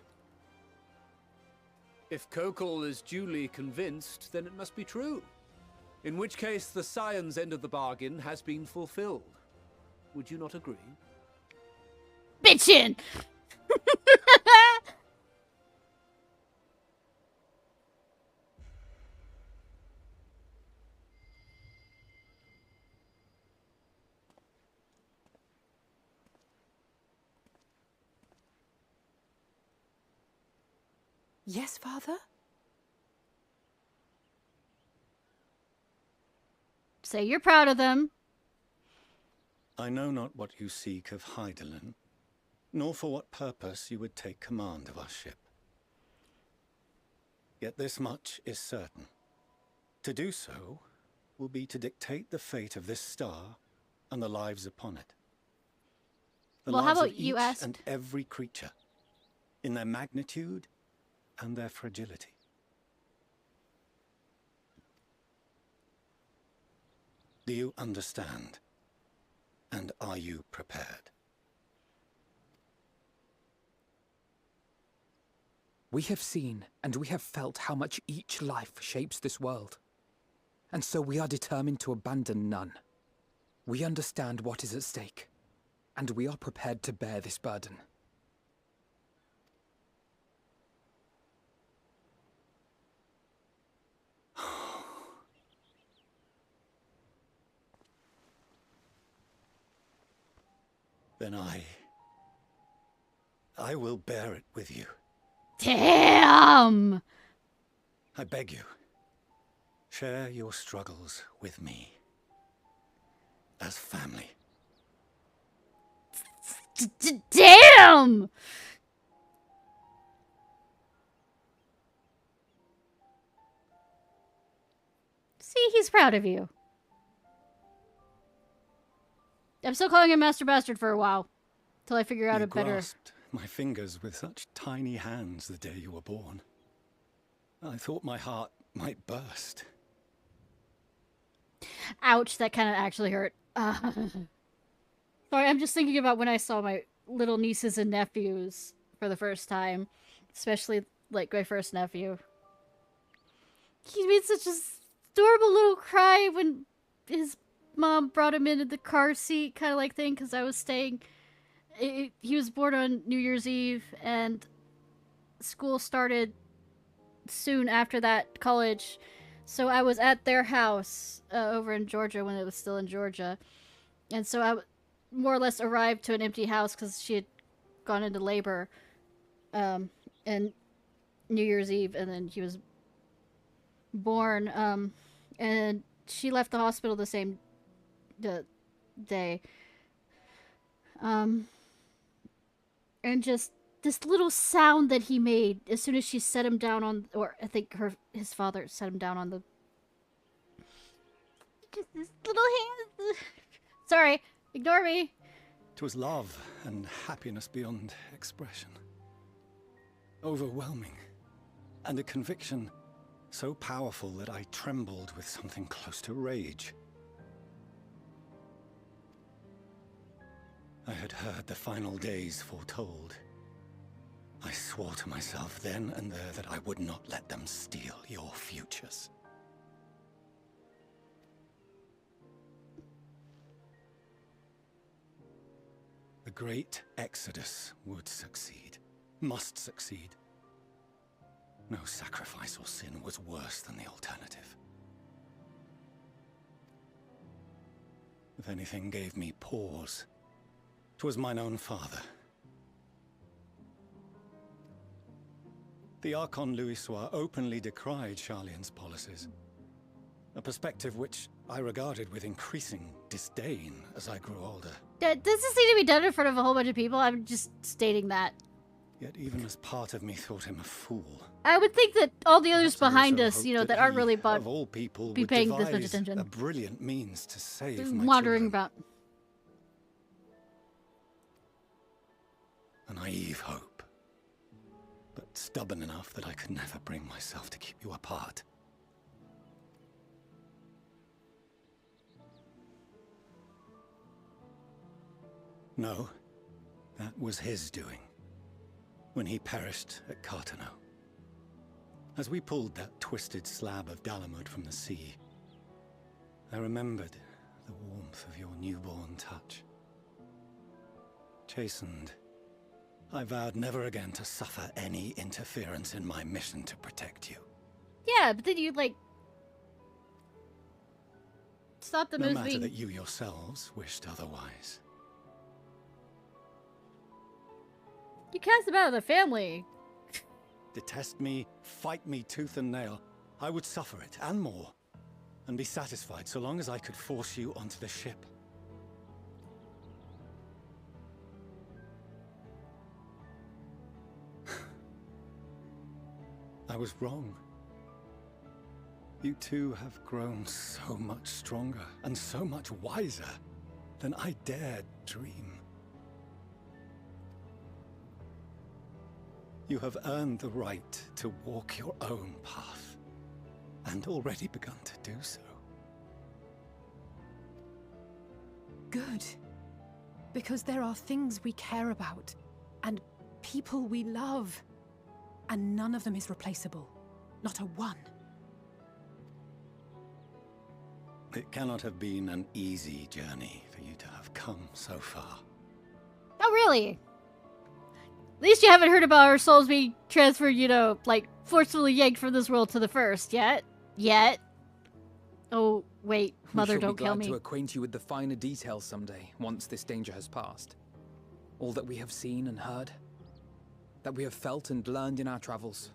If Kokol is duly convinced, then it must be true. In which case, the science end of the bargain has been fulfilled. Would you not agree? Bitchin'! Yes, Father? Say you're proud of them. I know not what you seek of Hydaelyn, nor for what purpose you would take command of our ship. Yet this much is certain. To do so will be to dictate the fate of this star and the lives upon it. The Well, how lives about of you each ask- and every creature, in their magnitude and their fragility. Do you understand? And are you prepared? We have seen and we have felt how much each life shapes this world. And so we are determined to abandon none. We understand what is at stake, and we are prepared to bear this burden. Then I will bear it with you. Damn! I beg you, share your struggles with me. As family. Damn! See, he's proud of you. I'm still calling him Master Bastard for a while. Till I figure out You a better... grasped my fingers with such tiny hands the day you were born. I thought my heart might burst. Ouch, that kind of actually hurt. Sorry, I'm just thinking about when I saw my little nieces and nephews for the first time. Especially, like, my first nephew. He made such a adorable little cry when his mom brought him into the car seat kind of like thing, because I was staying... he was born on New Year's Eve, and school started soon after that, college. So I was at their house over in Georgia when it was still in Georgia. And so I more or less arrived to an empty house because she had gone into labor and New Year's Eve, and then he was born. And she left the hospital the same day. And just this little sound that he made as soon as she set him down on, or I think his father set him down on the... Just this little hand... Sorry, ignore me. 'Twas love and happiness beyond expression. Overwhelming. And a conviction so powerful that I trembled with something close to rage. I had heard the final days foretold. I swore to myself then and there that I would not let them steal your futures. The great exodus would succeed, must succeed. No sacrifice or sin was worse than the alternative. If anything gave me pause, 'twas mine own father. The Archon Louisoix openly decried Charlian's policies, a perspective which I regarded with increasing disdain as I grew older. Does this need to be done in front of a whole bunch of people? I'm just stating that. Yet even as part of me thought him a fool. I would think that all the others behind us, you know, that aren't really of all people be would paying this much devise attention. a brilliant means to save my Wandering children. about. A naive hope, but stubborn enough that I could never bring myself to keep you apart. No, that was his doing, when he perished at Cartano. As we pulled that twisted slab of Dalamud from the sea, I remembered the warmth of your newborn touch. Chastened, I vowed never again to suffer any interference in my mission to protect you. Yeah, but then you, like... stop the No moves matter being... that you yourselves wished otherwise. You cast him out of the family. Detest me, fight me tooth and nail. I would suffer it, and more. And be satisfied so long as I could force you onto the ship. I was wrong. You two have grown so much stronger and so much wiser than I dared dream. You have earned the right to walk your own path, and already begun to do so. Good. Because there are things we care about, and people we love, and none of them is replaceable. Not a one. It cannot have been an easy journey for you to have come so far. Oh, really? At least you haven't heard about our souls being transferred, you know, like, forcefully yanked from this world to the first, yet? Yet? Oh, wait, Mother, don't kill me. We shall be glad to acquaint you with the finer details someday, once this danger has passed. All that we have seen and heard, that we have felt and learned in our travels.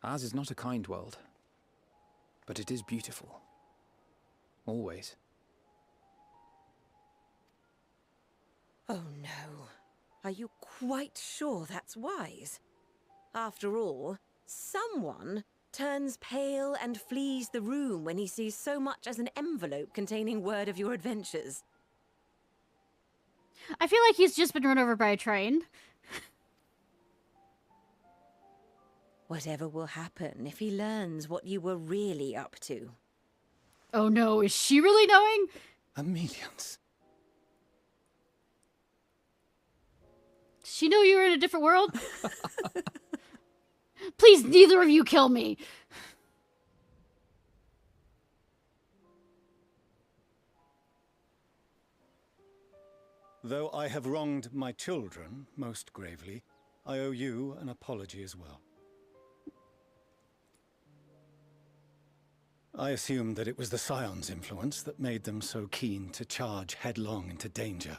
Ours is not a kind world, but it is beautiful. Always. Oh no. Are you quite sure that's wise? After all, someone turns pale and flees the room when he sees so much as an envelope containing word of your adventures. I feel like he's just been run over by a train. Whatever will happen if he learns what you were really up to. Oh no, is she really knowing? Amelians. Does she know you were in a different world? Please, neither of you kill me. Though I have wronged my children most gravely, I owe you an apology as well. I assumed that it was the Scion's influence that made them so keen to charge headlong into danger.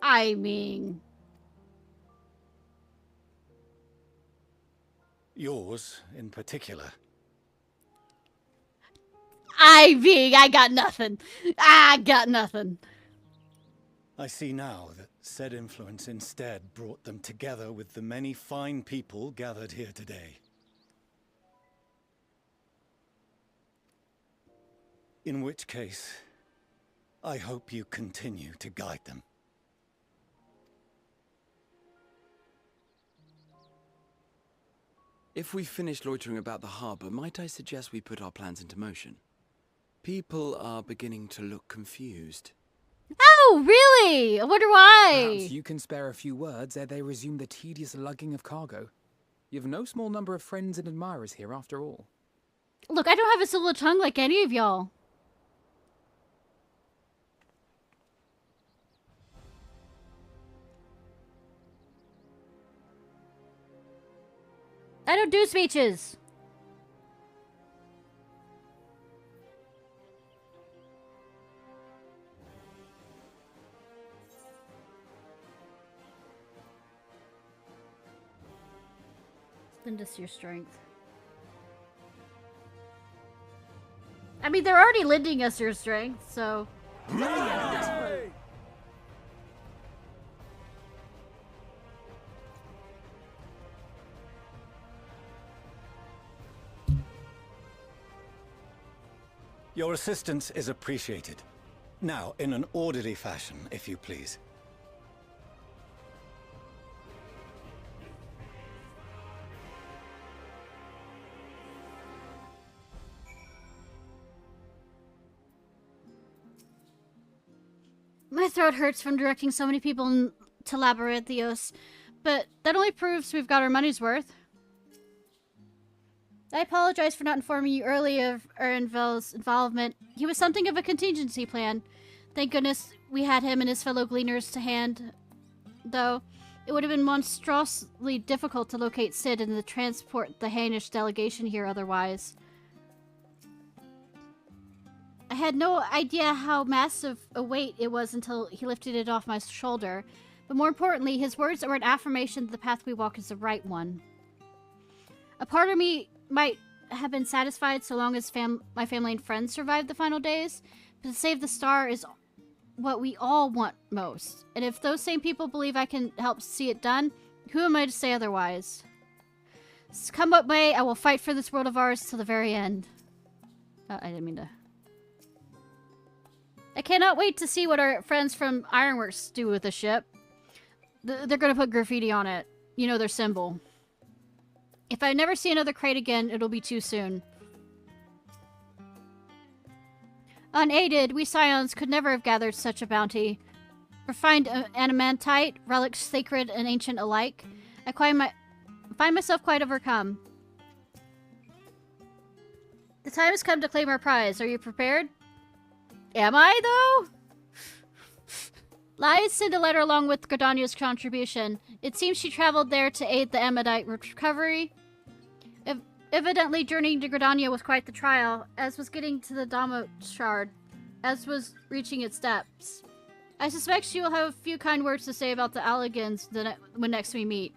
I mean... Yours, in particular. I got nothing. I got nothing. I see now that said influence instead brought them together with the many fine people gathered here today. In which case, I hope you continue to guide them. If we've finished loitering about the harbor, might I suggest we put our plans into motion? People are beginning to look confused. Oh, really? I wonder why. Perhaps you can spare a few words ere they resume the tedious lugging of cargo. You have no small number of friends and admirers here, after all. Look, I don't have a silver tongue like any of y'all. I don't do speeches. Lend us your strength. I mean, they're already lending us your strength, so... Your assistance is appreciated. Now, in an orderly fashion, if you please. My throat hurts from directing so many people to Labyrinthios, but that only proves we've got our money's worth. I apologize for not informing you earlier of Ernvel's involvement. He was something of a contingency plan. Thank goodness we had him and his fellow gleaners to hand. Though, it would have been monstrously difficult to locate Sid and to transport the Hainish delegation here otherwise. I had no idea how massive a weight it was until he lifted it off my shoulder. But more importantly, his words were an affirmation that the path we walk is the right one. A part of me might have been satisfied so long as my family and friends survived the final days, but to save the star is what we all want most. And if those same people believe I can help see it done, who am I to say otherwise? Come what may, I will fight for this world of ours till the very end. I didn't mean to... I cannot wait to see what our friends from Ironworks do with the ship. They're gonna put graffiti on it. You know, their symbol. If I never see another crate again, it'll be too soon. Unaided, we Scions could never have gathered such a bounty. Refined adamantite, relics sacred and ancient alike. I find myself quite overcome. The time has come to claim our prize. Are you prepared? Am I, though? Lies sent a letter along with Gridania's contribution. It seems she traveled there to aid the Amidite recovery. Evidently, journeying to Gridania was quite the trial, as was getting to the Dama Shard, as was reaching its depths. I suspect she will have a few kind words to say about the Alligans when next we meet.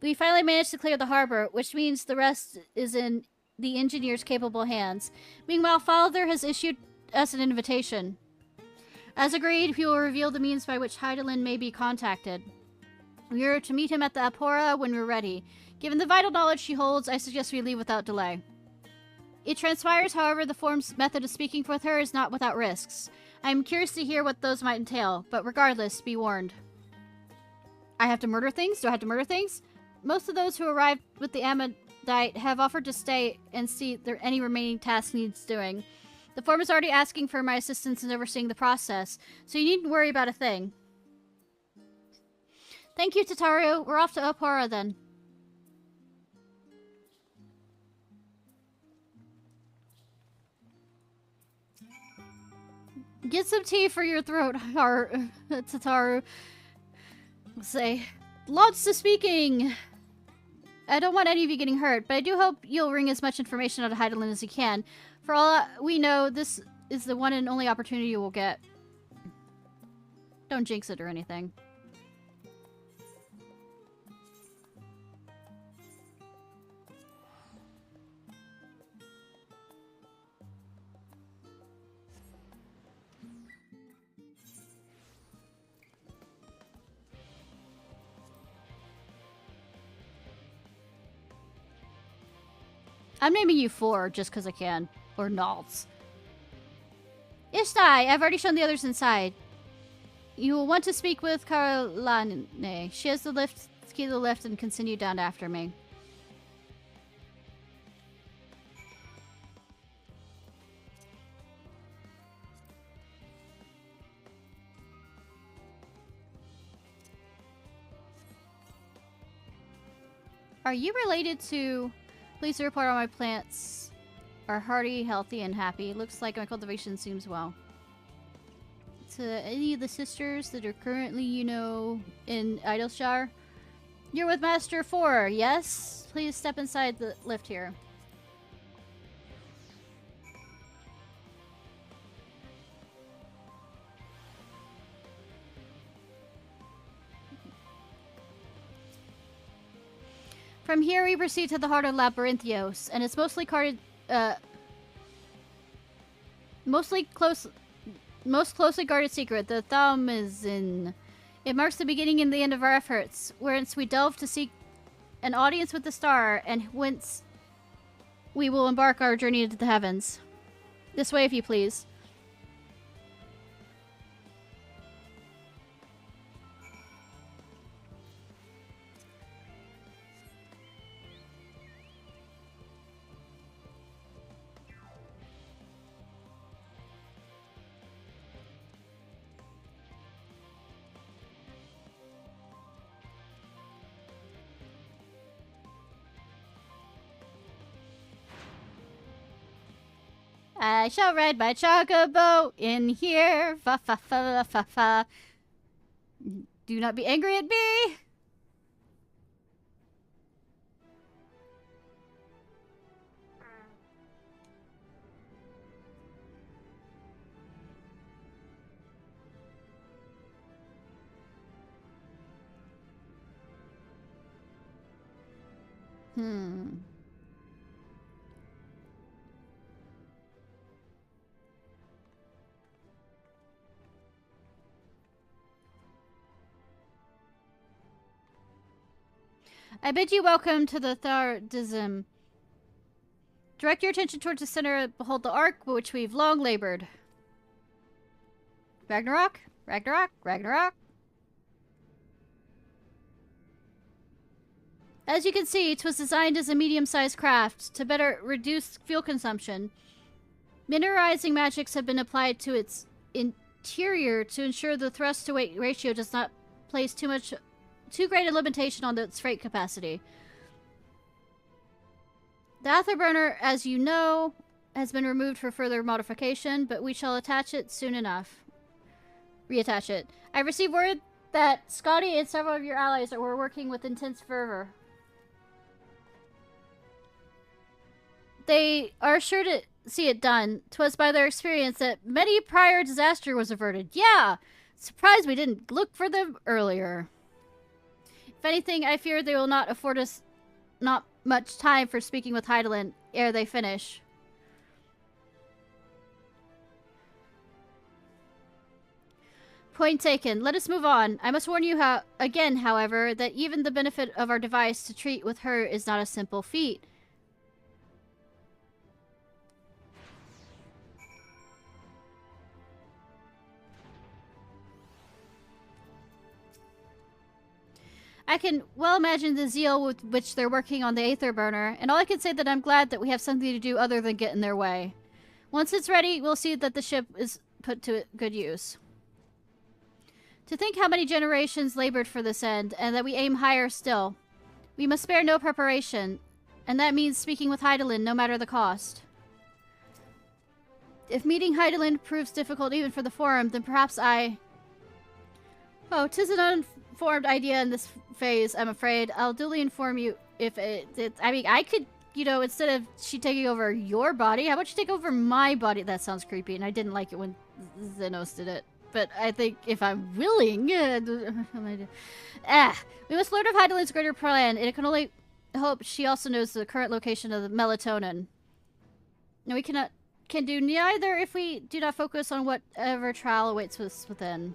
We finally managed to clear the harbor, which means the rest is in the engineer's capable hands. Meanwhile, Father has issued us an invitation. As agreed, he will reveal the means by which Hydaelyn may be contacted. We are to meet him at the Apora when we're ready. Given the vital knowledge she holds, I suggest we leave without delay. It transpires, however, the form's method of speaking with her is not without risks. I am curious to hear what those might entail, but regardless, be warned. I have to murder things? Do I have to murder things? Most of those who arrived with the Amidite have offered to stay and see if there any remaining tasks needs doing. The form is already asking for my assistance in overseeing the process, so you needn't worry about a thing. Thank you, Tataru. We're off to Apora then. Get some tea for your throat, Tataru. Say, lots to speaking. I don't want any of you getting hurt, but I do hope you'll wring as much information out of Heidelin as you can. For all we know, this is the one and only opportunity you will get. Don't jinx it or anything. I'm naming you 4 just because I can. Or Nalts. Ishnai! I've already shown the others inside. You will want to speak with Karlane. She has the key to the lift and continue down after me. Are you related to... Please report on my plants are hardy, healthy, and happy. Looks like my cultivation seems well. To any of the sisters that are currently, you know, in Idleshire, you're with Master 4, yes? Please step inside the lift here. From here, we proceed to the heart of Labyrinthios, and it's mostly guarded, most closely guarded secret. The thumb is in. It marks the beginning and the end of our efforts, whence we delve to seek an audience with the star, and whence we will embark our journey into the heavens. This way, if you please. I shall ride my chocobo in here. Fa fa fa fa fa. Do not be angry at me. I bid you welcome to the Thardism. Direct your attention towards the center. Behold the ark, which we've long labored. Ragnarok? Ragnarok? Ragnarok? As you can see, it was designed as a medium-sized craft to better reduce fuel consumption. Mineralizing magics have been applied to its interior to ensure the thrust-to-weight ratio does not place too great a limitation on its freight capacity. The afterburner, as you know, has been removed for further modification, but we shall attach it soon enough. Reattach it. I received word that Scotty and several of your allies were working with intense fervor. They are sure to see it done. 'Twas by their experience that many prior disaster was averted. Yeah! Surprised we didn't look for them earlier. If anything, I fear they will not afford us not much time for speaking with Heidelin ere they finish. Point taken. Let us move on. I must warn you again, however, that even the benefit of our device to treat with her is not a simple feat. I can well imagine the zeal with which they're working on the Aether Burner, and all I can say that I'm glad that we have something to do other than get in their way. Once it's ready, we'll see that the ship is put to good use. To think how many generations labored for this end, and that we aim higher still. We must spare no preparation, and that means speaking with Hydaelyn no matter the cost. If meeting Hydaelyn proves difficult even for the Forum, then perhaps I... Oh, 'tis an unformed idea in this phase, I'm afraid. I'll duly inform you if I mean, I could, you know, instead of she taking over your body, how about you take over my body? That sounds creepy, and I didn't like it when Xenos did it. But I think if I'm willing... we must learn of Hydaelyn's greater plan, and I can only hope she also knows the current location of the melatonin. Now we can do neither if we do not focus on whatever trial awaits us within.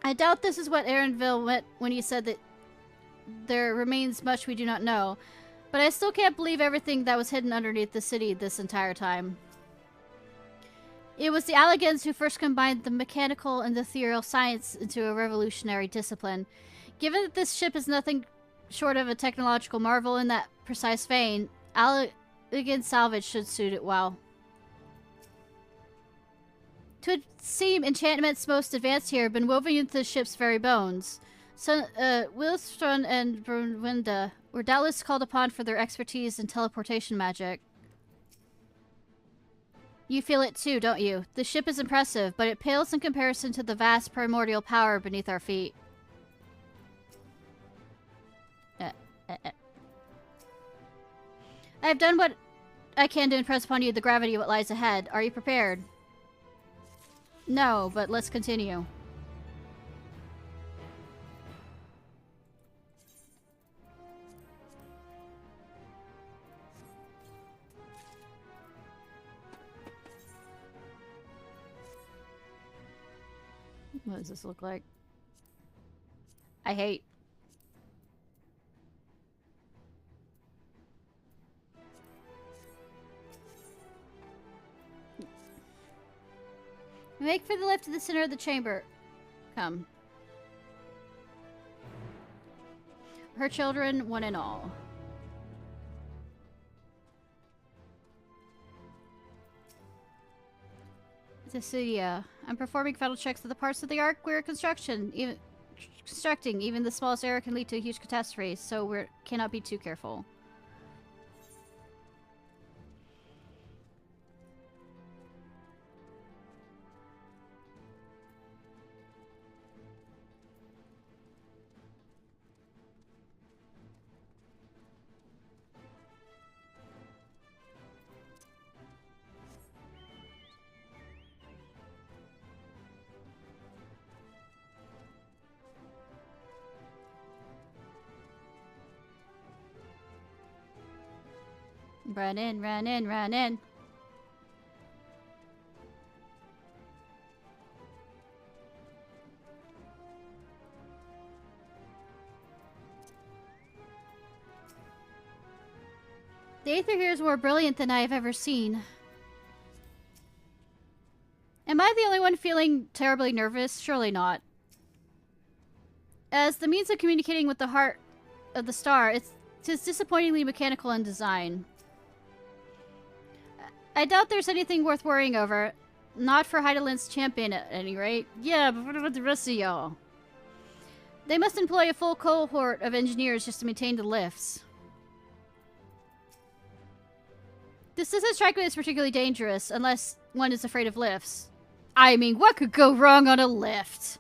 I doubt this is what Aaronville meant when he said that there remains much we do not know, but I still can't believe everything that was hidden underneath the city this entire time. It was the Alligans who first combined the mechanical and the ethereal science into a revolutionary discipline. Given that this ship is nothing short of a technological marvel in that precise vein, Alligan salvage should suit it well. Twould seem enchantments most advanced here have been woven into the ship's very bones. So, Wilstrun and Brunwinda were doubtless called upon for their expertise in teleportation magic. You feel it too, don't you? The ship is impressive, but it pales in comparison to the vast primordial power beneath our feet. I have done what I can to impress upon you the gravity of what lies ahead. Are you prepared? No, but let's continue. What does this look like? I hate. Make for the lift to the center of the chamber. Come. Her children, one and all. Cecilia, I'm performing final checks of the parts of the Ark we're constructing. Even the smallest error can lead to a huge catastrophe, so we cannot be too careful. Run in, run in, run in. The Aether here is more brilliant than I have ever seen. Am I the only one feeling terribly nervous? Surely not. As the means of communicating with the heart of the star, it is disappointingly mechanical in design. I doubt there's anything worth worrying over. Not for Hydaelyn's champion, at any rate. Yeah, but what about the rest of y'all? They must employ a full cohort of engineers just to maintain the lifts. This doesn't strike me as particularly dangerous, unless one is afraid of lifts. I mean, what could go wrong on a lift?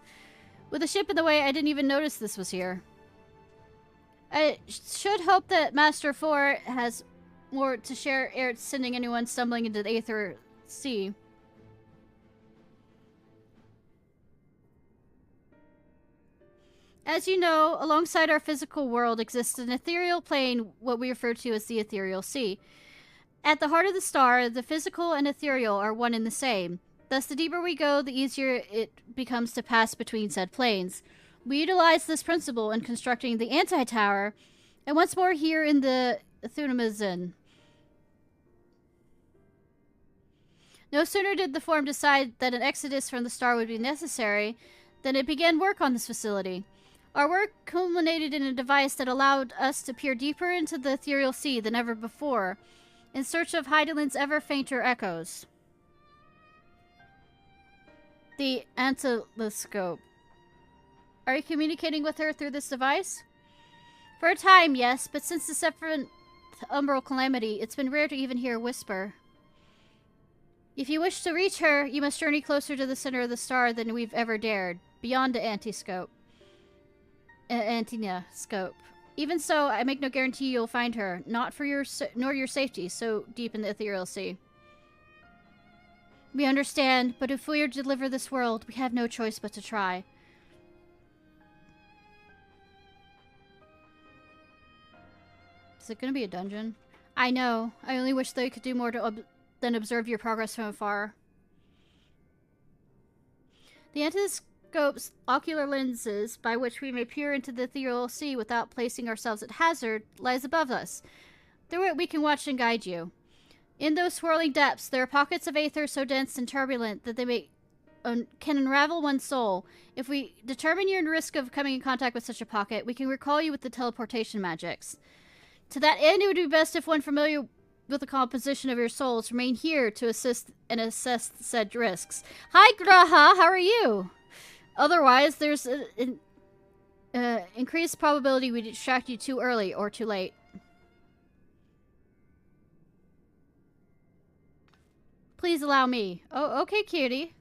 With the ship in the way, I didn't even notice this was here. I should hope that Master 4 has more to share ere sending anyone stumbling into the Aether Sea. As you know, alongside our physical world exists an ethereal plane, what we refer to as the Ethereal Sea. At the heart of the star, the physical and ethereal are one and the same. Thus, the deeper we go, the easier it becomes to pass between said planes. We utilize this principle in constructing the anti-tower, and once more here in the Thunamazin. No sooner did the Forum decide that an exodus from the star would be necessary than it began work on this facility. Our work culminated in a device that allowed us to peer deeper into the ethereal sea than ever before, in search of Heidelin's ever fainter echoes. The Antiloscope. Are you communicating with her through this device? For a time, yes, but since the seventh umbral calamity, it's been rare to even hear a whisper. If you wish to reach her, you must journey closer to the center of the star than we've ever dared, beyond the Antiscope. Antinoscope. Even so, I make no guarantee you'll find her, not for your nor your safety, so deep in the ethereal sea. We understand, but if we are to deliver this world, we have no choice but to try. Is it going to be a dungeon? I know. I only wish they could do more than observe your progress from afar. The Antiscope's ocular lenses, by which we may peer into the ethereal sea without placing ourselves at hazard, lies above us. Through it we can watch and guide you. In those swirling depths, there are pockets of aether so dense and turbulent that they can unravel one's soul. If we determine you're in risk of coming in contact with such a pocket, we can recall you with the teleportation magics. To that end, it would be best if one familiar with the composition of your souls remain here to assist and assess said risks. Hi, Graha! How are you? Otherwise, there's an increased probability we distract you too early or too late. Please allow me. Oh, okay, cutie.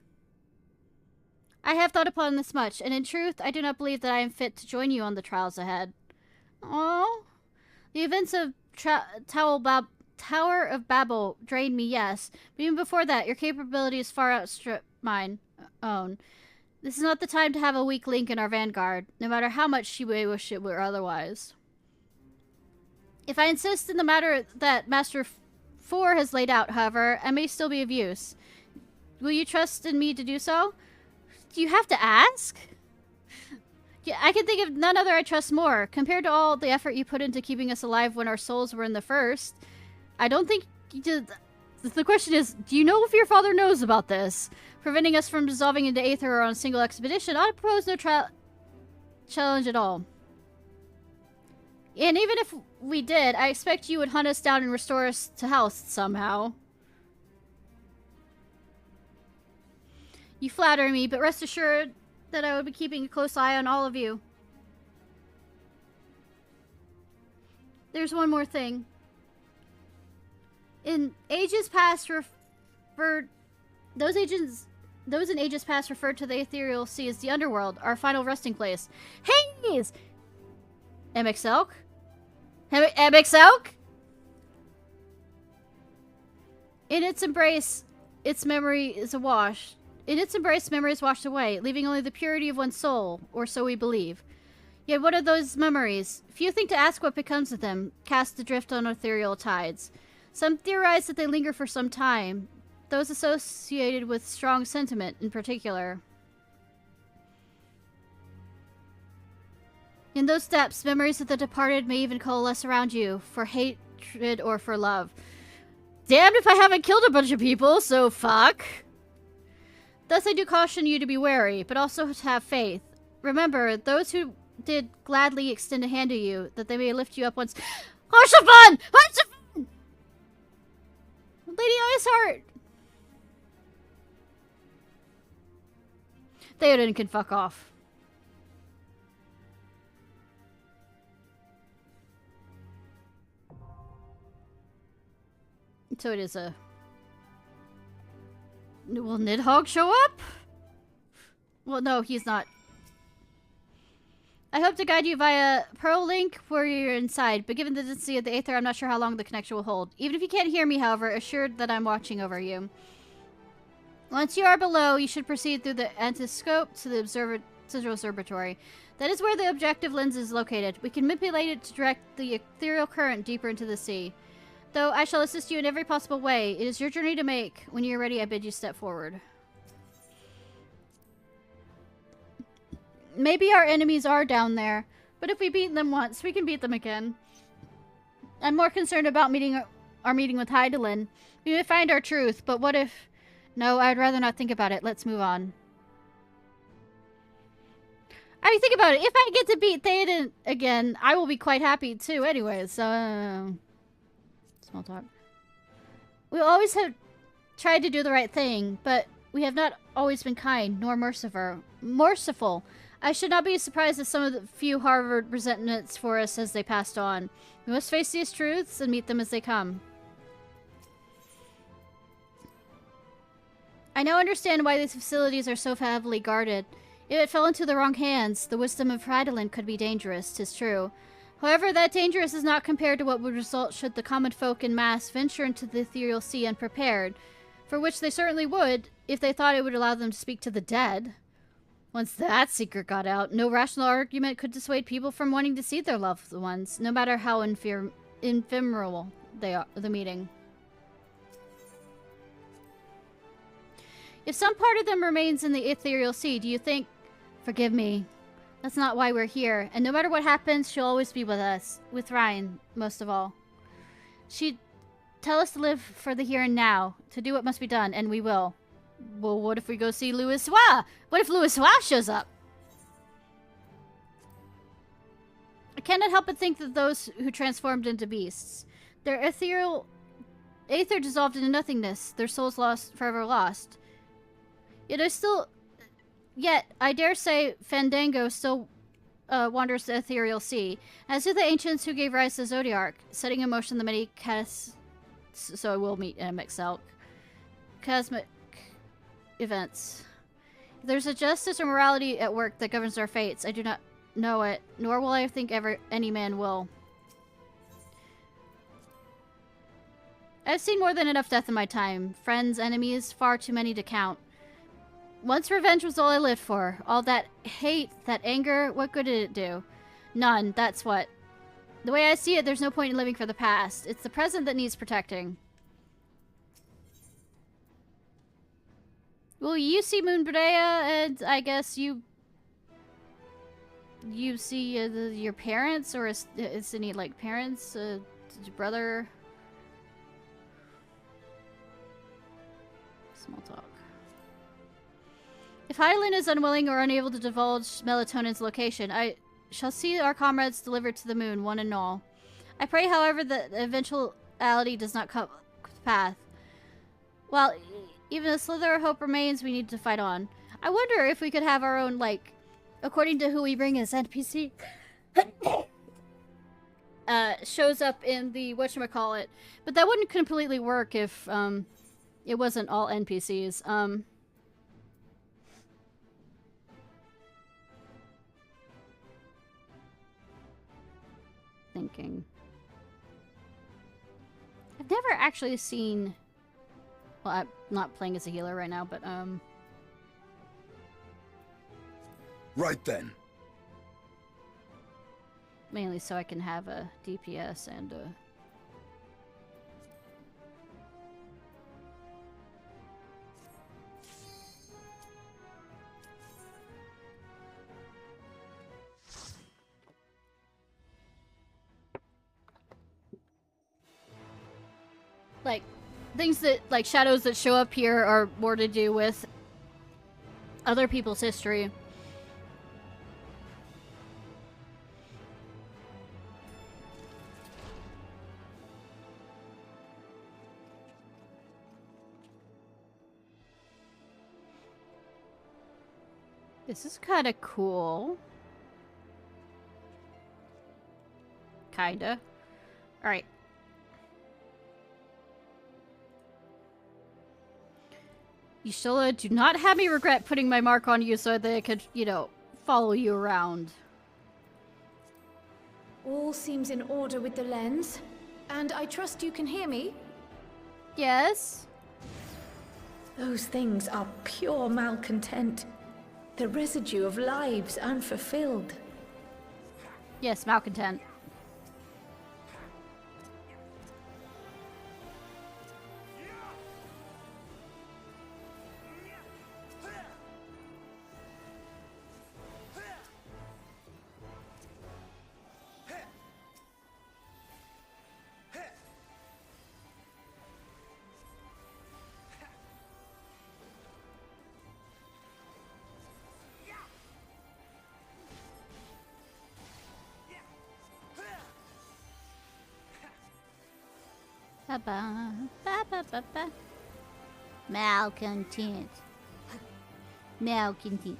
I have thought upon this much, and in truth, I do not believe that I am fit to join you on the trials ahead. Oh, the events of Tower of Babel drained me, yes, but even before that, your capabilities far outstrip mine own. This is not the time to have a weak link in our vanguard, no matter how much she may wish it were otherwise. If I insist in the matter that Master 4 has laid out, however, I may still be of use. Will you trust in me to do so? Do you have to ask? Yeah, I can think of none other I trust more. Compared to all the effort you put into keeping us alive when our souls were in the first, I don't think you did. The question is, do you know if your father knows about this? Preventing us from dissolving into aether on a single expedition, I propose no challenge at all. And even if we did, I expect you would hunt us down and restore us to health somehow. You flatter me, but rest assured that I would be keeping a close eye on all of you. There's one more thing. In ages past those in ages past referred to the ethereal sea as the underworld, our final resting place. Hades! Emixelk? Emixelk? In its embrace, its memory is awash. In its embrace, memory is washed away, leaving only the purity of one's soul, or so we believe. Yet what are those memories? Few think to ask what becomes of them, cast adrift on ethereal tides. Some theorize that they linger for some time, those associated with strong sentiment in particular. In those depths, memories of the departed may even coalesce around you, for hatred or for love. Damned if I haven't killed a bunch of people, so fuck. Thus I do caution you to be wary, but also to have faith. Remember, those who did gladly extend a hand to you, that they may lift you up once— Harshavan! Harshavan! Lady Iceheart! Theoden can fuck off. So it is a... Will Nidhogg show up? Well, no, he's not. I hope to guide you via Pearl Link where you're inside, but given the density of the Aether, I'm not sure how long the connection will hold. Even if you can't hear me, however, assured that I'm watching over you. Once you are below, you should proceed through the Antiscope to the Observatory. That is where the objective lens is located. We can manipulate it to direct the ethereal current deeper into the sea. Though I shall assist you in every possible way, it is your journey to make. When you're ready, I bid you step forward. Maybe our enemies are down there, but if we beat them once, we can beat them again. I'm more concerned about our meeting with Hydaelyn. We may find our truth, but what if... No, I'd rather not think about it. Let's move on. I mean, think about it. If I get to beat Theoden again, I will be quite happy too anyways. So, small talk. We always have tried to do the right thing, but we have not always been kind, nor merciful. I should not be surprised if some of the few harbored resentments for us as they passed on. We must face these truths and meet them as they come. I now understand why these facilities are so heavily guarded. If it fell into the wrong hands, the wisdom of Hydaelyn could be dangerous, 'tis true. However, that dangerous is not compared to what would result should the common folk in mass venture into the ethereal sea unprepared, for which they certainly would, if they thought it would allow them to speak to the dead. Once that secret got out, no rational argument could dissuade people from wanting to see their loved ones, no matter how ephemeral the meeting. If some part of them remains in the ethereal sea, do you think... Forgive me. That's not why we're here. And no matter what happens, she'll always be with us. With Ryan, most of all. She'd tell us to live for the here and now. To do what must be done, and we will. Well, what if we go see Louisoix? What if Louisoix shows up? I cannot help but think that those who transformed into beasts, their aether dissolved into nothingness, their souls forever lost. Yet, I dare say Fandango still wanders the ethereal sea, as do the ancients who gave rise to Zodiark, setting in motion the many so I will meet Mixelk. Cosmic events. If there's a justice or morality at work that governs our fates, I do not know it, nor will I think any man will. I've seen more than enough death in my time. Friends, enemies, far too many to count. Once revenge was all I lived for. All that hate, that anger, what good did it do? None, that's what. The way I see it, there's no point in living for the past. It's the present that needs protecting. Well, you see Moenbryda, and I guess you see your parents, or is any, like, parents? Your brother? Small talk. If Hydaelyn is unwilling or unable to divulge Melatonin's location, I shall see our comrades delivered to the moon, one and all. I pray, however, that the eventuality does not come to pass. While even a slither of hope remains, we need to fight on. I wonder if we could have our own, like, according to who we bring as NPC, shows up in the whatchamacallit. But that wouldn't completely work if, it wasn't all NPCs. Thinking. I've never actually seen... Well, I'm not playing as a healer right now, but, Right then. mainly so I can have a DPS and a... like, things that, like, shadows that show up here are more to do with other people's history. This is kind of cool. Kinda. Alright. Yshilla, do not have me regret putting my mark on you so that I could, you know, follow you around. All seems in order with the lens. And I trust you can hear me? Yes? Those things are pure malcontent. The residue of lives unfulfilled. Yes, malcontent. ba ba ba ba ba ba. Malcontent. Malcontent.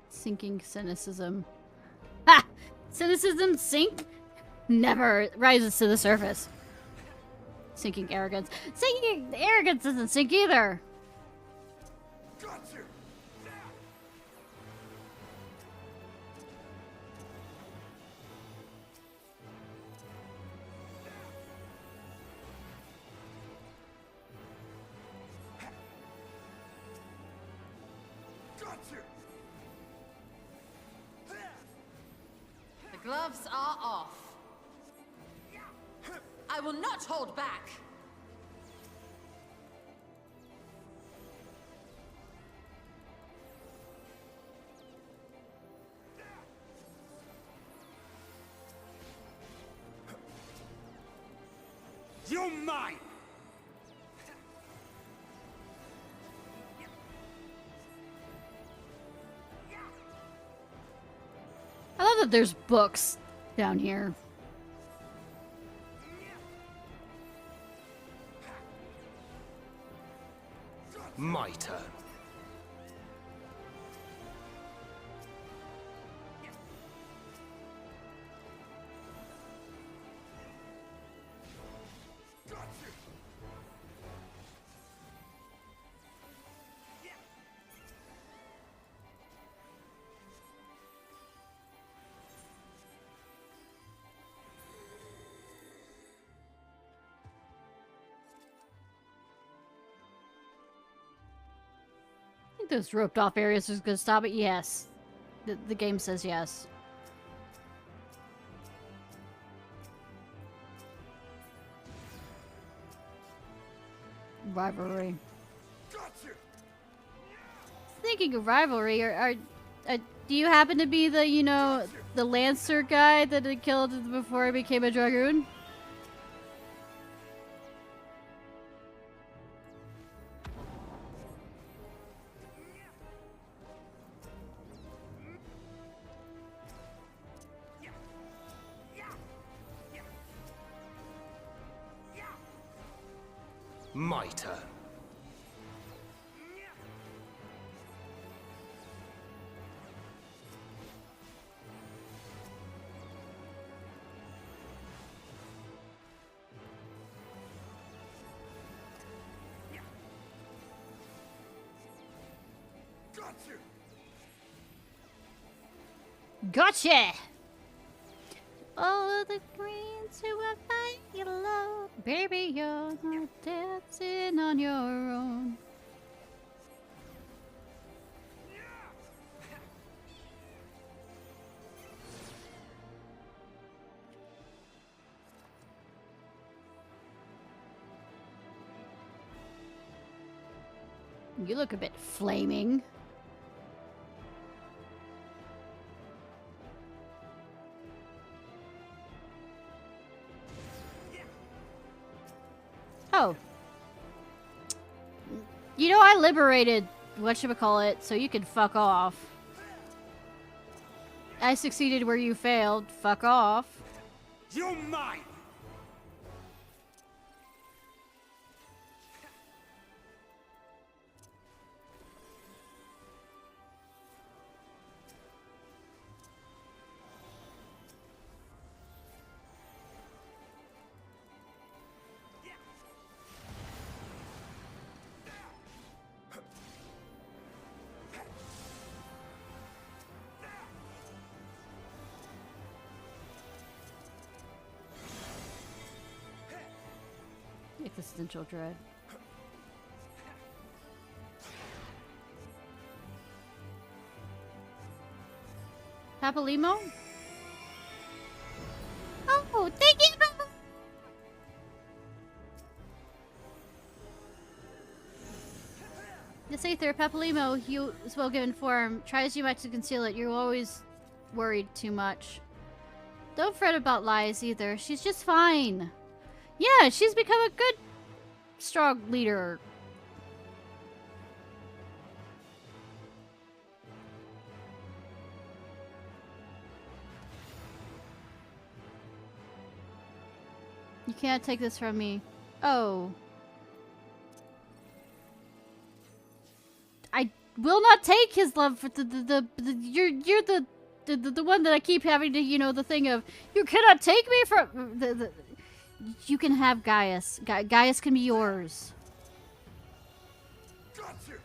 Sinking cynicism. Ha! Cynicism sink never rises to the surface. Sinking arrogance. Sinking arrogance doesn't sink either. The gloves are off. I will not hold back. You're mine! I love that there's books down here. My turn. I think those roped off areas is gonna stop it. Yes. The game says yes. Rivalry. Thinking of rivalry, do you happen to be the, you know, the Lancer guy that had killed before he became a Dragoon? My turn. Gotcha! All of the greens who are fight yellow. Baby, you're not dancing on your own. You look a bit flaming. Oh. You know, I liberated whatchamacallit, so you can fuck off. I succeeded where you failed. Fuck off. You're mine! Existential dread. Papalimo? Oh, thank you! This Aether, Papalimo, you is well given form. Try as you might to conceal it. You always worried too much. Don't fret about Lies either. She's just fine. Yeah, she's become a good, strong leader. You can't take this from me. Oh. I will not take his love for you're the one that I keep having to, you know, the thing of, you cannot take me from you can have Gaius. Gaius can be yours. Gotcha.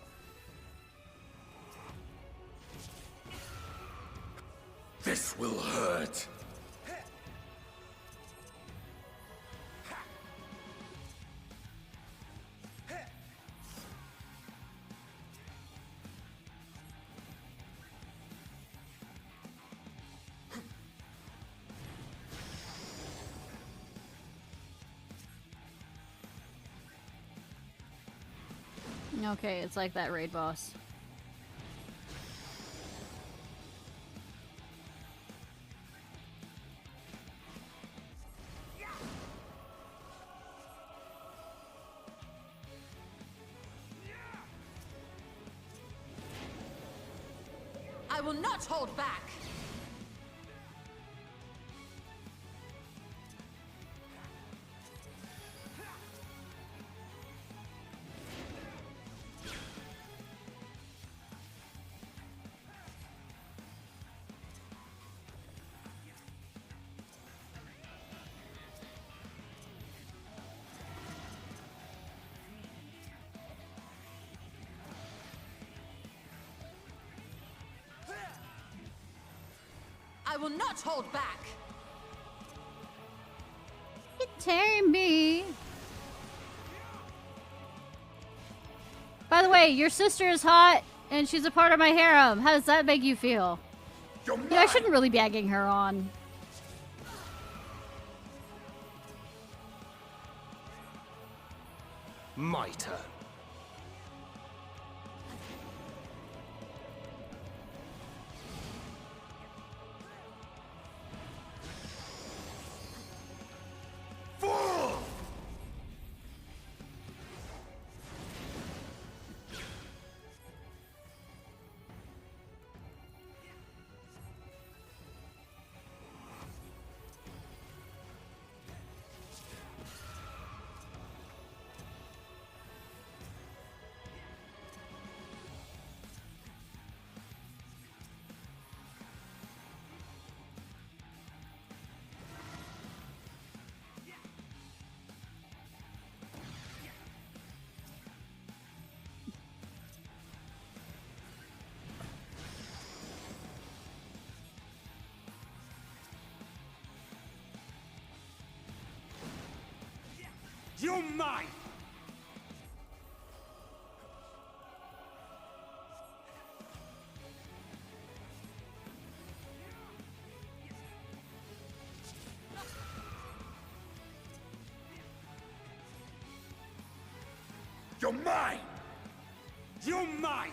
This will hurt. Okay, it's like that raid boss. I will not hold back. I will not hold back. You're tearing me. By the way, your sister is hot, and she's a part of my harem. How does that make you feel? Yeah, I shouldn't really be egging her on. My turn. You're mine! You're mine! You're mine!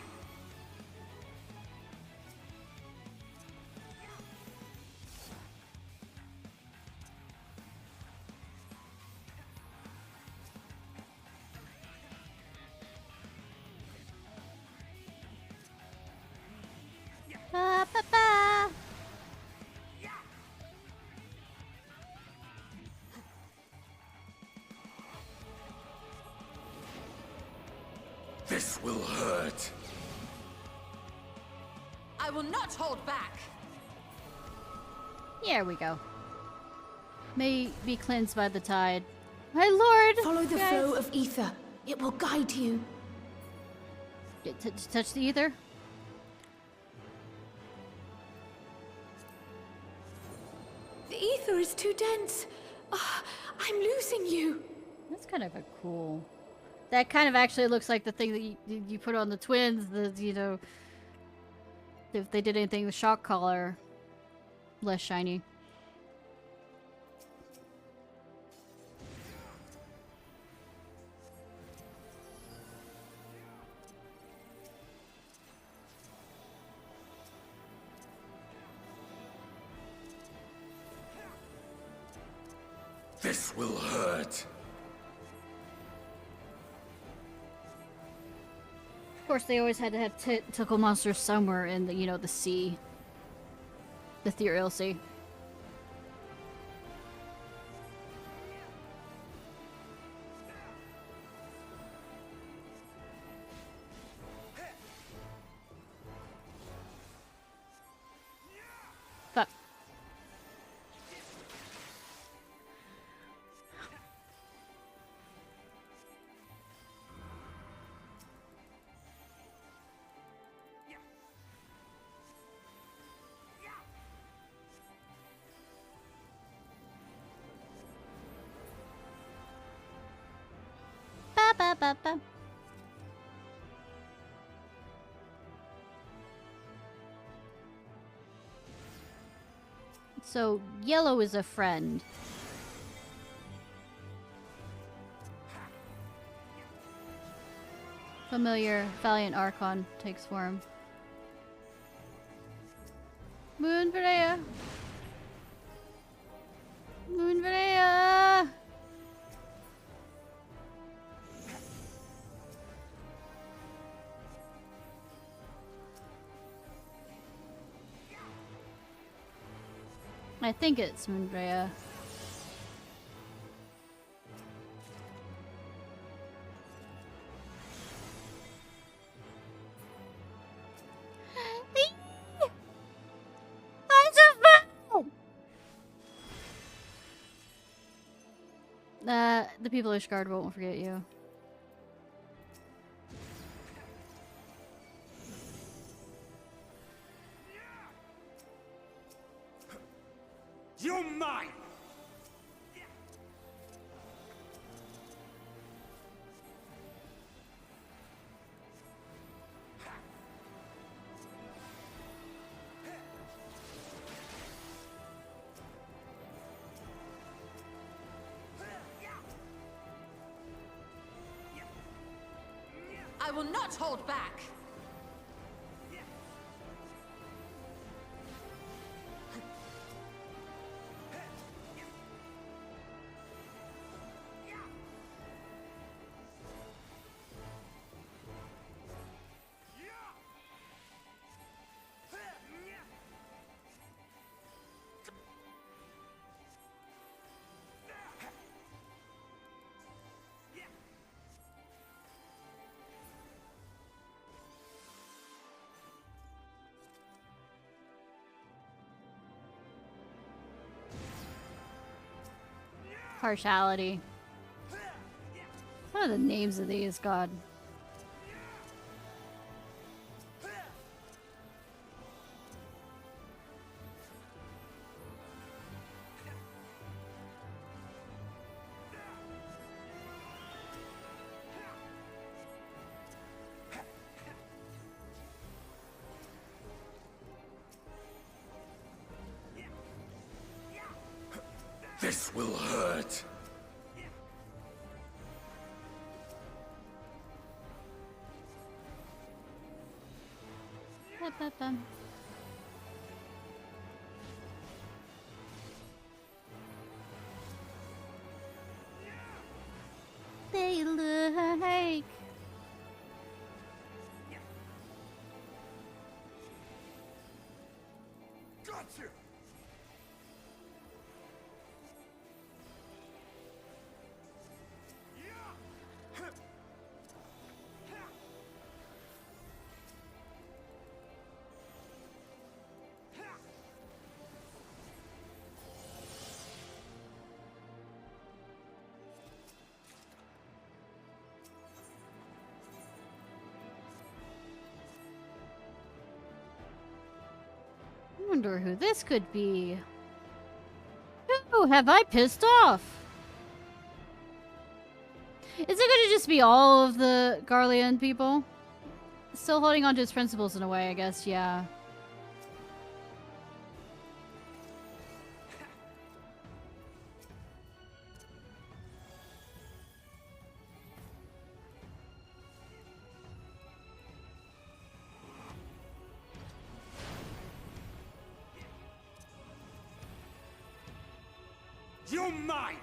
Ba, ba, ba. This will hurt. I will not hold back. Here we go. May be cleansed by the tide. My lord! Follow the guys. flow of ether. It will guide you. Touch the ether? The ether is too dense. Ah, I'm losing you. That's kind of a cool... That kind of actually looks like the thing that you put on the twins. The, you know... If they did anything with shock collar. Less shiny. This will hurt. Of course, they always had to have tentacle monsters somewhere in the, you know, the sea. The ethereal sea. Fuck. Ba ba ba ba. So, yellow is a friend. Familiar, Valiant Archon takes form. Moenbryda! Moenbryda! I think it's Moenbryda. The people who scarred won't forget you. You're mine! I will not hold back. Partiality. What are the names of these, God? This will hurt. Ba-ba-bum. They like. Gotcha. I wonder who this could be. Who have I pissed off? Is it going to just be all of the Garlean people? Still holding on to his principles in a way, I guess, yeah. You're mine!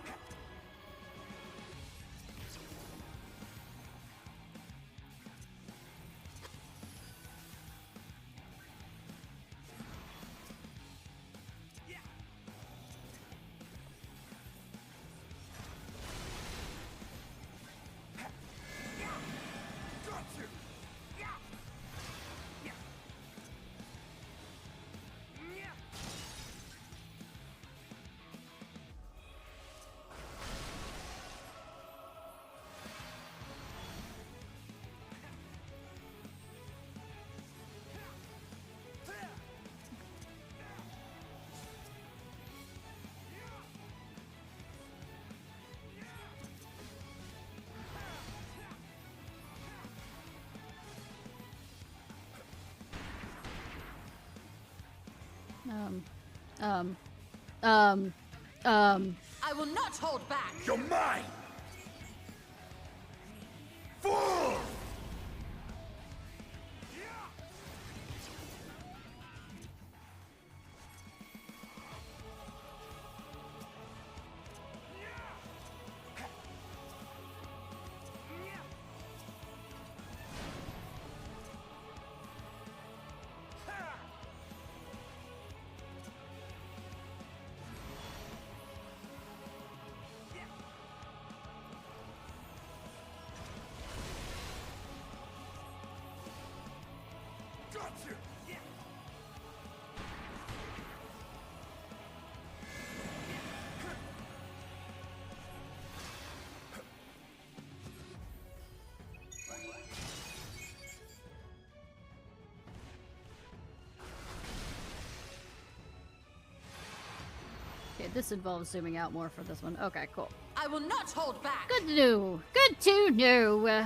I will not hold back. You're mine! Fool! Okay, this involves zooming out more for this one. Okay, cool. I will not hold back. Good to know. Good to know.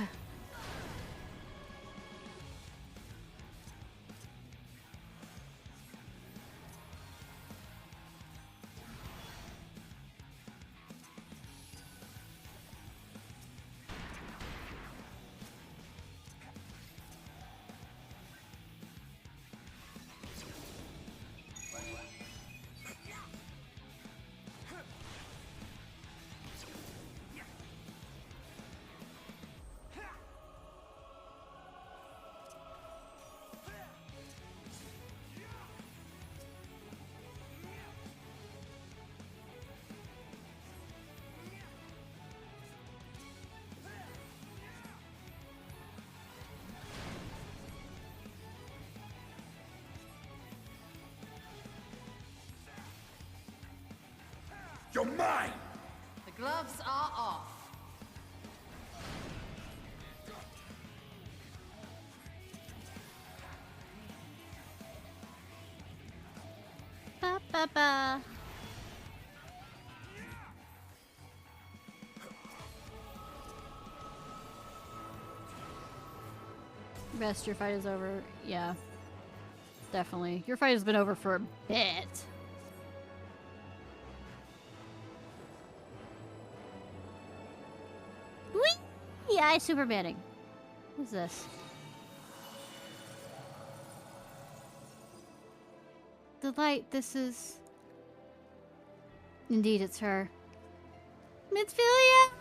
You're mine! The gloves are off. Ba ba ba. Rest, your fight is over. Yeah. Definitely. Your fight has been over for a bit. Whee! Yeah, Supermaning. What's this? The light, this is... Indeed, it's her. Midphilia!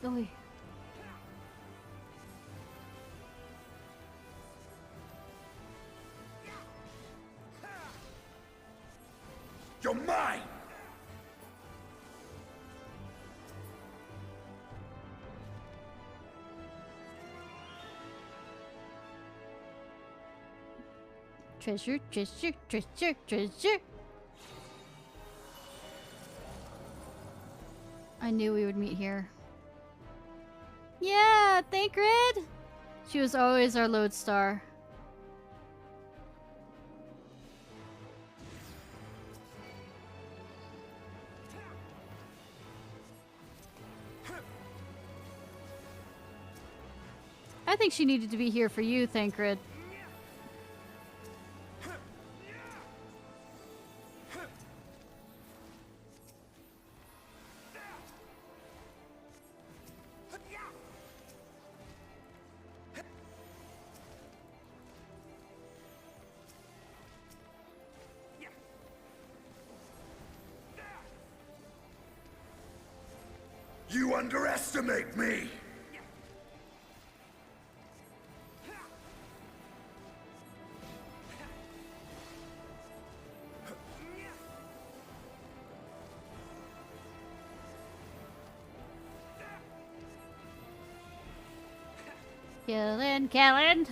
Oi. You're mine! Treasure, treasure, treasure, treasure. I knew we would meet here. Yeah, Thancred! She was always our lodestar. I think she needed to be here for you, Thancred. You underestimate me! Killing.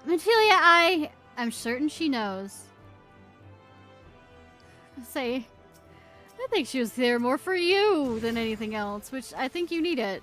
Ophelia, I'm certain she knows. I think she was there more for you than anything else, which I think you need it.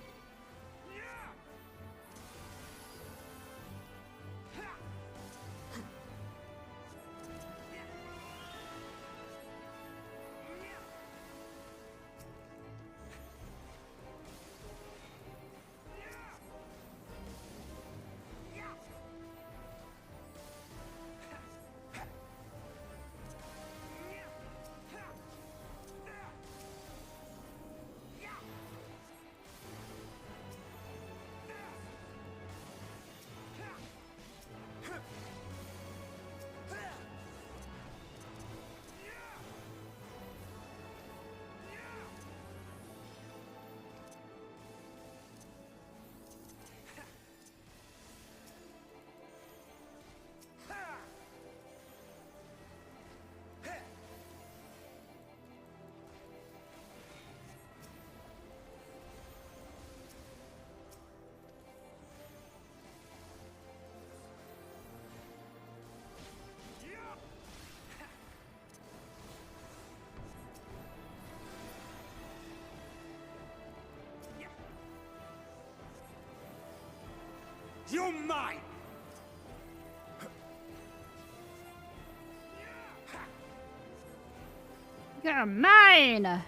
You're mine! You're mine!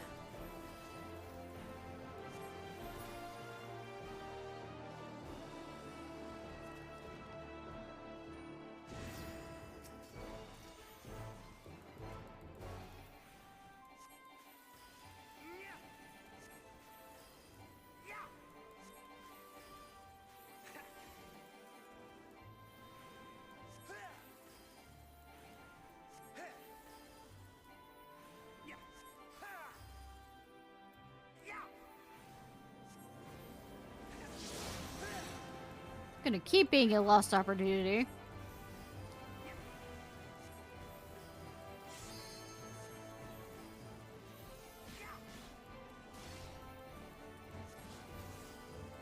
Gonna keep being a lost opportunity.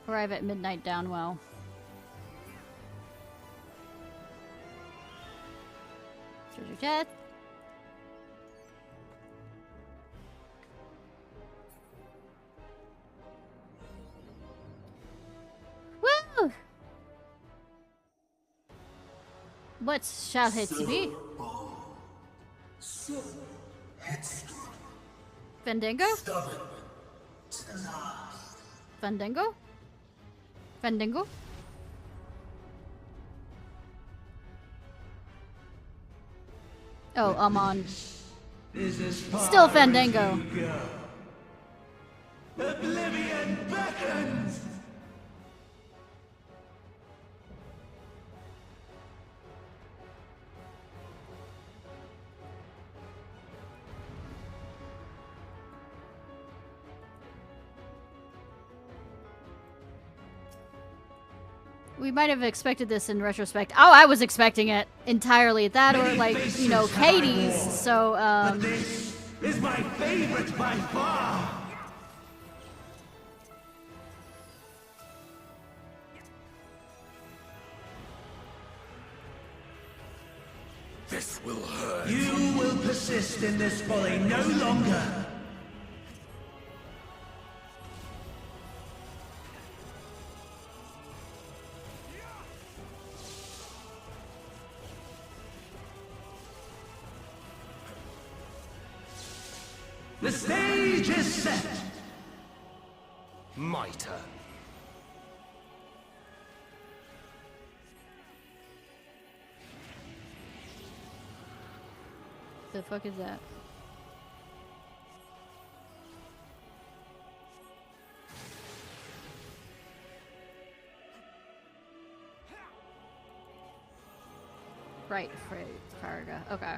Arrive at midnight Downwell. Treasure chest. Woo! What shall it be? Fandango? Fandango? Fandango? Oh, I'm on. Still Fandango. Oblivion beckons! We might have expected this in retrospect. Oh, I was expecting it entirely. That or like, you know, Katie's. So, But this is my favorite by far! This will hurt. You will persist in this folly no longer. The stage is set! My turn. The fuck is that? Right, Farga. Okay.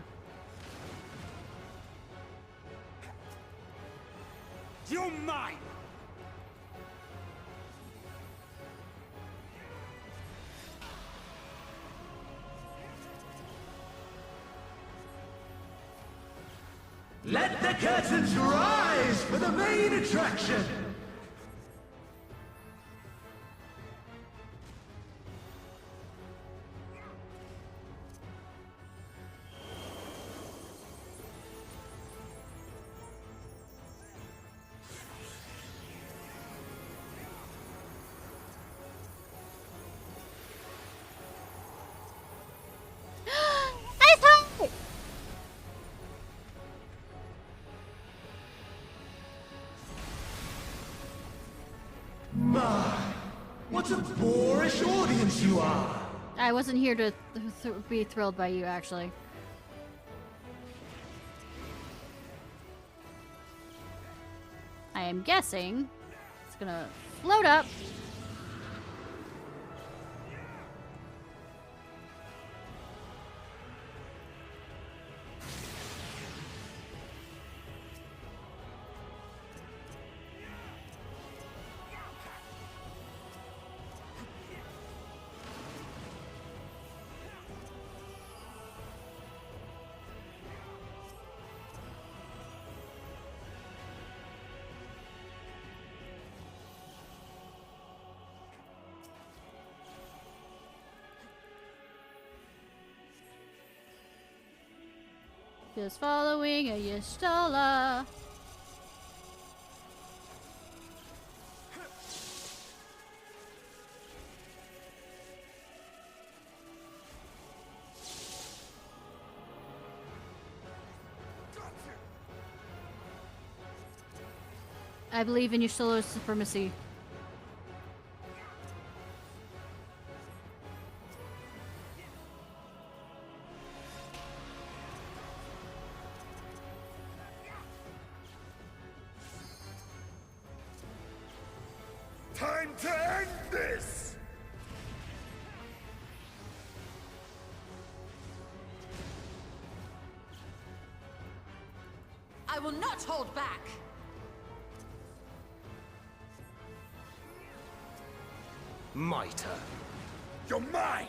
You're mine! Let the curtains rise for the main attraction! I thought. My, what a boorish audience you are! I wasn't here to be thrilled by you, actually. I am guessing it's gonna float up. Just following a Y'shtola. I believe in Y'shtola's supremacy. Time to end this! I will not hold back! My turn. You're mine!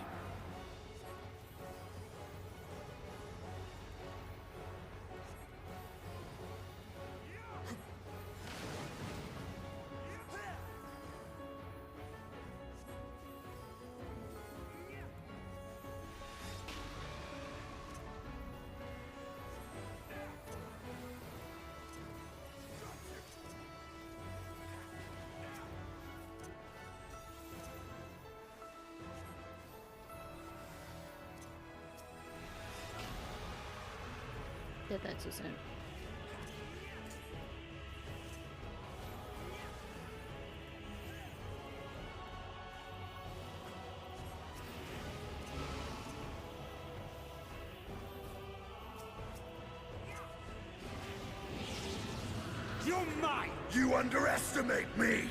Did that too soon. You're mine! You underestimate me!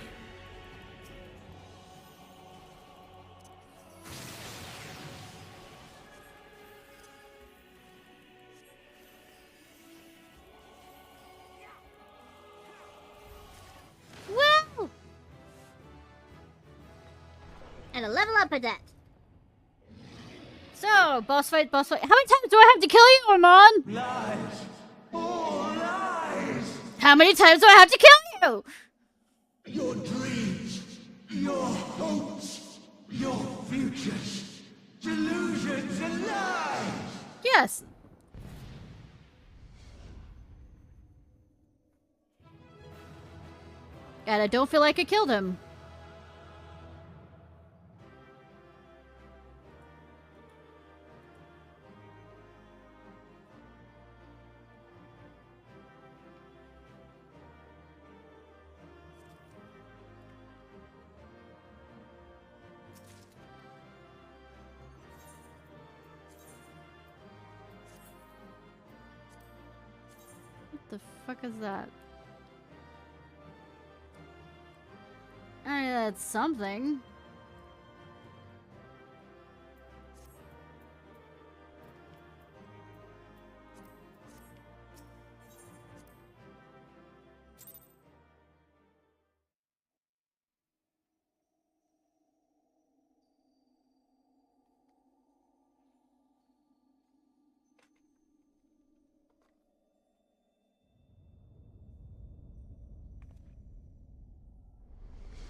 Woo! And a level up a debt. So, boss fight, boss fight. How many times do I have to kill you, Armand? Lies! All lies! How many times do I have to kill you? Your dreams, your hopes, your futures, delusions and lies! Yes. And I don't feel like I killed him. The fuck is that? That's something.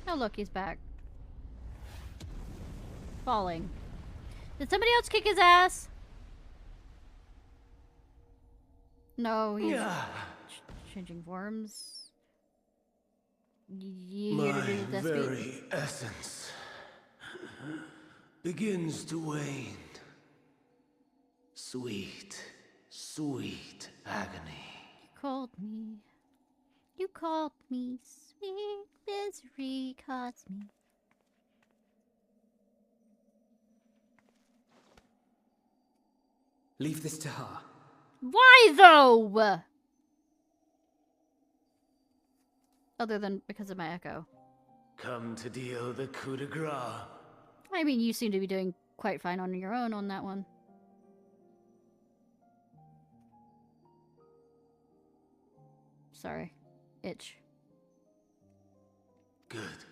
Oh look, he's back. Falling. Did somebody else kick his ass? No, he's changing forms. My very essence begins to wane. Sweet, sweet agony. You called me, sweet misery caused me. Leave this to her. Why though? Other than because of my echo. Come to deal the coup de grace. I mean, you seem to be doing quite fine on your own on that one. Sorry. Itch. Good.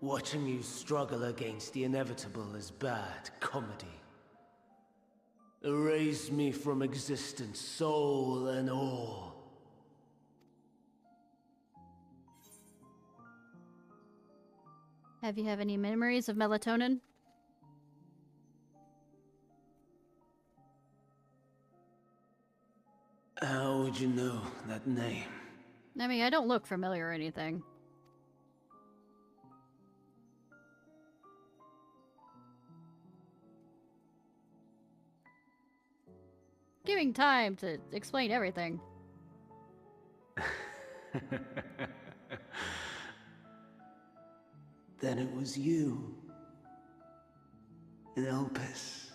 Watching you struggle against the inevitable is bad comedy. Erase me from existence, soul and all. Have you any memories of melatonin? How would you know that name? I mean, I don't look familiar or anything. Giving time to explain everything. Then it was you. In Elpis.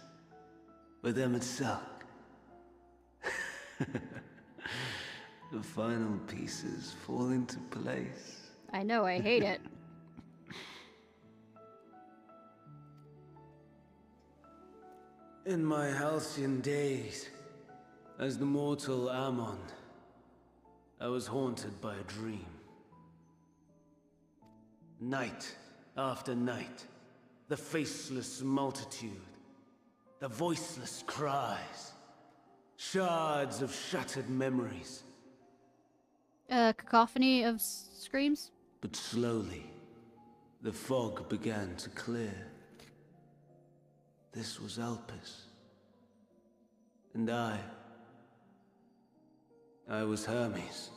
With Emmett Selk. The final pieces fall into place. I know, I hate it. In my halcyon days, as the mortal Ammon, I was haunted by a dream. Night after night, the faceless multitude, the voiceless cries, shards of shattered memories. A cacophony of screams? But slowly, the fog began to clear. This was Elpis. And I was Hermes.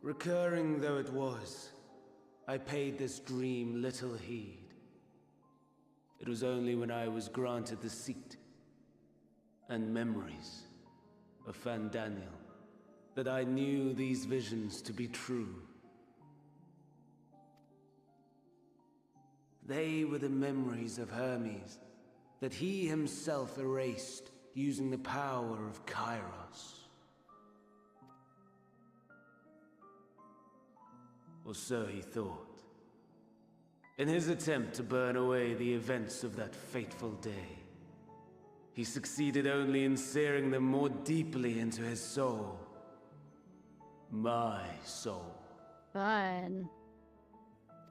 Recurring though it was, I paid this dream little heed. It was only when I was granted the seat and memories of Fandaniel that I knew these visions to be true. They were the memories of Hermes that he himself erased using the power of Kairos. Or so he thought. In his attempt to burn away the events of that fateful day, he succeeded only in searing them more deeply into his soul. My soul. Fun.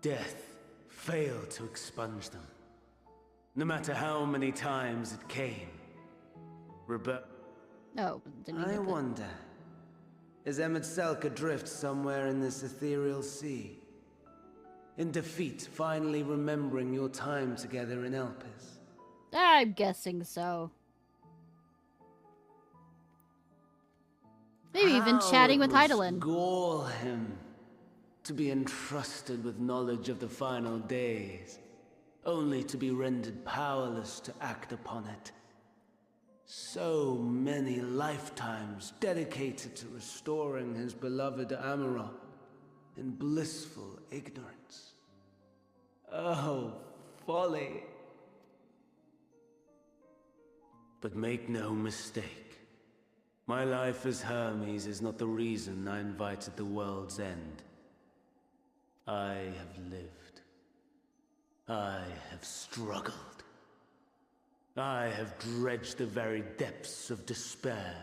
Death failed to expunge them. No matter how many times it came. Oh, didn't I wonder, is Emmett Selk adrift somewhere in this ethereal sea? In defeat, finally remembering your time together in Elpis? I'm guessing so. Maybe even chatting with Heidelin. Gall him to be entrusted with knowledge of the final days, only to be rendered powerless to act upon it. So many lifetimes dedicated to restoring his beloved Amarok in blissful ignorance. Oh, folly. But make no mistake, My life as Hermes is not the reason I invited the world's end. I have lived. I have struggled. I have dredged the very depths of despair.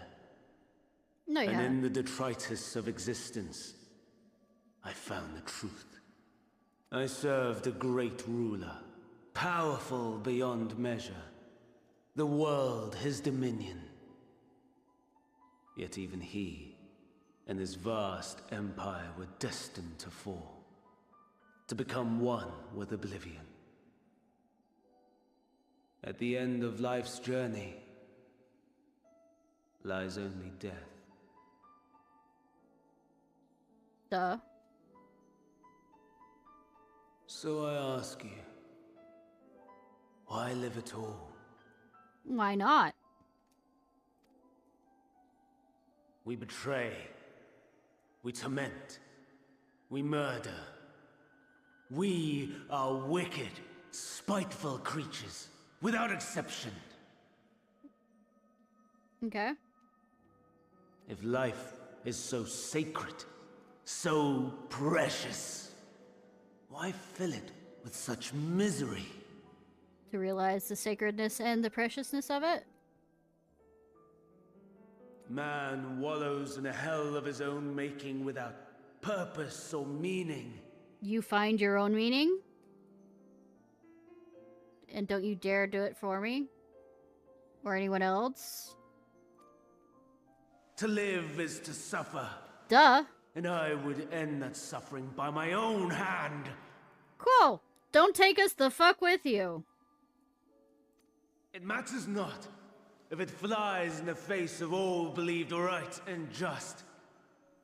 No, you And haven't. in the detritus of existence, I found the truth. I served a great ruler, powerful beyond measure. The world his dominion. Yet even he and his vast empire were destined to fall, to become one with oblivion. At the end of life's journey lies only death. Duh. So I ask you, why live at all? Why not? We betray. We torment. We murder. We are wicked, spiteful creatures, without exception. Okay. If life is so sacred, so precious, why fill it with such misery? To realize the sacredness and the preciousness of it? Man wallows in a hell of his own making without purpose or meaning. You find your own meaning? And don't you dare do it for me? Or anyone else? To live is to suffer. Duh. And I would end that suffering by my own hand. Cool. Don't take us the fuck with you. It matters not if it flies in the face of all believed right and just.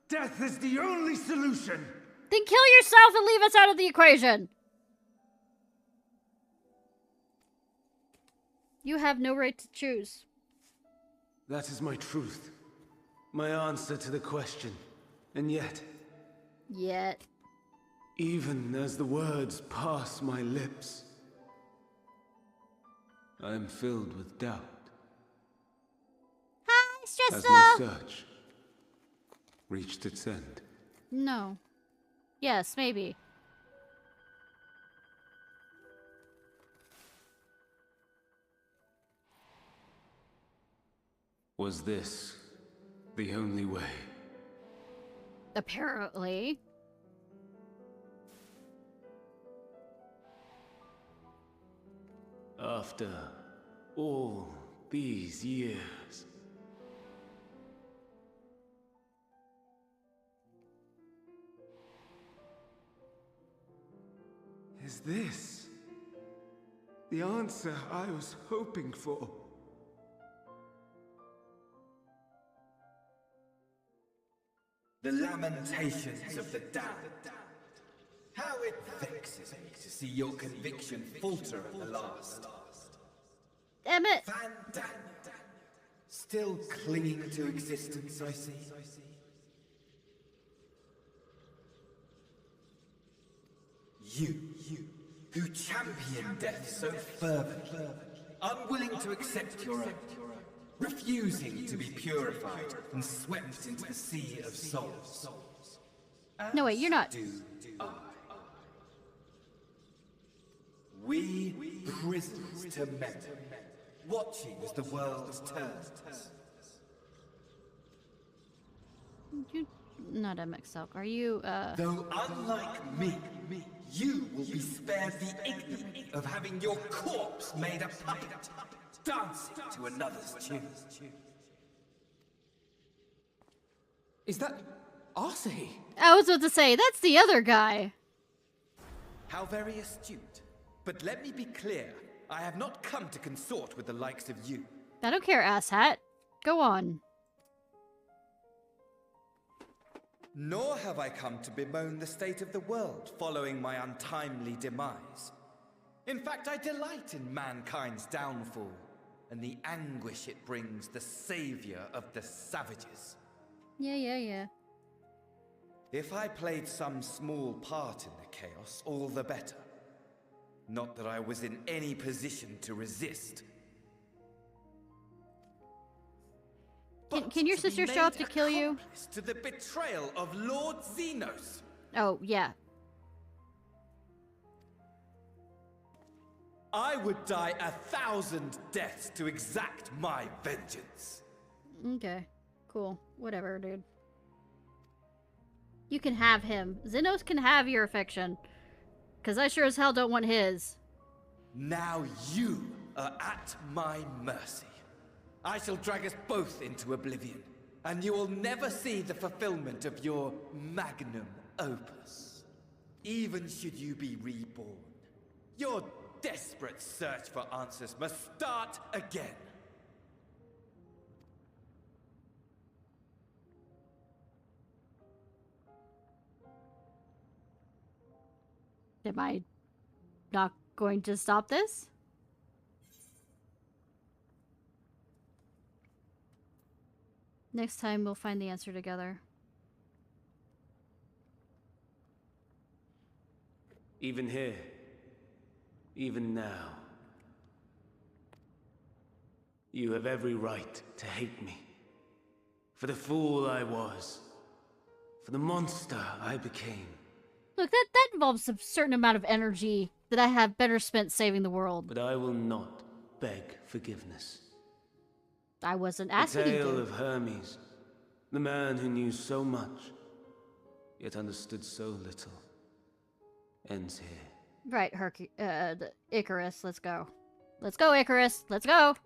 Death is the only solution. Then kill yourself and leave us out of the equation. You have no right to choose. That is my truth. My answer to the question. And yet... even as the words pass my lips, I am filled with doubt. Hi, Has Stressful! my search reached its end? No. Yes, maybe. Was this the only way? Apparently. After all these years. Is this the answer I was hoping for? The lamentations of the damned. How it vexes me to see your conviction falter at the last. Damn it! Van Daniel. Still clinging to existence, I see. You, who champion death so fervently, unwilling to accept your own, refusing to be purified and swept into the sea of souls. No, wait, you're not. Do I. We prisoners to memory, watching as the world turns. You're not a mix-up. Are you, Though unlike me, you will be spared the ignominy of having your corpse made a puppet, dancing to another's tune. Is that Arcee? I was about to say, that's the other guy. How very astute. But let me be clear, I have not come to consort with the likes of you. I don't care, asshat. Go on. Nor have I come to bemoan the state of the world following my untimely demise. In fact, I delight in mankind's downfall and the anguish it brings the savior of the savages. Yeah. If I played some small part in the chaos, all the better. Not that I was in any position to resist. But Can your sister show up to kill you? To the betrayal of Lord Xenos. Oh, yeah. I would die 1,000 deaths to exact my vengeance. Okay. Cool. Whatever, dude. You can have him. Xenos can have your affection. Because I sure as hell don't want his. Now you are at my mercy. I shall drag us both into oblivion, and you will never see the fulfillment of your magnum opus. Even should you be reborn, your desperate search for answers must start again. Am I not going to stop this? Next time we'll find the answer together. Even here, even now, you have every right to hate me. For the fool I was. For the monster I became. Look, that involves a certain amount of energy that I have better spent saving the world. But I will not beg forgiveness. I wasn't asking you to. The tale of Hermes, the man who knew so much, yet understood so little, ends here. Right, Icarus, let's go. Let's go, Icarus, let's go!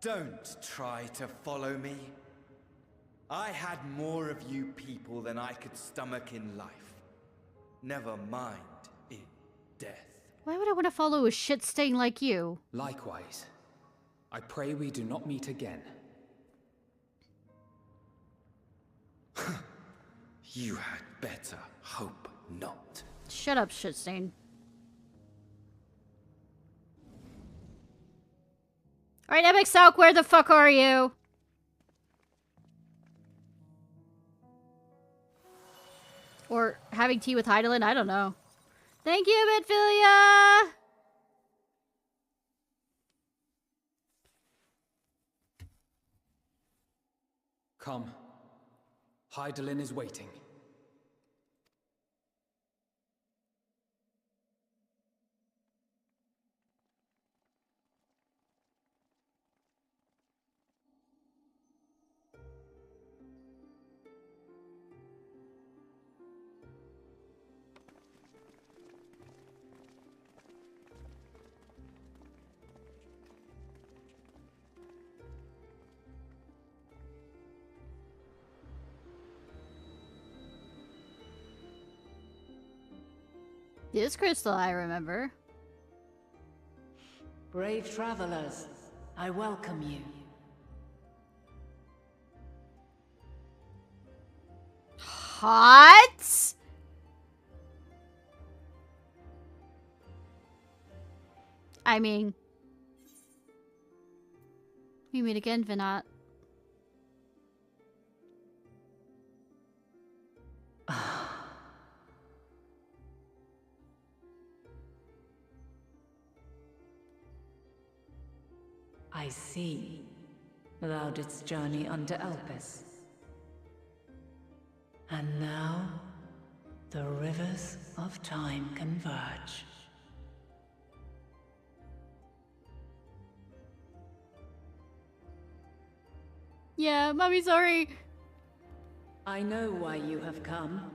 Don't try to follow me. I had more of you people than I could stomach in life. Never mind in death. Why would I want to follow a shit stain like you? Likewise. I pray we do not meet again. You had better hope not. Shut up, shit stain. Alright, MX Salk, where the fuck are you? Or having tea with Heidelin? I don't know. Thank you, Bitphilia! Come. Heidelin is waiting. This crystal I remember. Brave travelers, I welcome you. Hot? I mean, we meet again, Vinat. I see. Thou didst journey under Elpis. And now, the rivers of time converge. Yeah, Mommy, sorry. I know why you have come.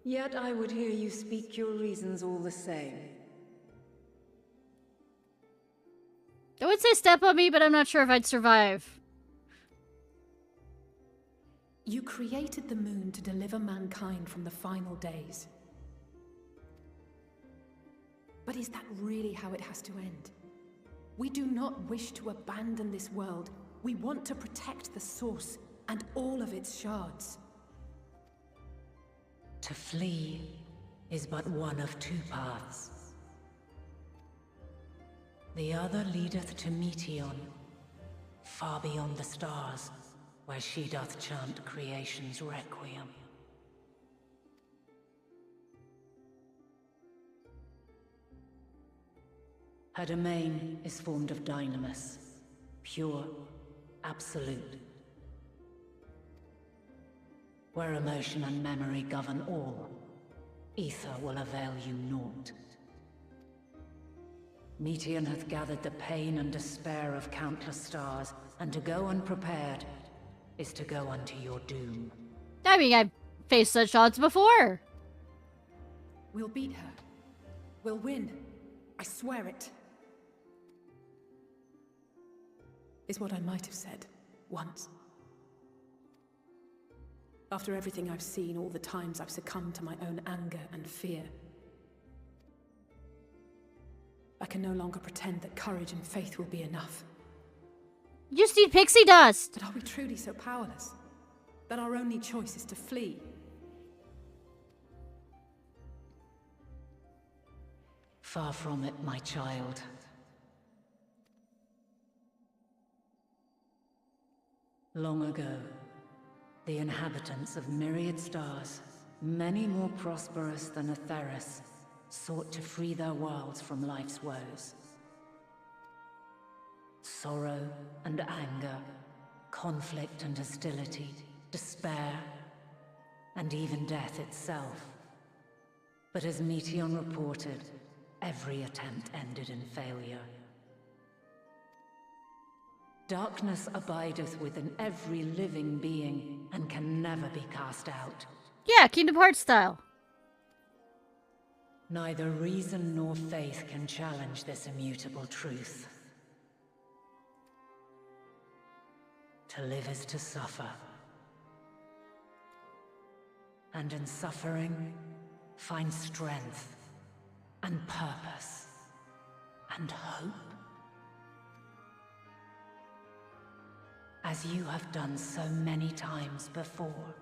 Yet I would hear you speak your reasons all the same. I would say step on me, but I'm not sure if I'd survive. You created the moon to deliver mankind from the final days. But is that really how it has to end? We do not wish to abandon this world. We want to protect the source and all of its shards. To flee is but one of two paths. The other leadeth to Meteon, far beyond the stars, where she doth chant creation's requiem. Her domain is formed of dynamis, pure, absolute. Where emotion and memory govern all, ether will avail you naught. Meteon hath gathered the pain and despair of countless stars, and to go unprepared is to go unto your doom. I mean, I've faced such odds before. We'll beat her. We'll win. I swear it. Is what I might have said once. After everything I've seen, all the times I've succumbed to my own anger and fear. I can no longer pretend that courage and faith will be enough. You just need pixie dust! But are we truly so powerless? That our only choice is to flee? Far from it, my child. Long ago, the inhabitants of myriad stars, many more prosperous than Atheris, sought to free their worlds from life's woes. Sorrow and anger, conflict and hostility, despair, and even death itself. But as Meteon reported, every attempt ended in failure. Darkness abideth within every living being, and can never be cast out. Yeah, Kingdom Hearts style. Neither reason nor faith can challenge this immutable truth. To live is to suffer. And in suffering, find strength, and purpose, and hope. As you have done so many times before.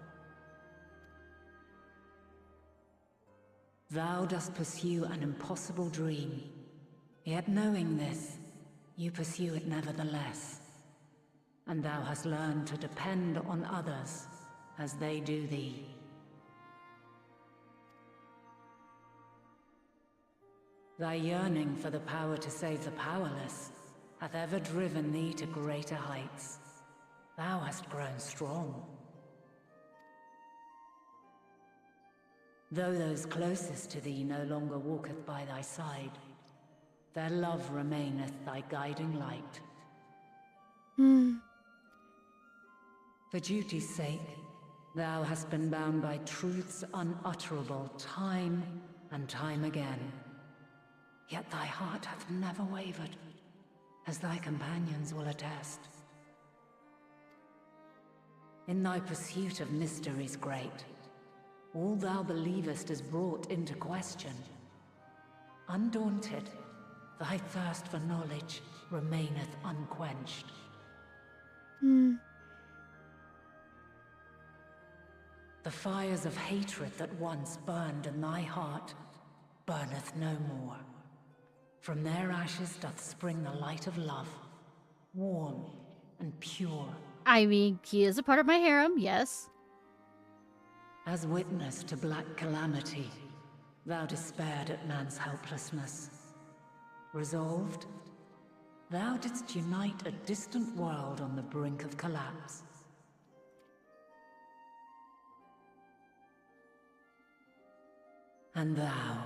Thou dost pursue an impossible dream, yet knowing this, you pursue it nevertheless. And thou hast learned to depend on others as they do thee. Thy yearning for the power to save the powerless hath ever driven thee to greater heights. Thou hast grown strong. Though those closest to thee no longer walketh by thy side, their love remaineth thy guiding light. For duty's sake, thou hast been bound by truths unutterable time and time again. Yet thy heart hath never wavered, as thy companions will attest. In thy pursuit of mysteries great, all thou believest is brought into question. Undaunted, thy thirst for knowledge remaineth unquenched. The fires of hatred that once burned in thy heart burneth no more. From their ashes doth spring the light of love, warm and pure. I mean, he is a part of my harem, yes. As witness to black calamity, thou despaired at man's helplessness. Resolved, thou didst unite a distant world on the brink of collapse. And thou,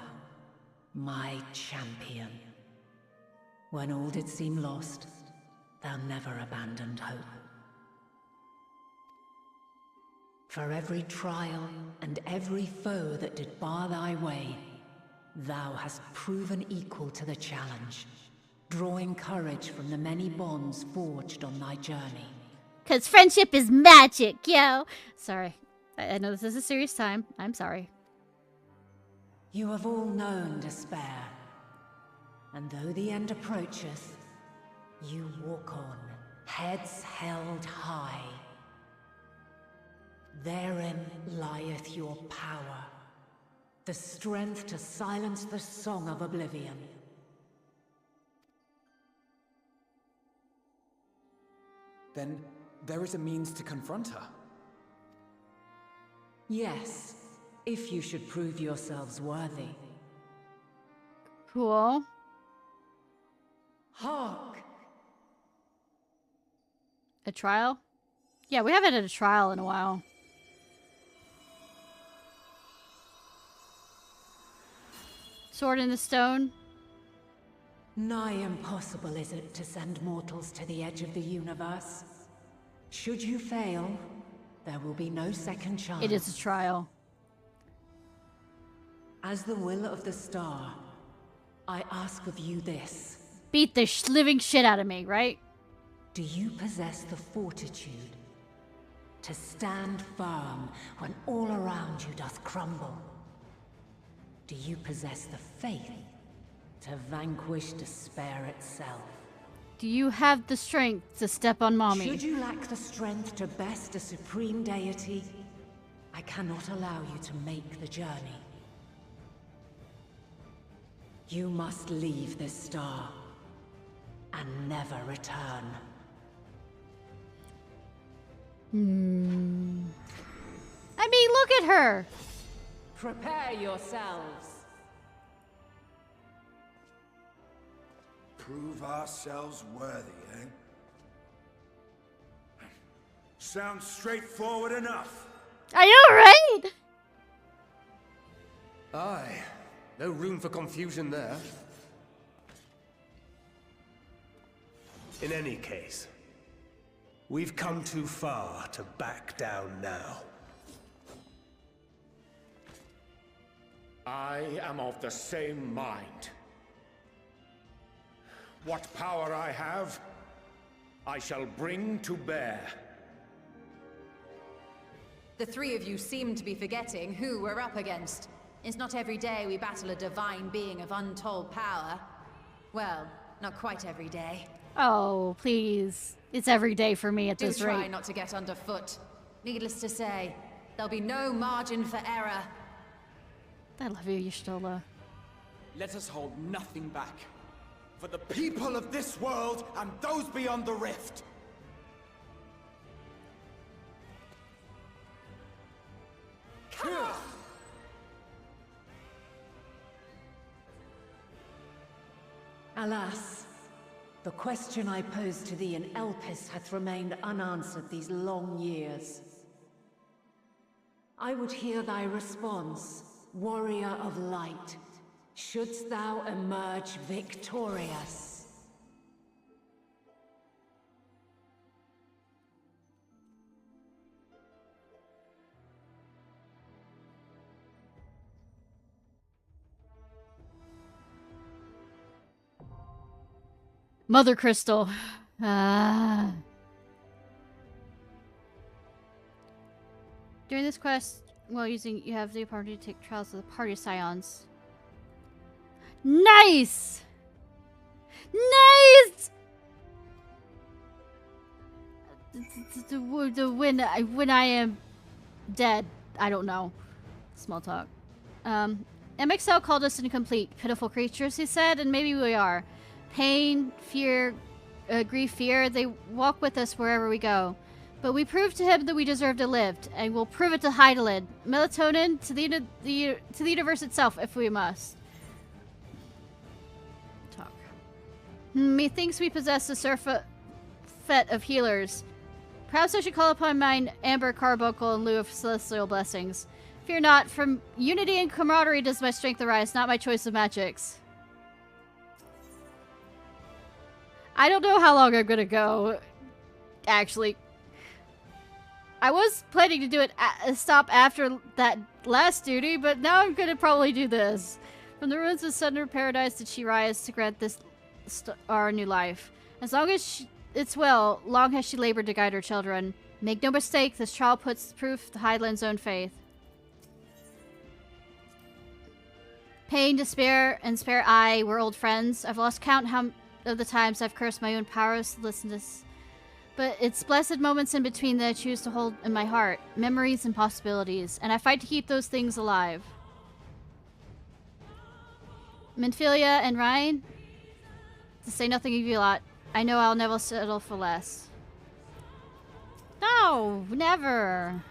my champion, when all did seem lost, thou never abandoned hope. For every trial and every foe that did bar thy way, thou hast proven equal to the challenge, drawing courage from the many bonds forged on thy journey. 'Cause friendship is magic, yo! Sorry. I know this is a serious time. I'm sorry. You have all known despair, and though the end approacheth, you walk on, heads held high. Therein lieth your power, the strength to silence the song of oblivion. Then there is a means to confront her. Yes, if you should prove yourselves worthy. Cool. Hark! A trial? Yeah, we haven't had a trial in a while. Sword in the stone. Nigh impossible is it to send mortals to the edge of the universe. Should you fail, there will be no second chance. It is a trial. As the will of the star, I ask of you this. Beat the living shit out of me, right? Do you possess the fortitude to stand firm when all around you doth crumble? Do you possess the faith to vanquish despair itself? Do you have the strength to step on mommy? Should you lack the strength to best a supreme deity, I cannot allow you to make the journey. You must leave this star and never return. I mean, look at her! Prepare yourselves. Prove ourselves worthy, eh? Sounds straightforward enough. I know, right? Aye. No room for confusion there. In any case, we've come too far to back down now. I am of the same mind. What power I have, I shall bring to bear. The three of you seem to be forgetting who we're up against. It's not every day we battle a divine being of untold power. Well, not quite every day. Oh, please. It's every day for me at this Do try rate. not to get underfoot. Needless to say, there'll be no margin for error. I love you, Y'shtola. Let us hold nothing back. For the people of this world and those beyond the rift. Come on! Alas, the question I posed to thee in Elpis hath remained unanswered these long years. I would hear thy response, warrior of light. Shouldst thou emerge victorious? Mother Crystal. Ah. During this quest, while using, you have the opportunity to take trials of the party scions. Nice! Nice! When I am dead, I don't know. Small talk. MXL called us incomplete, pitiful creatures, he said, and maybe we are. Pain, fear, grief, fear, they walk with us wherever we go. But we proved to him that we deserve to live, and we'll prove it to Hydaelyn. Melatonin to the universe itself, if we must. Talk. Methinks we possess a surfeit of healers. Perhaps I should call upon mine Amber Carbuncle in lieu of celestial blessings. Fear not, from unity and camaraderie does my strength arise, not my choice of magics. I don't know how long I'm gonna go, actually. I was planning to do it stop after that last duty, but now I'm gonna probably do this. From the ruins of Sunder Paradise did she rise to grant this star new life. As long as it's well, long has she labored to guide her children. Make no mistake, this trial puts proof to Hydaelyn's own faith. Pain, despair, and spare I were old friends. I've lost count of the times I've cursed my own powers to listen to this. But it's blessed moments in between that I choose to hold in my heart. Memories and possibilities. And I fight to keep those things alive. Minfilia and Ryan? To say nothing of you lot, I know I'll never settle for less. No, never.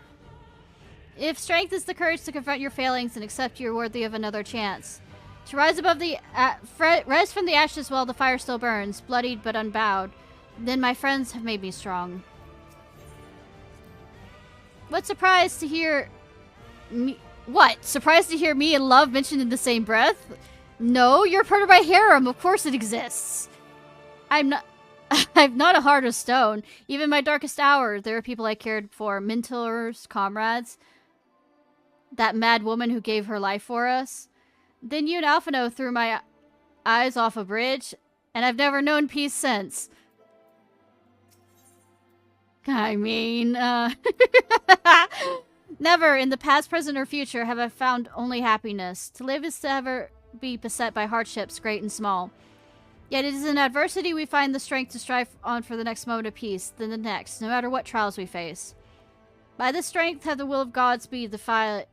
If strength is the courage to confront your failings and accept you're worthy of another chance, To rise above the rise from the ashes while the fire still burns, bloodied but unbowed. Then my friends have made me strong. What surprised to hear me? What surprised to hear me and love mentioned in the same breath? No, you're part of my harem. Of course it exists. I'm not. I'm not a heart of stone. Even in my darkest hour, there are people I cared for, mentors, comrades. That mad woman who gave her life for us. Then you and Alphino threw my eyes off a bridge, and I've never known peace since. I mean, never in the past, present, or future have I found only happiness. To live is to ever be beset by hardships, great and small. Yet it is in adversity we find the strength to strive on for the next moment of peace, then the next, no matter what trials we face. By this strength have the will of gods be defied,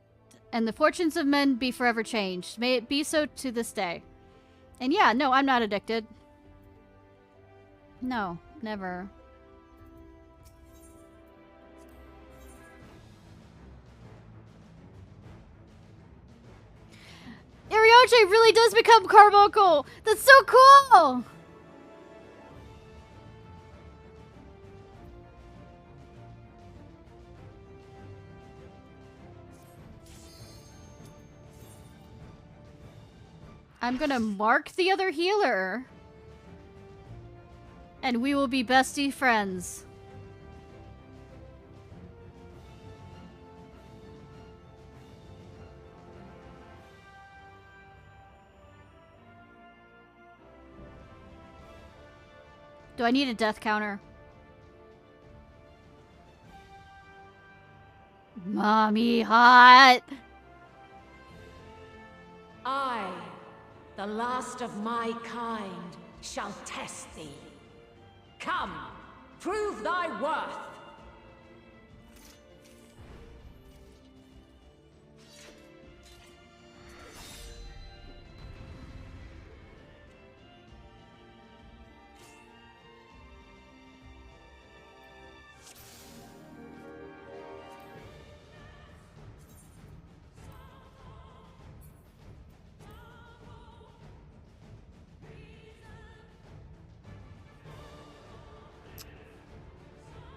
and the fortunes of men be forever changed. May it be so to this day. And yeah, no, I'm not addicted. No, never. Urianger really does become Carbuncle! That's so cool! I'm gonna mark the other healer. And we will be bestie friends. Do I need a death counter? Mommy hot! I, the last of my kind, shall test thee. Come, prove thy worth!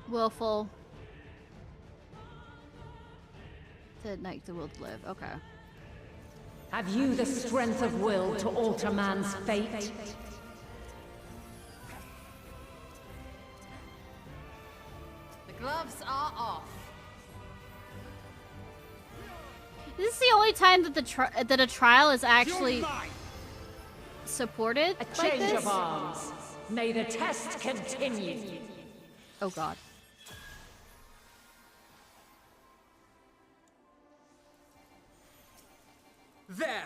Willful. To ignite the will to live. Okay. Have you the strength of will to alter man's fate? The gloves are off. Is this the only time that that a trial is actually supported? A like change this? of arms. May the test continue. Oh god. There!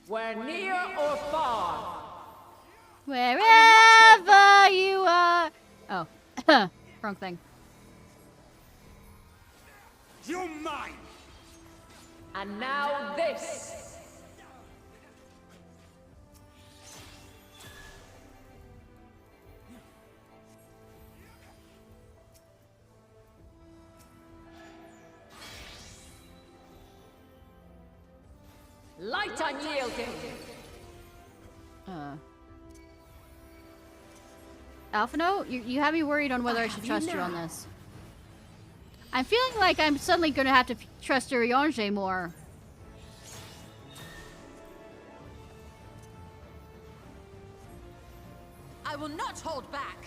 We're near or far. Wherever you are. Oh. Wrong thing. You're mine! And now this. Light unyielding. Alphino, you have me worried on whether I should trust you on this. I'm feeling like I'm suddenly going to have to trust Urianger more. I will not hold back.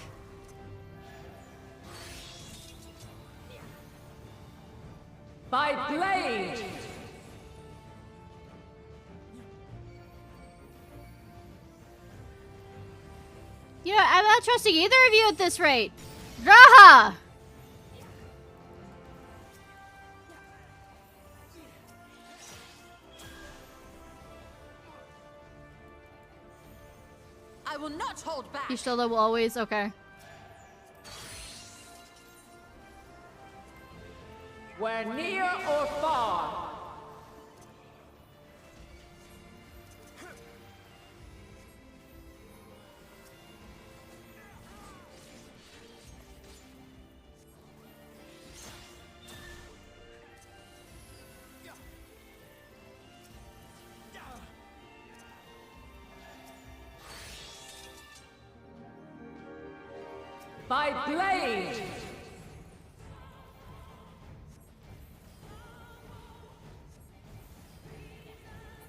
By blade. You know, I'm not trusting either of you at this rate. Raha! I will not hold back. Ishtola will always, okay. We're near or far. By blade!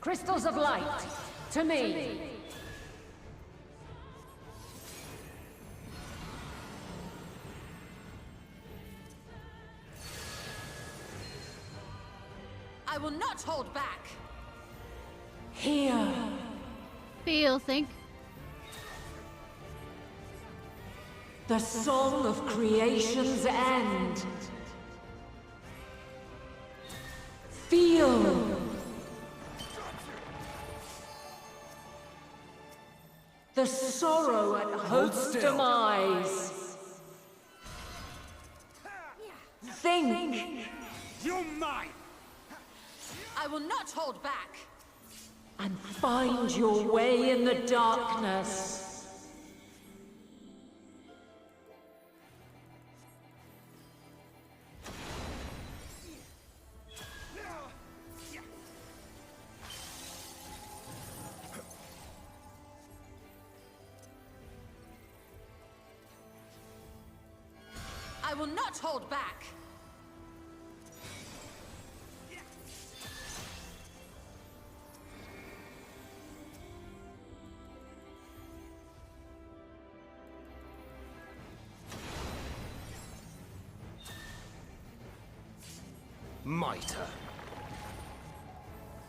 Crystals of light, to me! I will not hold back! Here! Feel, think. The song of creation's end. Feel! The sorrow at hope's demise. Think! You're mine! I will not hold back! And find your way in the darkness. I will not hold back! Mitre.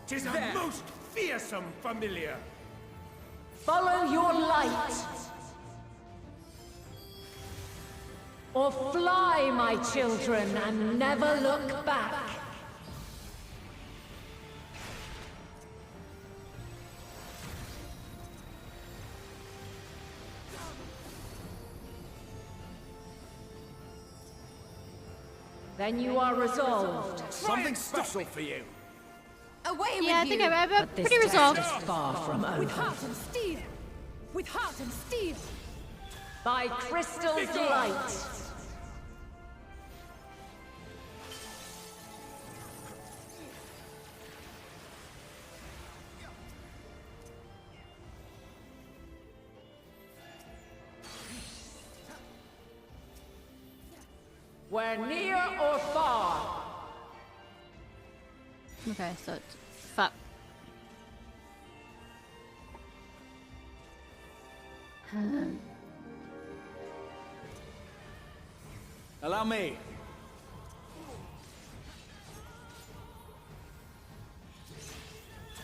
'Tis a most fearsome familiar! Follow your light. Or fly, my children, and never look back. Then you are resolved. Something special for you! Away with you! Yeah, I think I'm But this pretty resolved. test is far from over. With heart and steel! With heart and steel! By crystal's light. We're near or far. Okay, so it's fuck. Allow me.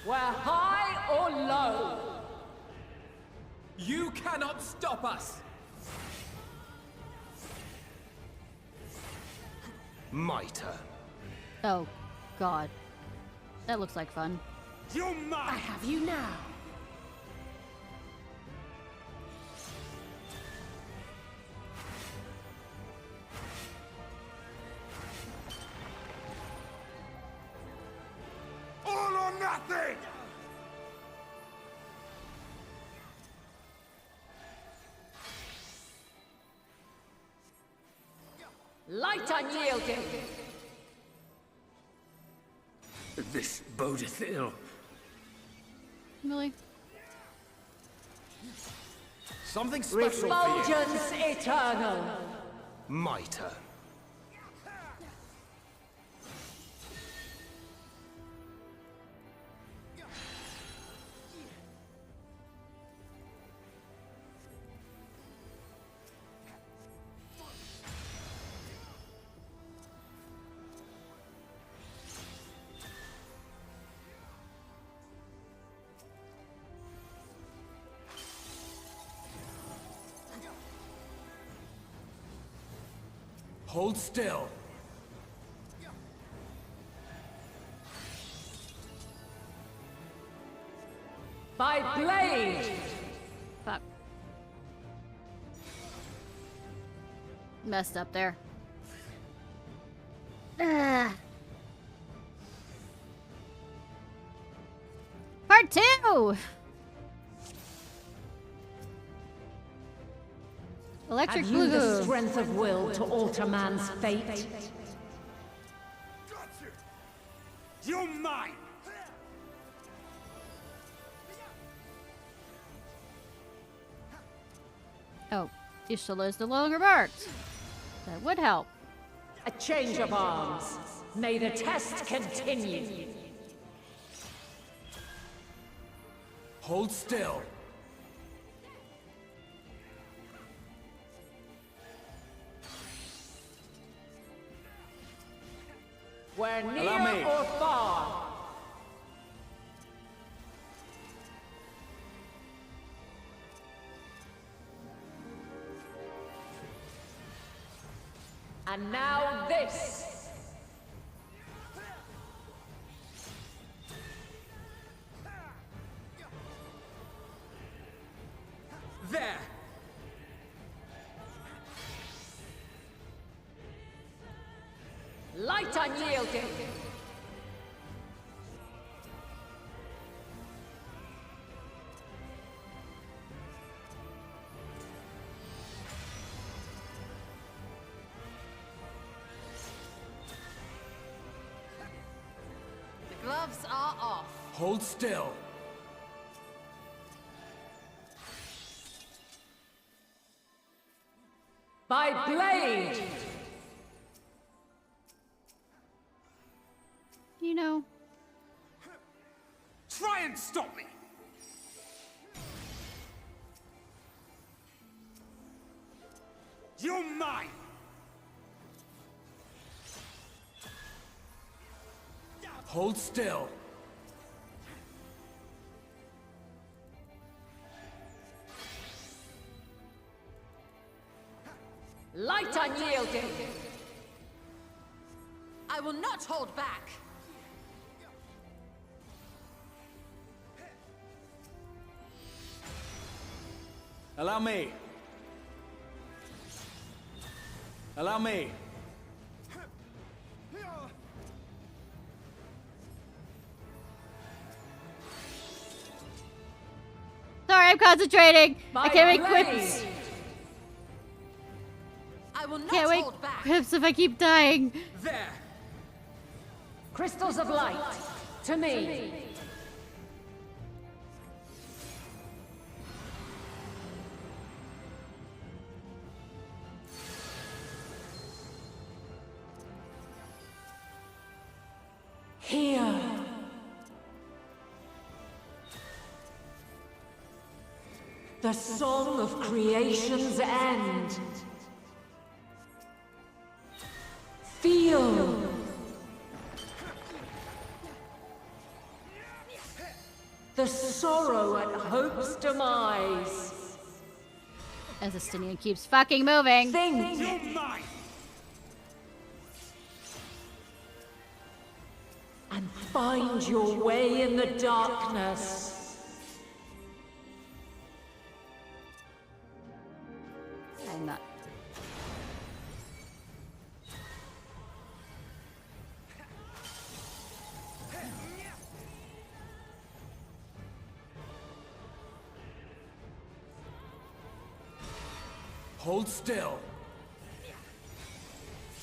We're high or low. You cannot stop us! Mitre. Oh, God. That looks like fun. You're mine! I have you now! All or nothing! Light unyielding. This bodeth ill. Really? Something special for you. Refulgence eternal. Mitre. Hold still. By blade. Fuck. Messed up there. Part 2! Electric Have you the blue. strength of will to alter man's fate? You're mine! Oh, Ishtala is no longer marked. That would help. A change of arms. May the test continue. Hold still. We're near or far. And now this. There! Light unyielding. The gloves are off. Hold still. By blade. You know. Try and stop me! You're mine! Hold still. Light unyielding. I will not hold back. Allow me. Allow me. Sorry, I'm concentrating. My I can't make blade. quips. I will not Can't make hold back. quips if I keep dying. There! Crystals of light. To me. Here. The song of creation's end. Feel. The sorrow at hope's demise. As Estinian keeps fucking moving. Think. You're mine! And find your way in the darkness. I'm not. Hold still.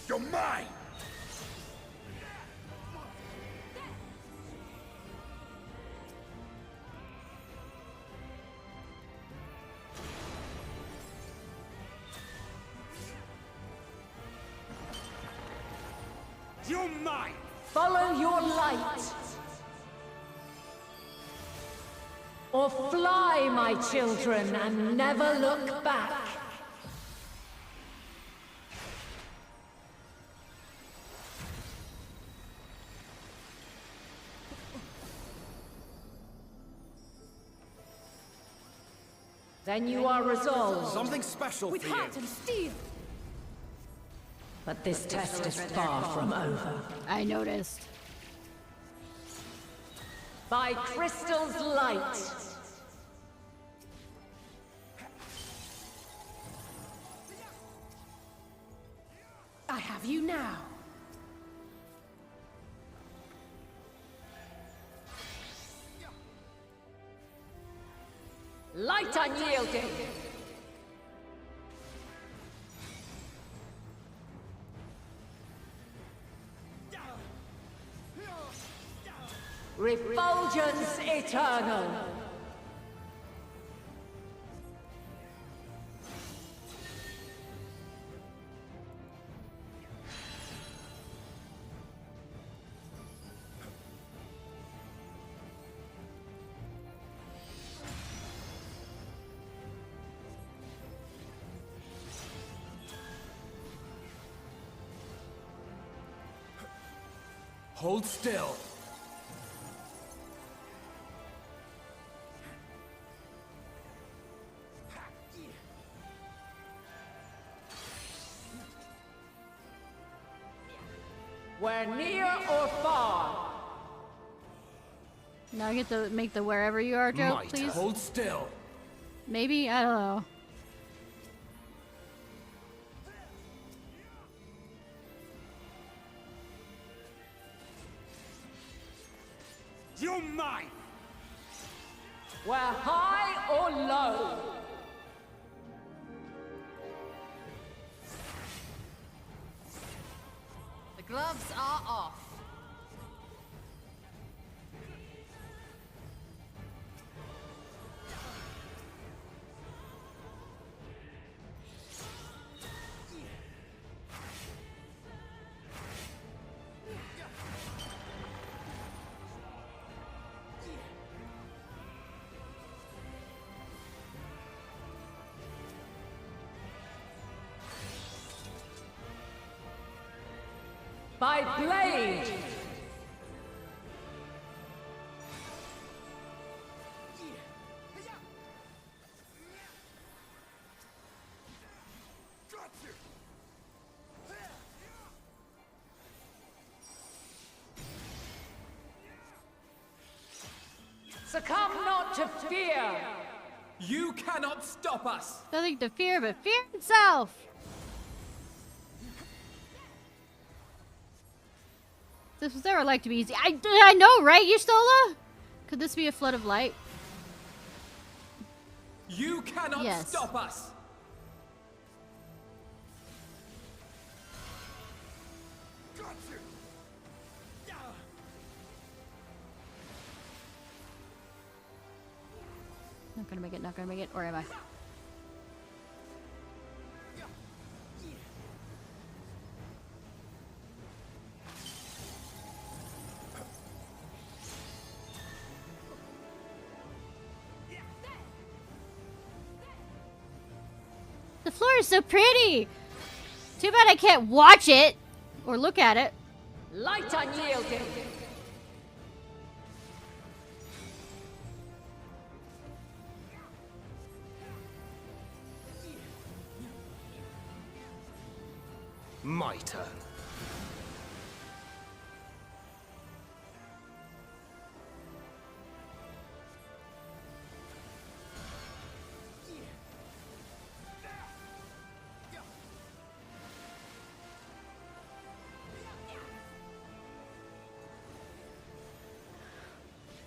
You're mine! You're mine! Follow your light. Or fly, my children, and never look back. Then you are resolved. Something special With for you. heart and steel. But this test is far from over. I noticed. By crystal's light. I have you now. Light unyielding. Refulgence eternal. Hold still. We're near or far. Now I get to make the wherever you are joke, Might. please. Hold still. Maybe? I don't know. You might. We're high or low. The gloves are off. By blade. Succumb not to fear. You cannot stop us. Nothing to fear but fear itself. This was never like to be easy. I know, right, Yustola? Could this be a flood of light? You cannot Yes. stop us. Not gonna make it, not gonna make it, or am I? The floor is so pretty! Too bad I can't watch it! Or look at it. Light unyielding. My turn.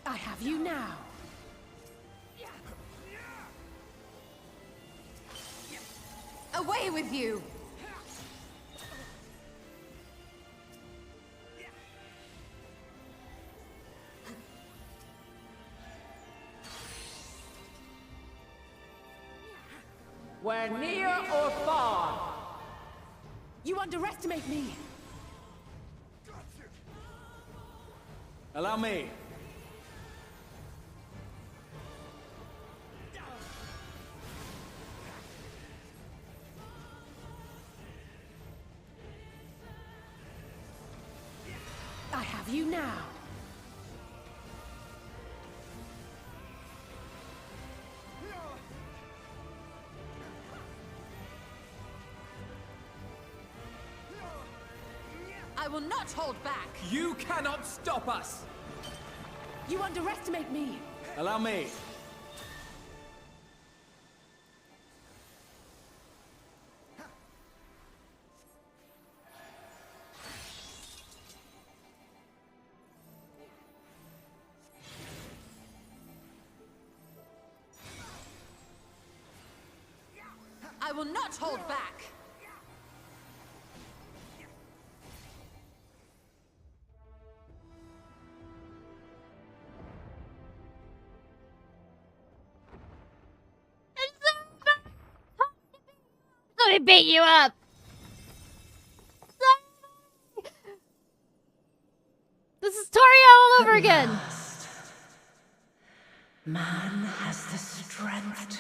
I have you now. Away with you! We're near or far. You underestimate me. Allow me. I have you now. I will not hold back! You cannot stop us. You underestimate me. Allow me. I will not hold back! Let me beat you up! This is Toria all over again! Man has the strength to.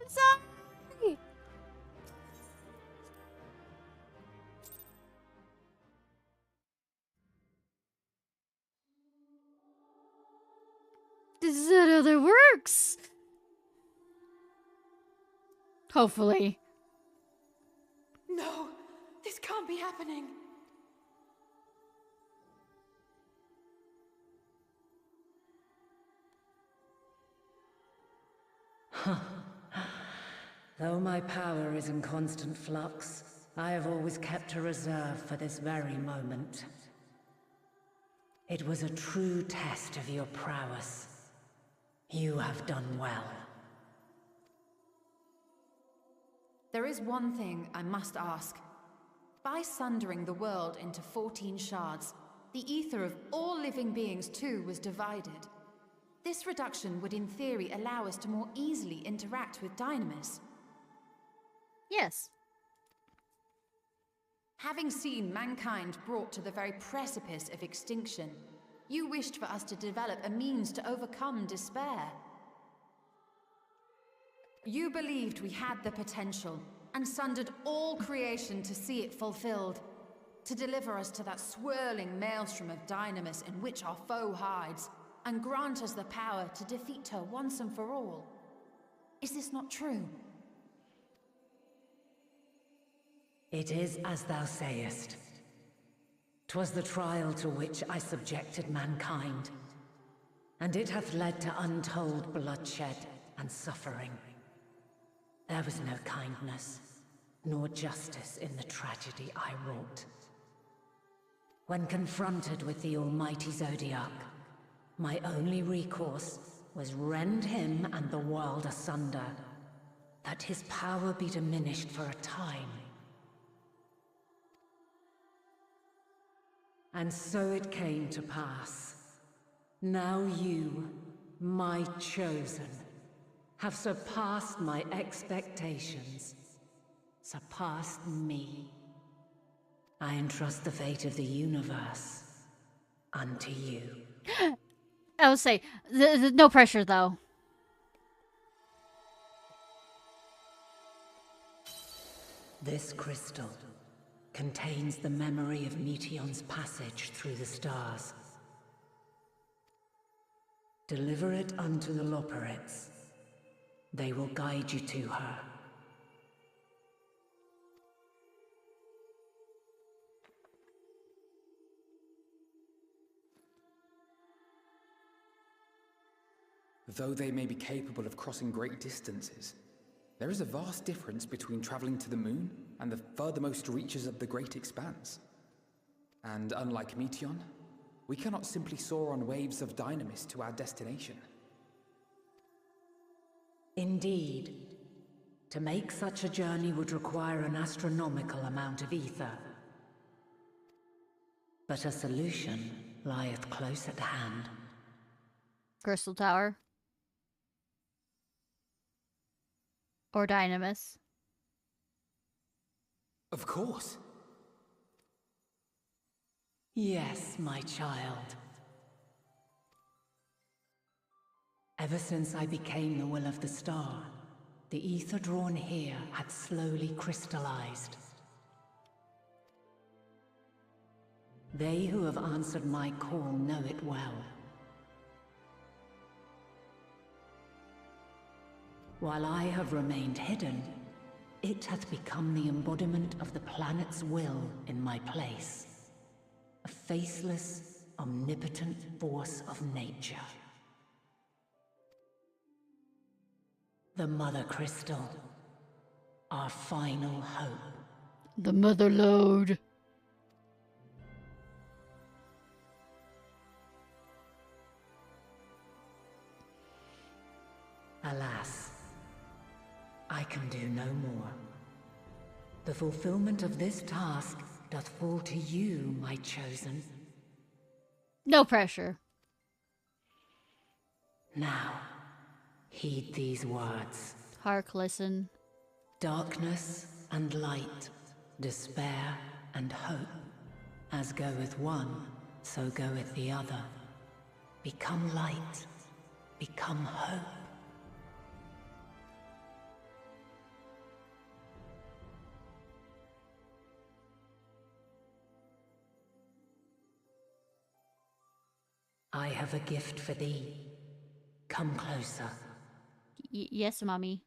Sorry! This is how that works! Hopefully. No, this can't be happening. Though my power is in constant flux, I have always kept a reserve for this very moment. It was a true test of your prowess. You have done well. There is one thing I must ask. By sundering the world into 14 shards, the ether of all living beings too was divided. This reduction would in theory allow us to more easily interact with Dynamis. Yes. Having seen mankind brought to the very precipice of extinction, you wished for us to develop a means to overcome despair. You believed we had the potential, and sundered all creation to see it fulfilled, to deliver us to that swirling maelstrom of Dynamis in which our foe hides, and grant us the power to defeat her once and for all. Is this not true? It is as thou sayest. 'Twas the trial to which I subjected mankind, and it hath led to untold bloodshed and suffering. There was no kindness, nor justice in the tragedy I wrought. When confronted with the almighty Zodiac, my only recourse was rend him and the world asunder, that his power be diminished for a time. And so it came to pass. Now you, my chosen, have surpassed my expectations, surpassed me. I entrust the fate of the universe unto you. I would say, no pressure though. This crystal contains the memory of Meteion's passage through the stars. Deliver it unto the Loporrits. They will guide you to her. Though they may be capable of crossing great distances, there is a vast difference between traveling to the moon and the furthermost reaches of the great expanse. And unlike Meteion, we cannot simply soar on waves of Dynamis to our destination. Indeed. To make such a journey would require an astronomical amount of ether. But a solution lieth close at hand. Crystal Tower. Or Dynamis. Of course. Yes, my child. Ever since I became the will of the star, the ether drawn here had slowly crystallized. They who have answered my call know it well. While I have remained hidden, it hath become the embodiment of the planet's will in my place. A faceless, omnipotent force of nature. The Mother Crystal. Our final hope. The Mother Lode. Alas, I can do no more. The fulfillment of this task doth fall to you, my chosen. No pressure. Now, heed these words. Hark, listen. Darkness and light, despair and hope. As goeth one, so goeth the other. Become light, become hope. I have a gift for thee. Come closer. Yes, mommy.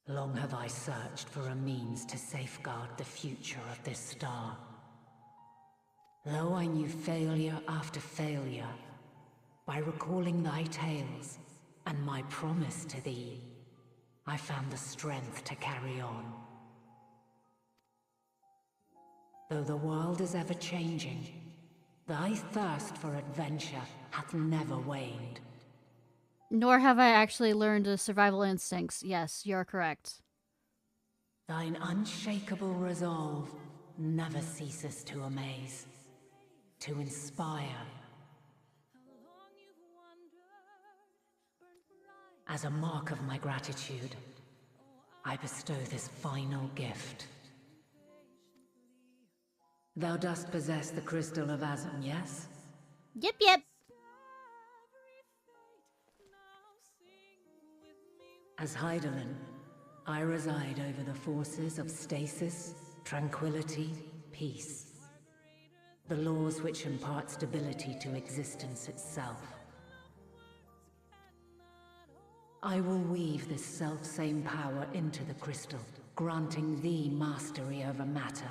Long have I searched for a means to safeguard the future of this star. Lo, I knew failure after failure. By recalling thy tales and my promise to thee, I found the strength to carry on. Though the world is ever changing, thy thirst for adventure hath never waned. Nor have I actually learned the survival instincts. Yes, you're correct. Thine unshakable resolve never ceases to amaze, to inspire. As a mark of my gratitude, I bestow this final gift. Thou dost possess the crystal of Azam, yes? Yep, yep. As Hydaelyn, I reside over the forces of stasis, tranquility, peace. The laws which impart stability to existence itself. I will weave this self-same power into the crystal, granting thee mastery over matter,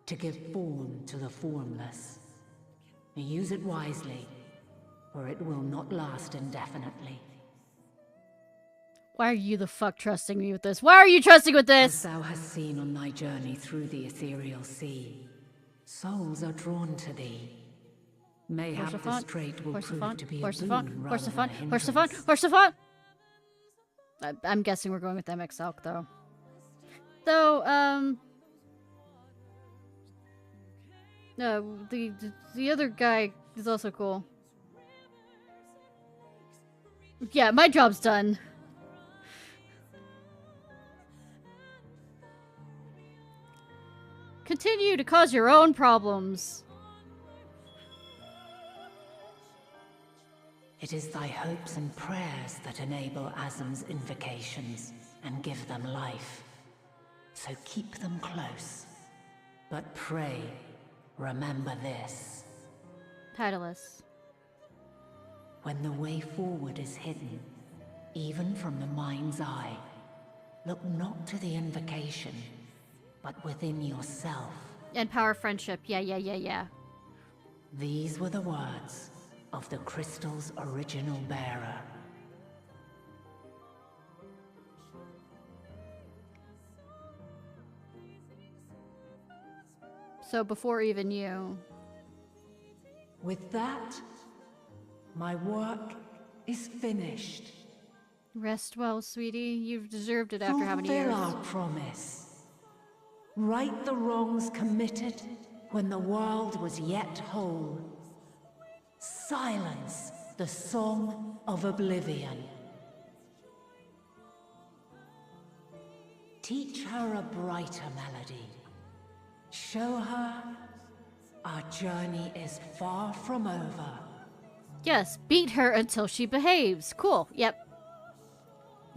to give form to the formless. Use it wisely, or it will not last indefinitely. Why are you the fuck trusting me with this? Why are you trusting with this? As thou hast seen on thy journey through the ethereal sea, souls are drawn to thee. Mayhap this trait will prove to be a boon rather than a hindrance. I'm guessing we're going with MX Elk, though. Though, no, the other guy is also cool. Yeah, my job's done. Continue to cause your own problems. It is thy hopes and prayers that enable Azam's invocations and give them life. So keep them close. But pray, remember this. Titleist. When the way forward is hidden, even from the mind's eye, look not to the invocation, but within yourself. And power friendship. Yeah. These were the words of the crystal's original bearer. So before even you. With that, my work is finished. Rest well, sweetie. You've deserved it after how many years? Fulfill our promise. Right the wrongs committed when the world was yet whole. Silence the song of oblivion. Teach her a brighter melody. Show her our journey is far from over. Yes, beat her until she behaves. Cool, yep.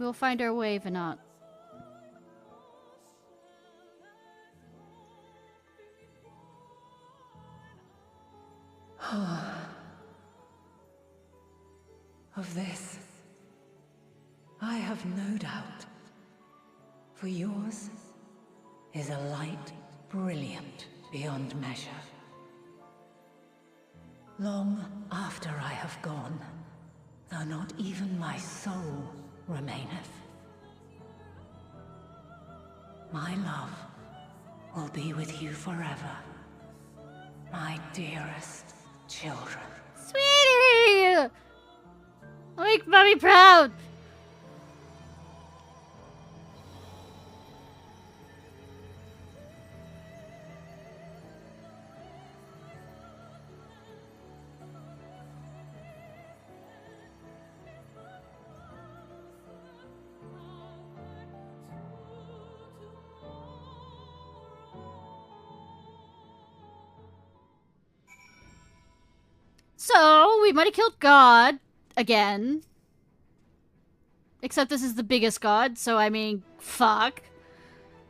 We'll find our way, Venat. Of this, I have no doubt. For yours is a light brilliant beyond measure. Long after I have gone, though not even my soul remaineth, my love will be with you forever, my dearest children. Sweetie! Make mommy proud! So, we might have killed God again. Except this is the biggest god, so I mean, Fuck.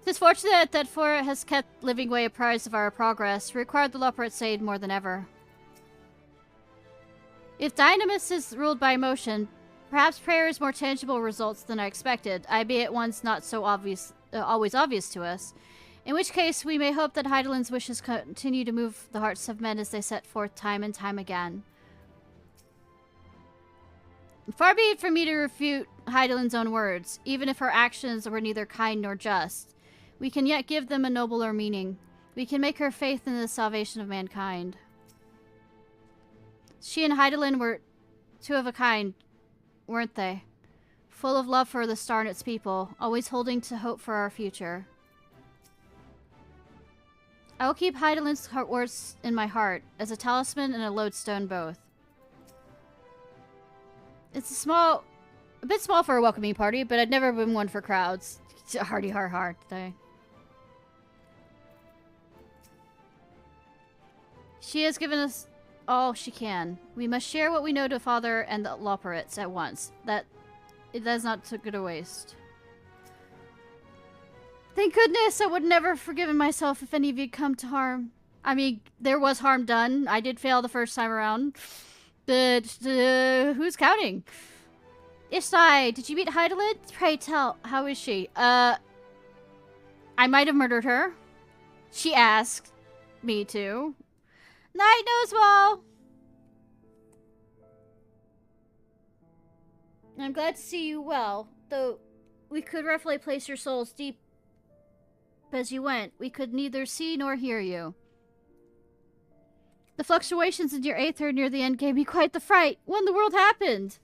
It is fortunate that for it has kept living way apprised of our progress. We require the Loporrit's aid more than ever. If Dynamis is ruled by emotion, perhaps prayer is more tangible results than I expected, albeit one's not so obvious, always obvious to us. In which case, we may hope that Heidelin's wishes continue to move the hearts of men as they set forth time and time again. Far be it from me to refute Heidelin's own words, even if her actions were neither kind nor just. We can yet give them a nobler meaning. We can make her faith in the salvation of mankind. She and Heidelin were two of a kind, weren't they? Full of love for the star and its people, always holding to hope for our future. I will keep Heidelin's words in my heart, as a talisman and a lodestone both. It's a bit small for a welcoming party, but I'd never been one for crowds. Hardy har thing. She has given us all she can. We must share what we know to Father and the Loporrits at once. That is not to go to waste. Thank goodness I would never have forgiven myself if any of you come to harm. I mean, there was harm done. I did fail the first time around. But, who's counting? Ishnai, did you meet Heidelin? Pray tell, how is she? I might have murdered her. She asked me to. Night, Nosewall! I'm glad to see you well, though we could roughly place your souls deep as you went. We could neither see nor hear you. The fluctuations in your aether near the end gave me quite the fright. What in the world happened?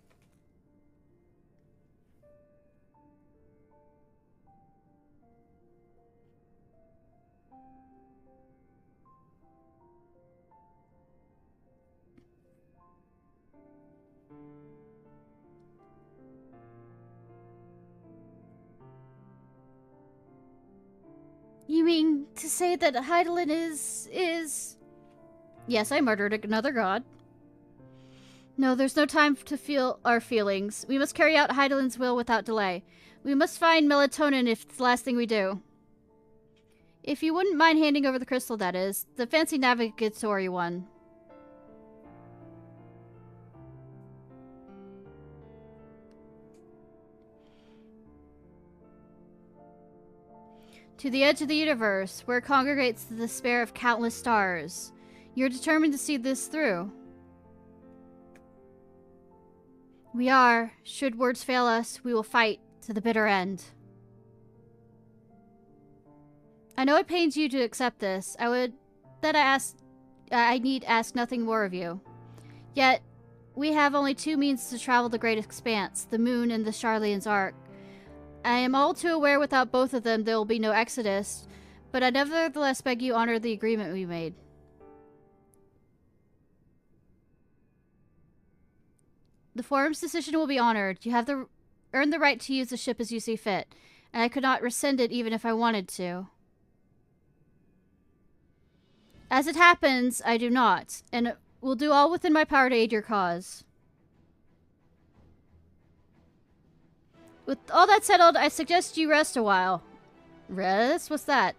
You mean to say that Heidelin is... Yes, I murdered another god. No, there's no time to feel our feelings. We must carry out Heidelin's will without delay. We must find melatonin if it's the last thing we do. If you wouldn't mind handing over the crystal, that is. The fancy navigatory one. To the edge of the universe, where congregates the despair of countless stars. You're determined to see this through. We are. Should words fail us, we will fight to the bitter end. I know it pains you to accept this. I need ask nothing more of you. Yet, we have only two means to travel the great expanse, the moon and the Sharlayan's Ark. I am all too aware without both of them there will be no exodus, but I nevertheless beg you honor the agreement we made. The forum's decision will be honored. You have earned the right to use the ship as you see fit, and I could not rescind it even if I wanted to. As it happens, I do not, and will do all within my power to aid your cause. With all that settled, I suggest you rest a while. Rest? What's that?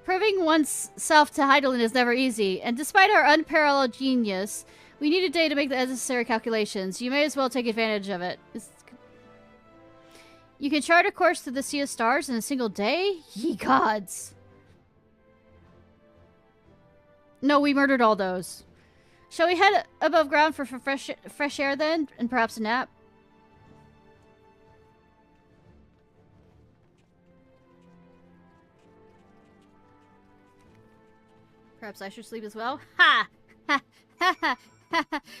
Proving one's self to Heidelin is never easy, and despite our unparalleled genius, we need a day to make the necessary calculations. You may as well take advantage of it. You can chart a course through the Sea of Stars in a single day? Ye gods! No, we murdered all those. Shall we head above ground for fresh air then, and perhaps a nap? Perhaps I should sleep as well? Ha! Ha! Ha! Ha!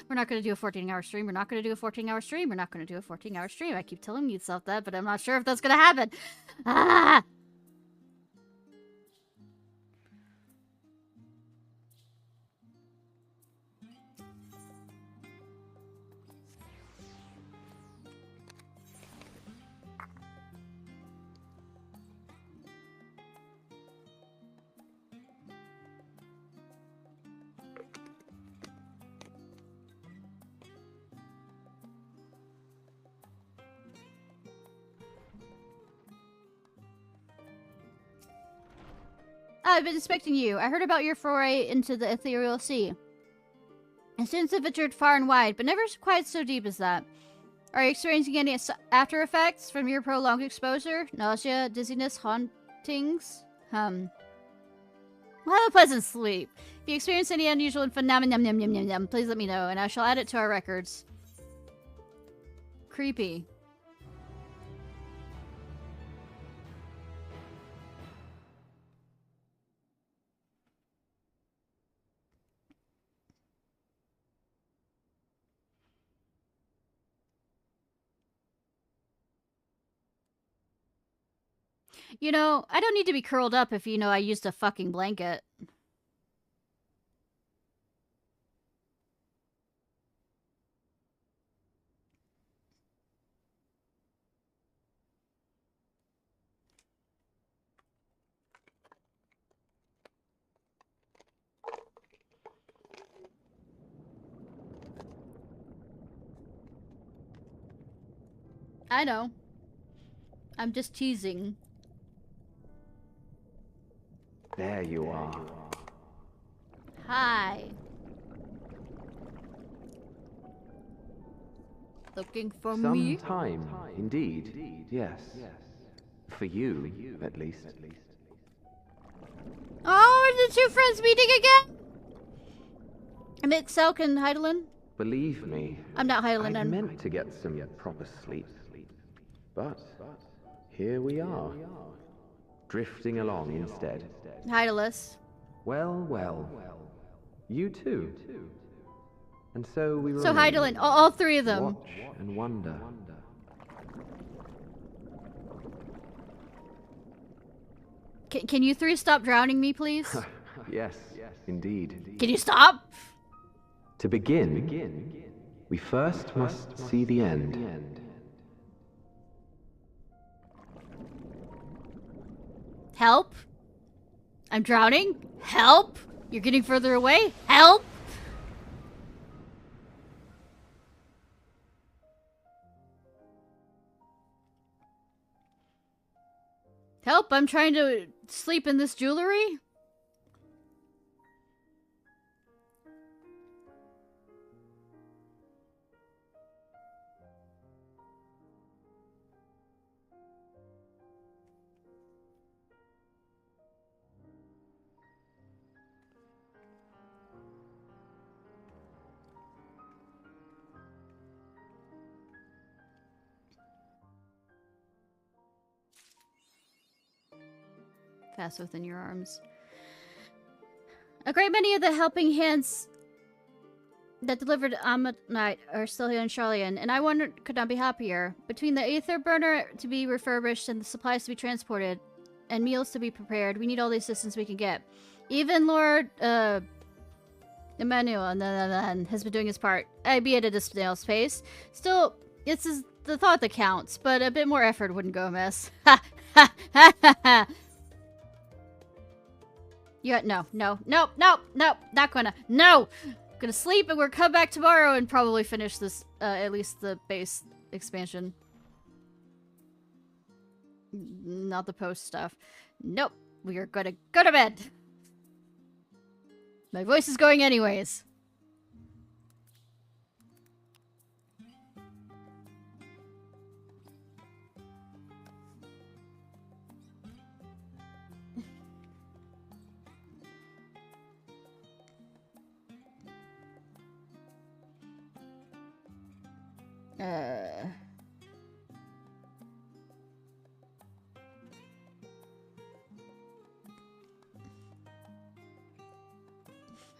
We're not going to do a 14-hour stream. We're not going to do a 14-hour stream. We're not going to do a 14-hour stream. I keep telling myself that, but I'm not sure if that's going to happen. Ah! I've been expecting you. I heard about your foray into the ethereal sea. And students have ventured far and wide, but never quite so deep as that. Are you experiencing any after effects from your prolonged exposure? Nausea, dizziness, hauntings? Well, have a pleasant sleep. If you experience any unusual phenomena, please let me know, and I shall add it to our records. Creepy. You know, I don't need to be curled up if you know I used a fucking blanket. I know. I'm just teasing. There you are. Hi. Looking for me? Some time, indeed. Yes. For you, at least. Oh, are the two friends meeting again? Amit, Selk, and Heidelin? Believe me, I'm not Heidelin. I meant to get some proper sleep. But here we are. Drifting along instead. Heidelus. Well. You too. And so we So Heidelin, all three of them. Watch and wonder. Can you three stop drowning me, please? Yes, indeed. Can you stop? To begin, we first must see the end. Help? I'm drowning? Help? You're getting further away? Help? Help, I'm trying to sleep in this jewelry? Fast within your arms. A great many of the helping hands that delivered Ammonite are still here in Charlian, and I could not be happier. Between the aether burner to be refurbished and the supplies to be transported, and meals to be prepared, we need all the assistance we can get. Even Lord, Emmanuel has been doing his part, albeit at a snail's pace. Still, it's the thought that counts, but a bit more effort wouldn't go amiss. Ha ha ha ha ha! Yeah, no, not gonna. No! Gonna sleep and we'll come back tomorrow and probably finish this, at least the base expansion. Not the post stuff. Nope. We are gonna go to bed. My voice is going anyways.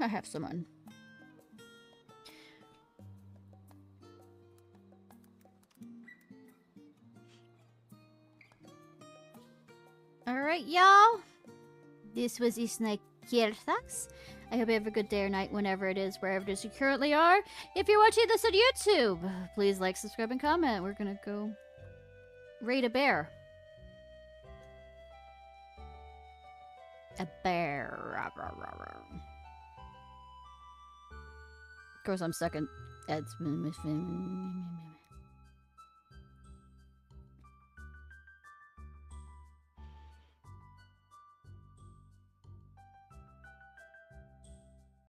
I have someone. Alright, y'all. This was Ishnai Ciarfox. I hope you have a good day or night whenever it is, wherever it is you currently are. If you're watching this on YouTube, please like, subscribe, and comment. We're gonna go raid a bear. A bear. Of course, I'm stuck in Ed's.